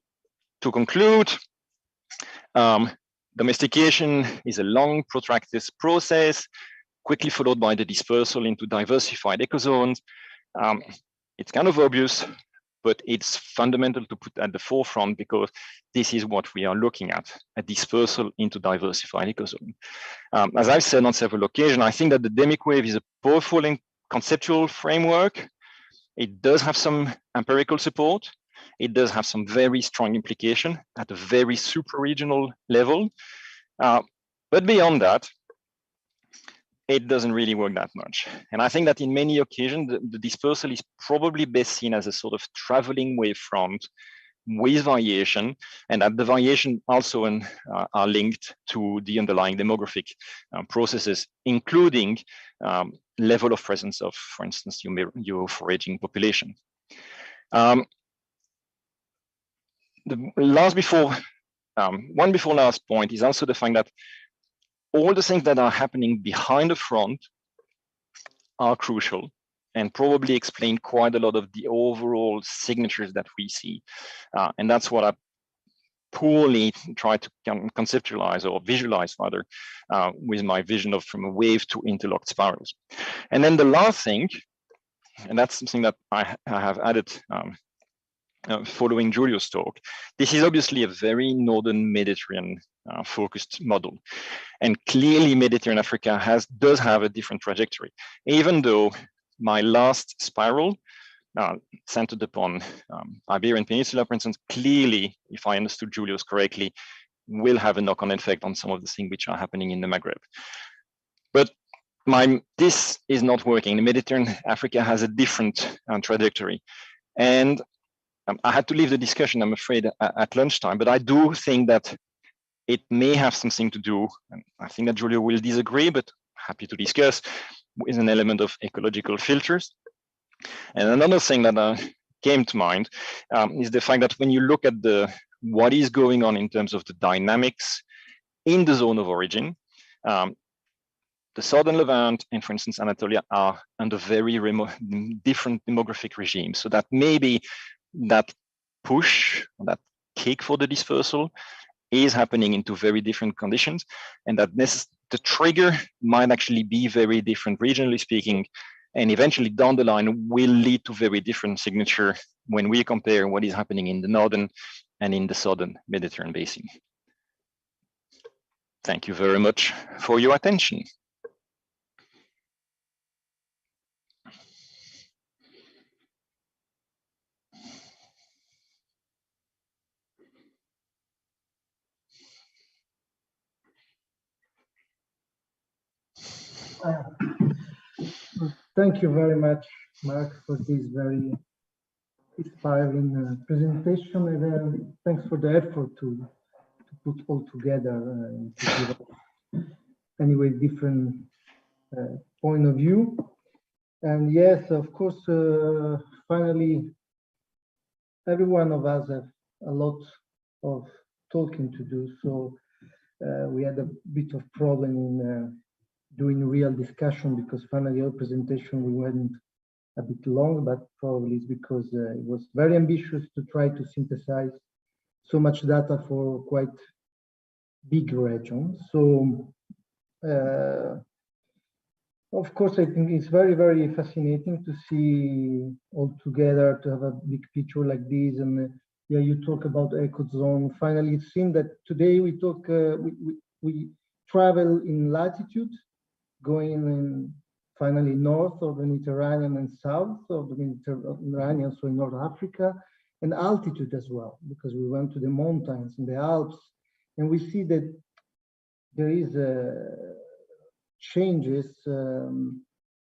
to conclude, domestication is a long, protracted process, quickly followed by the dispersal into diversified ecozones. It's kind of obvious, but it's fundamental to put at the forefront, because this is what we are looking at, a dispersal into diversified ecozone. As I've said on several occasions, I think that the demic wave is a powerful and conceptual framework. It does have some empirical support. It does have some very strong implication at a very super-regional level. But beyond that, it doesn't really work that much. And I think that in many occasions, the dispersal is probably best seen as a sort of traveling wavefront with variation, and that the variation also are linked to the underlying demographic processes, including level of presence of, for instance, your foraging population. The one before last point is also the fact that all the things that are happening behind the front are crucial and probably explain quite a lot of the overall signatures that we see. And that's what I poorly try to conceptualize or visualize rather with my vision of from a wave to interlocked spirals. And then the last thing, and that's something that I have added following Giulio's talk, this is obviously a very northern Mediterranean focused model. And clearly Mediterranean Africa does have a different trajectory, even though my last spiral centered upon Iberian Peninsula, for instance, clearly, if I understood Giulio's correctly, will have a knock-on effect on some of the things which are happening in the Maghreb. But this is not working. The Mediterranean Africa has a different trajectory. And I had to leave the discussion, I'm afraid, at lunchtime, but I do think that it may have something to do, and I think that Giulio will disagree, but happy to discuss, with an element of ecological filters. And another thing that came to mind is the fact that when you look at what is going on in terms of the dynamics in the zone of origin, the southern Levant and, for instance, Anatolia are under very different demographic regimes. So that maybe that push, that kick for the dispersal is happening into very different conditions, and that the trigger might actually be very different regionally speaking, and eventually down the line will lead to very different signature when we compare what is happening in the northern and in the southern Mediterranean basin. Thank you very much for your attention. Thank you very much, Mark, for this very inspiring presentation, and thanks for the effort to put all together and to give us, anyway, different point of view. And yes, of course, finally, every one of us have a lot of talking to do, so we had a bit of problem in doing real discussion, because finally our presentation we went a bit long, but probably it's because it was very ambitious to try to synthesize so much data for quite big regions. So of course I think it's very, very fascinating to see all together, to have a big picture like this. And yeah, you talk about ecozone. Finally, it seems that today we talk, we travel in latitude, going in finally north of the Mediterranean and south of the Mediterranean, so in North Africa, and altitude as well, because we went to the mountains in the Alps, and we see that there is changes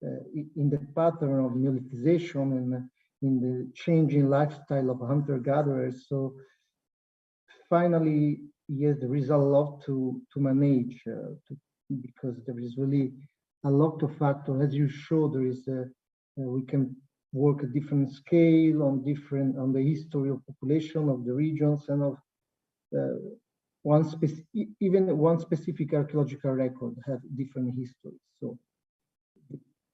in the pattern of Neolithization and in the changing lifestyle of hunter-gatherers. So finally, yes, there is a lot to manage because there is really a lot of factors. As you show, there is we can work at different scale on the history of population of the regions and of even one specific archaeological record have different histories. So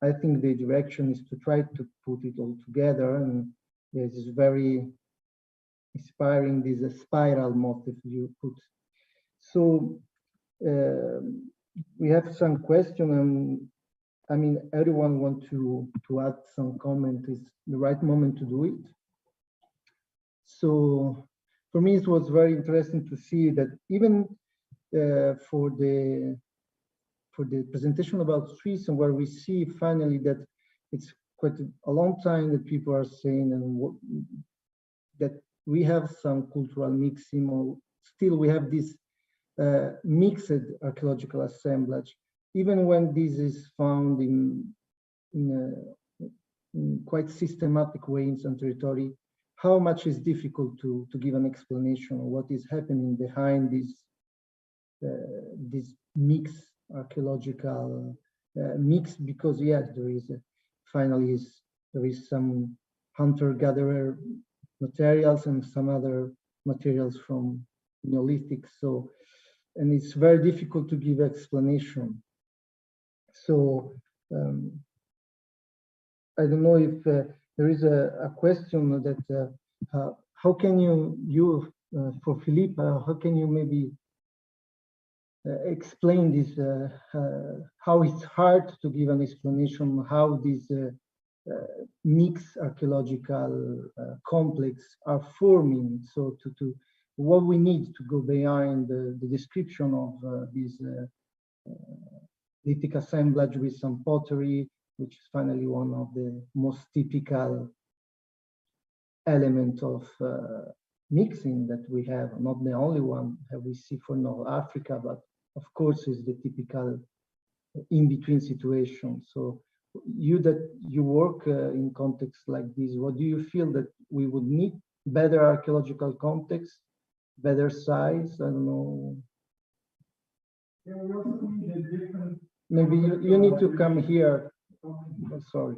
I think the direction is to try to put it all together, and this is very inspiring, this spiral motif you put. So we have some question, and I mean, everyone want to add some comment. Is the right moment to do it. So for me, it was very interesting to see that even for the presentation about Swiss, and where we see finally that it's quite a long time that people are saying that we have some cultural mixing, or still we have this mixed archaeological assemblage, even when this is found in quite systematic way in some territory. How much is difficult to give an explanation of what is happening behind this mixed archaeological mix, because yes, there is there is some hunter-gatherer materials and some other materials from Neolithic. So, and it's very difficult to give explanation. So I don't know if there is a question that how can you for Philippe, how can you maybe explain this, how it's hard to give an explanation how these mixed archaeological complex are forming. So to what we need to go behind the description of this lithic assemblage with some pottery, which is finally one of the most typical element of mixing that we have, not the only one that we see for North Africa, but of course is the typical in-between situation. So you work in contexts like this, what do you feel that we would need? Better archaeological context, better size, I don't know. Yeah, we also need a different... Maybe you need to come here. Oh, sorry.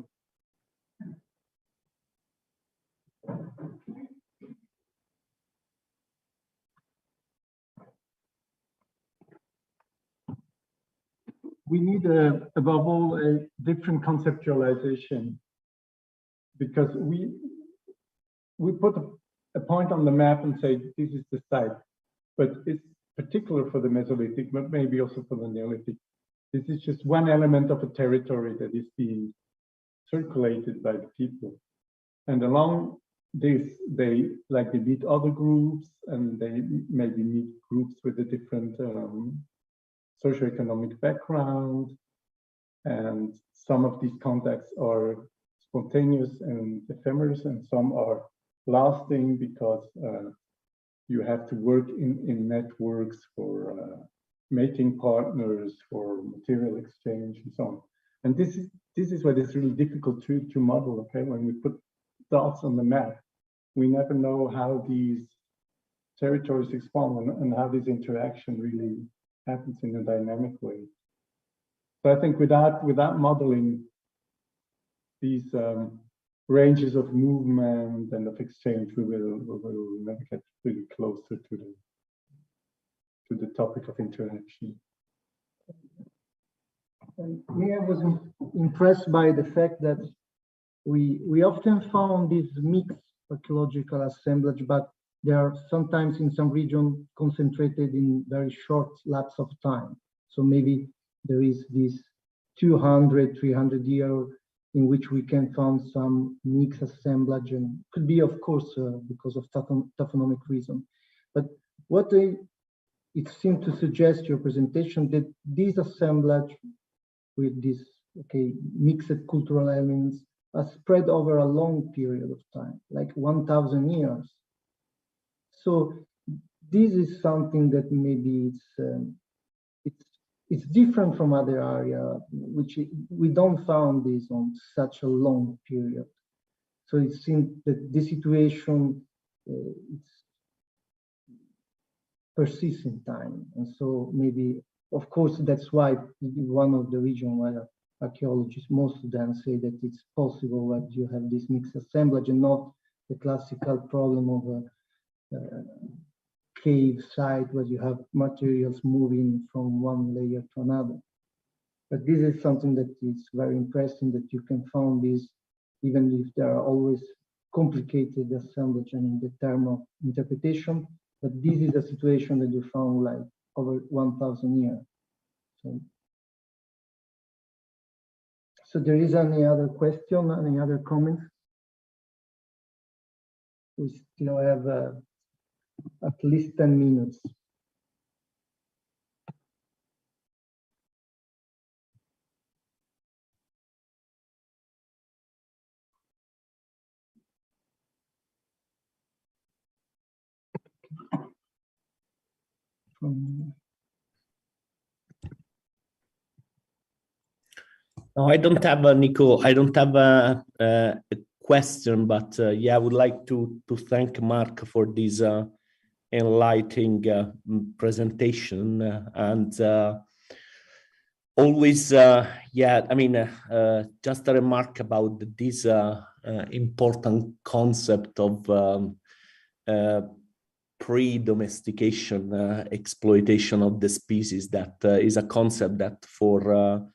We need, above all, a different conceptualization, because we put a point on the map and say this is the site, but it's particular for the Mesolithic, but maybe also for the Neolithic. This is just one element of a territory that is being circulated by the people, and along this they meet other groups, and they maybe meet groups with a different socioeconomic background, and some of these contacts are spontaneous and ephemeral, and some are lasting because you have to work in networks for making partners, for material exchange, and so on. And this is what is really difficult to model. Okay, when we put dots on the map, we never know how these territories expand and how this interaction really happens in a dynamic way. So I think without modeling these ranges of movement and of exchange, we will never get really closer to the topic of interaction. And me, I was impressed by the fact that we often found this mixed archaeological assemblage, but they are sometimes in some region concentrated in very short lapse of time. So maybe there is this 200, 300 year in which we can find some mixed assemblage, and could be, of course, because of taphonomic reason. But what it seemed to suggest your presentation, that this assemblage with this mixed cultural elements are spread over a long period of time, like 1,000 years. So this is something that maybe it's different from other areas, which we don't found this on such a long period. So it seems that the situation it's persists in time, and so maybe, of course, that's why one of the reasons why archaeologists, most of them say that it's possible that you have this mixed assemblage and not the classical problem of a cave site where you have materials moving from one layer to another. But this is something that is very interesting, that you can find this even if there are always complicated assemblage and in the term of interpretation. But this is a situation that you found like over 1,000 years. So there is any other question, any other comments? We still have at least 10 minutes. No, I don't have a Nico. I don't have a question, but yeah, I would like to thank Mark for this enlightening presentation and always, yeah. I mean, just a remark about this important concept of pre-domestication exploitation of the species. That is a concept that for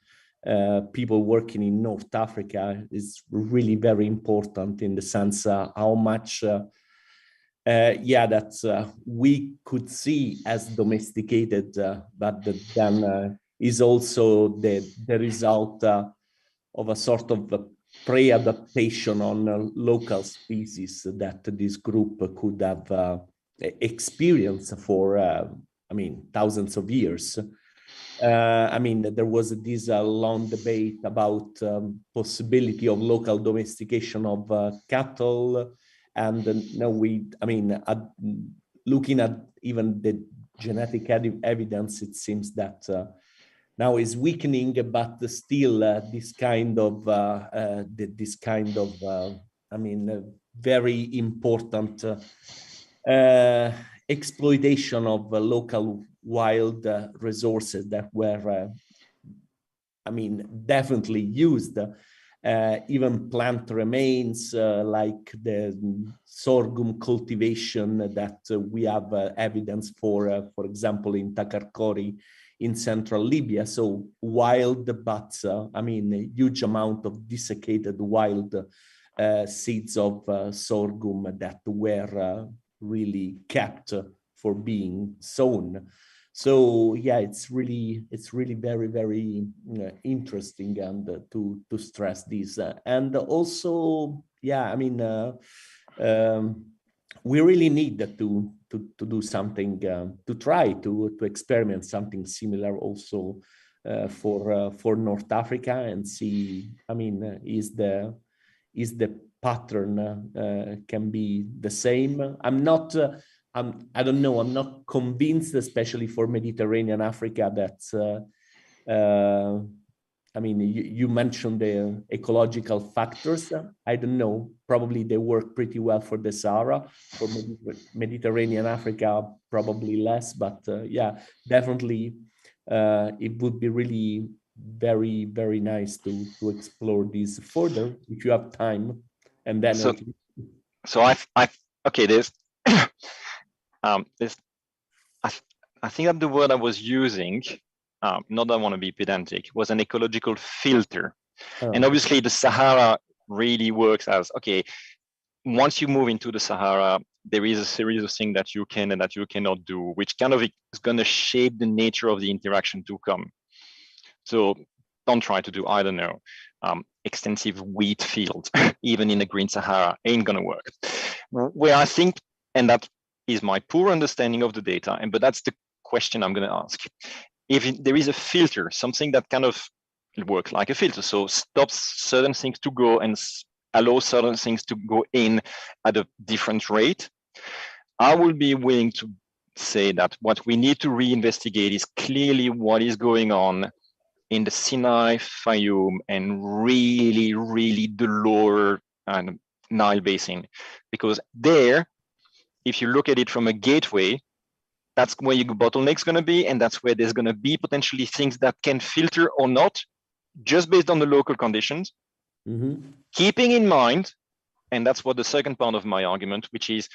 people working in North Africa is really very important in the sense how much yeah, that we could see as domesticated, but then is also the result of a sort of pre-adaptation on local species that this group could have experienced for, I mean, thousands of years. I mean, there was this long debate about possibility of local domestication of cattle, and now I mean, looking at even the genetic evidence, it seems that now is weakening, but still this kind of I mean, very important exploitation of local wild resources that were, I mean, definitely used. Even plant remains like the sorghum cultivation that we have evidence for example, in Takarkori in central Libya. So wild, but I mean, a huge amount of desiccated wild seeds of sorghum that were really kept for being sown. So yeah, it's really very, very interesting, and to stress this. And also, yeah, I mean, we really need to do something, to try to experiment something similar also for North Africa, and see, I mean, is the pattern can be the same. I don't know, I'm not convinced, especially for Mediterranean Africa, that I mean, you mentioned the ecological factors. I don't know, probably they work pretty well for the Sahara. For Mediterranean Africa, probably less, but yeah, definitely it would be really very, very nice to explore this further if you have time. And then okay, there's I think that the word I was using, not that I want to be pedantic, was an ecological filter. And obviously the Sahara really works as, okay, once you move into the Sahara, there is a series of things that you can and that you cannot do, which kind of is going to shape the nature of the interaction to come. So don't try to do, I don't know, extensive wheat fields, even in the Green Sahara, ain't going to work. Where I think, and that is my poor understanding of the data, but that's the question I'm going to ask. If there is a filter, something that kind of works like a filter, so stops certain things to go and allows certain things to go in at a different rate, I will be willing to say that what we need to reinvestigate is clearly what is going on in the Sinai, Fayoum, and really the lower Nile basin, because there, if you look at it from a gateway, that's where your bottleneck's going to be, and that's where there's going to be potentially things that can filter or not, just based on the local conditions. Keeping in mind, and that's what the second part of my argument, which is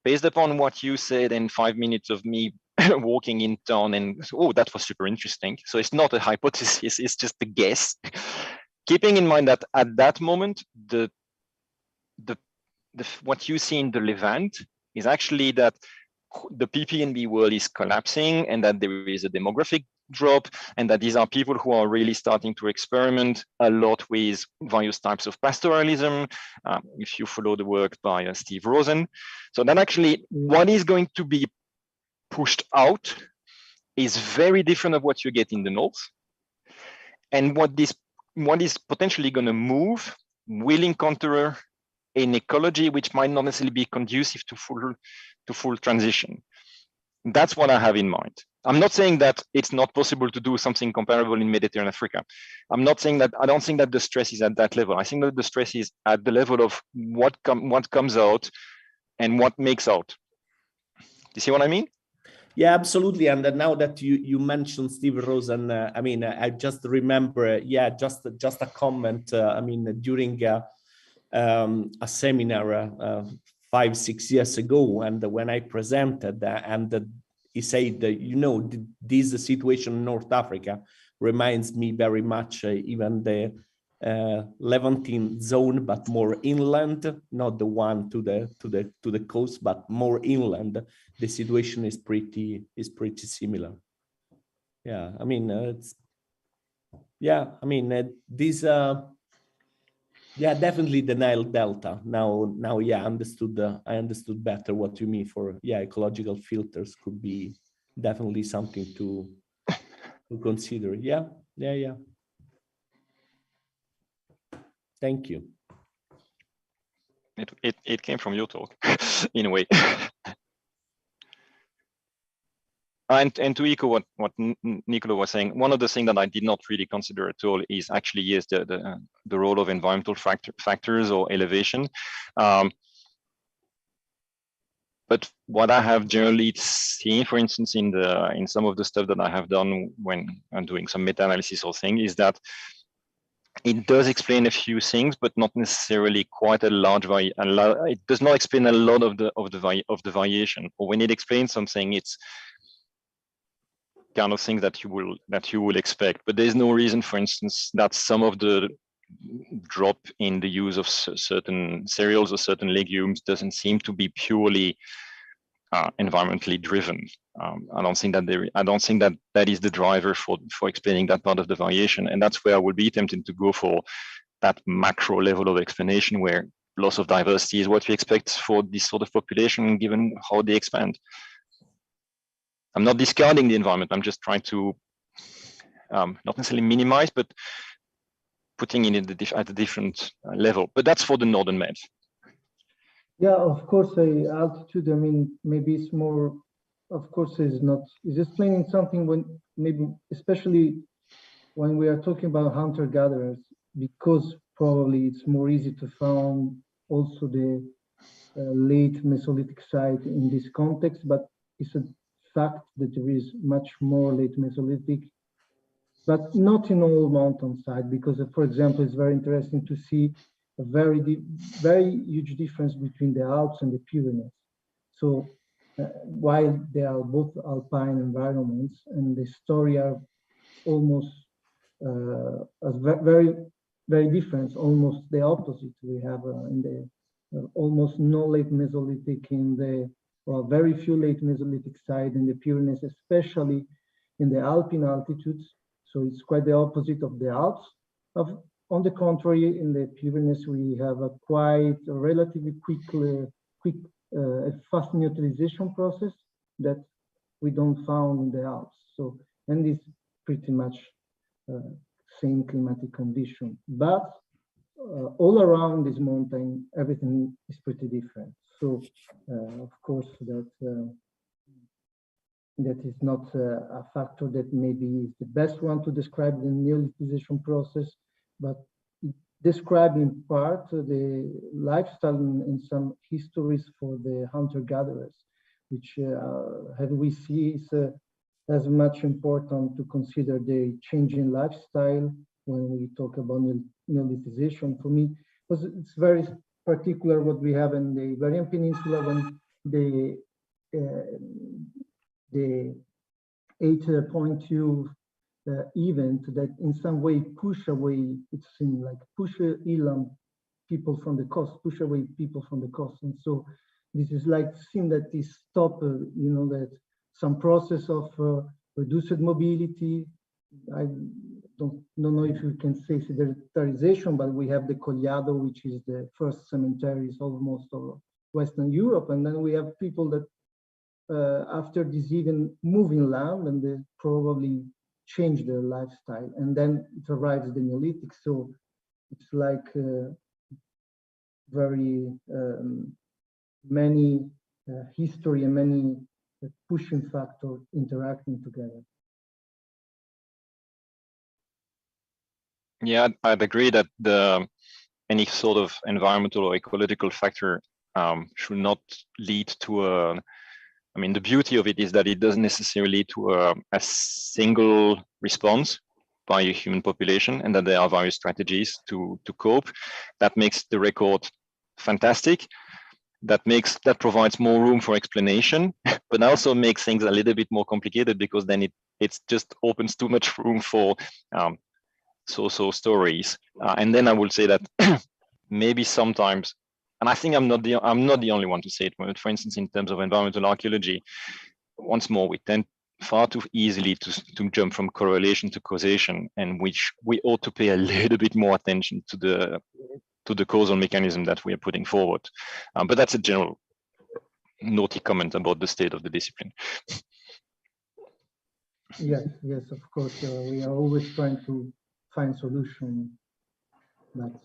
based upon what you said in 5 minutes of me walking in town, and oh, that was super interesting. So it's not a hypothesis, it's just a guess. Keeping in mind that at that moment, what you see in the Levant is actually that the PPNB world is collapsing, and that there is a demographic drop, and that these are people who are really starting to experiment a lot with various types of pastoralism, if you follow the work by Steve Rosen. So that actually what is going to be pushed out is very different of what you get in the north. And what is potentially going to move will encounter an ecology which might not necessarily be conducive to full transition. That's what I have in mind. I'm not saying that it's not possible to do something comparable in Mediterranean Africa. I'm not saying that, I don't think that the stress is at that level. I think that the stress is at the level of what comes out and what makes out. You see what I mean? Yeah, absolutely. And now that you mentioned Steve Rosen, I mean, I just remember, yeah, just a comment. I mean, during a seminar 5-6 years ago, and when I presented, and he said, you know, this situation in North Africa reminds me very much even the Levantine zone, but more inland, not the one to the coast, but more inland. The situation is pretty similar. Yeah, I mean, this. Yeah, definitely the Nile Delta. Now, yeah, I understood better what you mean for, yeah, ecological filters could be definitely something to consider. Yeah. Thank you. It came from your talk, in a way. And to echo what Niccolò was saying, one of the things that I did not really consider at all is actually, yes, the role of environmental factors or elevation. But what I have generally seen, for instance, in some of the stuff that I have done when I'm doing some meta-analysis or thing, is that it does explain a few things, but not necessarily quite a large it does not explain a lot of the variation. Or when it explains something, it's kind of thing that you will expect. But there's no reason, for instance, that some of the drop in the use of certain cereals or certain legumes doesn't seem to be purely environmentally driven. I don't think that is the driver for explaining that part of the variation, and that's where I would be tempted to go for that macro level of explanation, where loss of diversity is what we expect for this sort of population, given how they expand. I'm not discarding the environment. I'm just trying to not necessarily minimize, but putting it at a different level. But that's for the Northern Med. Yeah, of course, altitude, I mean, maybe it's more, of course, it's explaining something when maybe, especially when we are talking about hunter-gatherers, because probably it's more easy to find also the late Mesolithic site in this context, but it's a fact that there is much more late Mesolithic, but not in all mountainside, because, for example, it's very interesting to see a very huge difference between the Alps and the Pyrenees. So while they are both alpine environments, and the story are almost very different, almost the opposite. We have in the almost no late Mesolithic in the, well, very few late Mesolithic side in the Pyrenees, especially in the Alpine altitudes. So it's quite the opposite of the Alps. On the contrary, in the Pyrenees, we have a relatively quick, fast neutralization process that we don't found in the Alps. So, and it's pretty much same climatic condition. But all around this mountain, everything is pretty different. So, of course, that that is not a factor that maybe is the best one to describe the Neolithization process, but it describes in part the lifestyle in some histories for the hunter-gatherers, which, as we see, is as much important to consider the changing lifestyle when we talk about Neolithization. For me, because it's very particular what we have in the Iberian Peninsula when the 8.2 event that in some way push away, it seems like push inland people from the coast, push away people from the coast. And so this is like seeing that this stop, you know, that some process of reduced mobility. I don't know if you can say sedentarization, but we have the Collado, which is the first cemeteries almost of Western Europe. And then we have people that after this even move inland and they probably change their lifestyle. And then it arrives the Neolithic. So it's like very many history and many pushing factors interacting together. Yeah, I'd agree that any sort of environmental or ecological factor should not lead to a, I mean, the beauty of it is that it doesn't necessarily lead to a single response by a human population, and that there are various strategies to cope. That makes the record fantastic. That provides more room for explanation, but also makes things a little bit more complicated, because then it just opens too much room for so stories. And then I will say that maybe sometimes, and I think I'm not the only one to say it, but for instance, in terms of environmental archaeology, once more, we tend far too easily to jump from correlation to causation, and which we ought to pay a little bit more attention to the causal mechanism that we are putting forward. But that's a general naughty comment about the state of the discipline. Yes, of course. We are always trying to find solution, but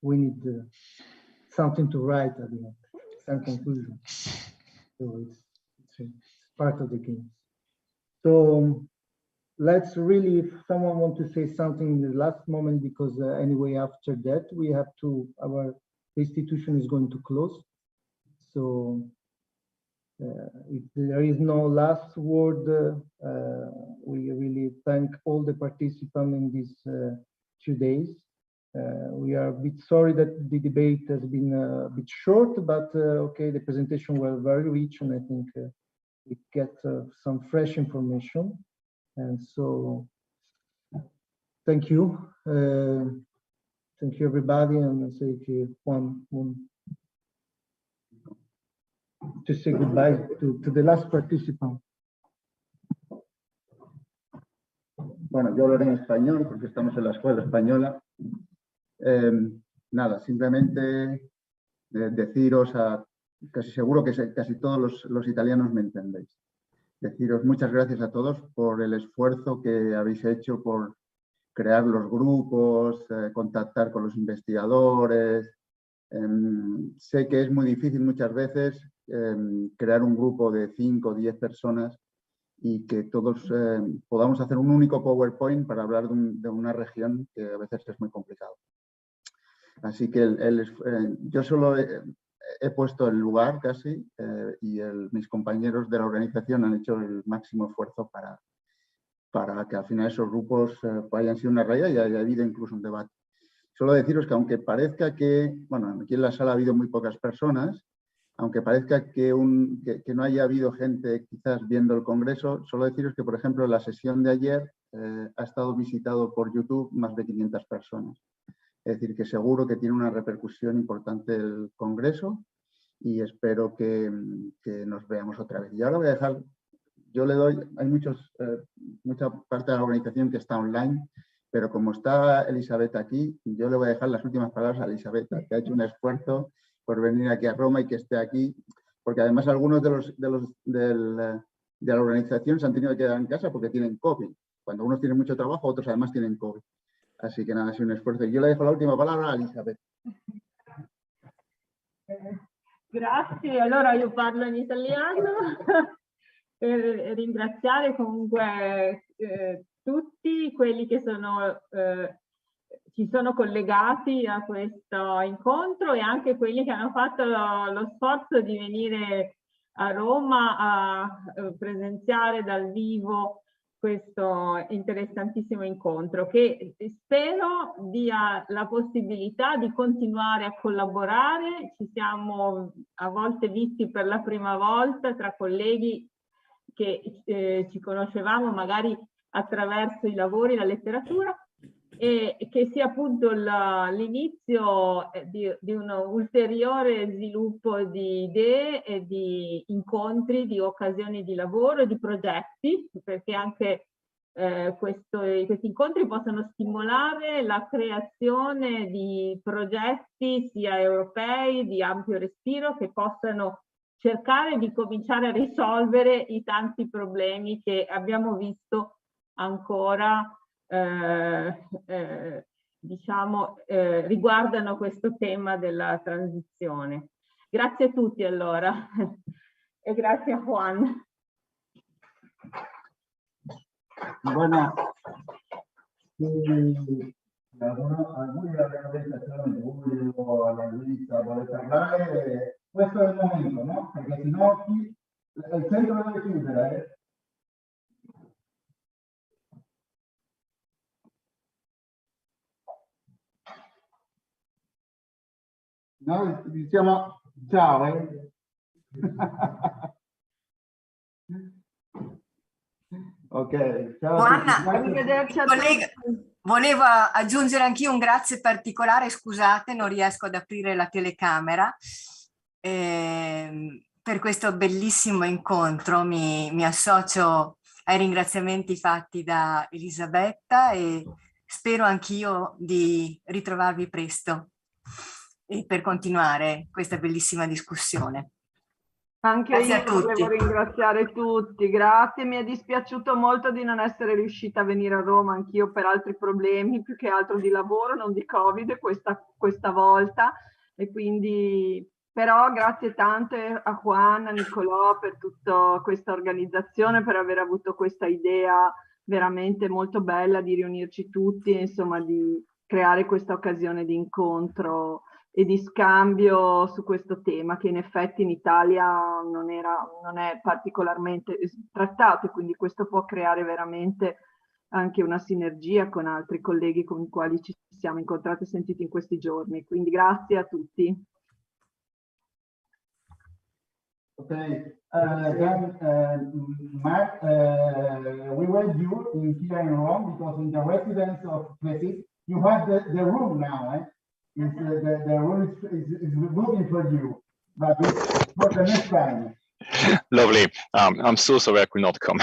we need something to write at the end, some conclusion. So it's part of the game. So let's really, if someone wants to say something in the last moment, because anyway, after that, we have to, our institution is going to close. So if there is no last word, we really thank all the participants in these 2 days. We are a bit sorry that the debate has been a bit short, but okay, the presentation were very rich, and I think we get some fresh information. And so, thank you. Thank you, everybody, and I say to Juan to say goodbye to the last participant. Bueno, yo hablaré en español porque estamos en la escuela española. Nada, simplemente deciros casi seguro que casi todos los italianos me entendéis. Deciros muchas gracias a todos por el esfuerzo que habéis hecho por crear los grupos, contactar con los investigadores. Sé que es muy difícil muchas veces crear un grupo de 5 o 10 personas y que todos podamos hacer un único PowerPoint para hablar de una región que a veces es muy complicado. Así que yo solo he puesto el lugar casi y mis compañeros de la organización han hecho el máximo esfuerzo para que al final esos grupos hayan sido una realidad y haya habido incluso un debate. Solo deciros que aunque parezca que, bueno, aquí en la sala ha habido muy pocas personas, aunque parezca que no haya habido gente quizás viendo el congreso, solo deciros que, por ejemplo, en la sesión de ayer ha estado visitado por YouTube más de 500 personas. Es decir, que seguro que tiene una repercusión importante el congreso y espero que nos veamos otra vez. Y ahora voy a dejar, yo le doy, hay mucha parte de la organización que está online, pero como está Elisabetta aquí, yo le voy a dejar las últimas palabras a Elisabetta, que ha hecho un esfuerzo por venir aquí a Roma y que esté aquí, porque además algunos de la organización se han tenido que quedar en casa porque tienen COVID. Cuando unos tienen mucho trabajo, otros además tienen COVID. Así que nada, ha sido un esfuerzo. Yo le dejo la última palabra a Elisabetta. Grazie, allora io parlo in italiano. per ringraziare comunque tutti quelli che si sono collegati a questo incontro e anche quelli che hanno fatto lo sforzo di venire a Roma a presenziare dal vivo questo interessantissimo incontro, che spero dia la possibilità di continuare a collaborare. Ci siamo a volte visti per la prima volta tra colleghi che ci conoscevamo magari attraverso i lavori, la letteratura, e che sia appunto l'inizio di un ulteriore sviluppo di idee e di incontri, di occasioni di lavoro e di progetti, perché anche questi incontri possono stimolare la creazione di progetti sia europei di ampio respiro che possano cercare di cominciare a risolvere i tanti problemi che abbiamo visto ancora diciamo riguardano questo tema della transizione. Grazie a tutti allora e grazie a Juan. Bueno, alcuni l'abbiamo detto, Giulio, Annaluisa, vuole parlare, questo è il momento, no? Perché sennò il centro deve chiudere. Noi diciamo ciao. Ok, ciao. Juan, Arrivederci a collega, tutti. volevo aggiungere anch'io un grazie particolare, scusate, non riesco ad aprire la telecamera, per questo bellissimo incontro. Mi associo ai ringraziamenti fatti da Elisabetta e spero anch'io di ritrovarvi presto e per continuare questa bellissima discussione. Anche Grazie io a tutti. volevo ringraziare tutti, grazie, mi è dispiaciuto molto di non essere riuscita a venire a Roma, anch'io per altri problemi, più che altro di lavoro, non di Covid questa volta, e quindi però grazie tante a Juan, a Niccolò per tutta questa organizzazione, per aver avuto questa idea veramente molto bella di riunirci tutti, insomma di creare questa occasione di incontro e di scambio su questo tema che in effetti in Italia non è particolarmente trattato, e quindi questo può creare veramente anche una sinergia con altri colleghi con i quali ci siamo incontrati e sentiti in questi giorni. Quindi grazie a tutti. Okay, Mark, we were due here in Rome because in the residence of Cristina, you have the room now, eh? The room is looking for you, but it's for the next time. Lovely. I'm so sorry I could not come.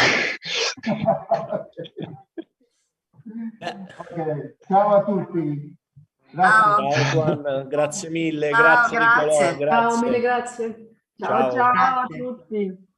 Ok, ciao a tutti. Ciao Juan, grazie mille, Ciao, grazie Niccolò, grazie. grazie. Ciao, mille grazie. Ciao, ciao a Grazie. tutti.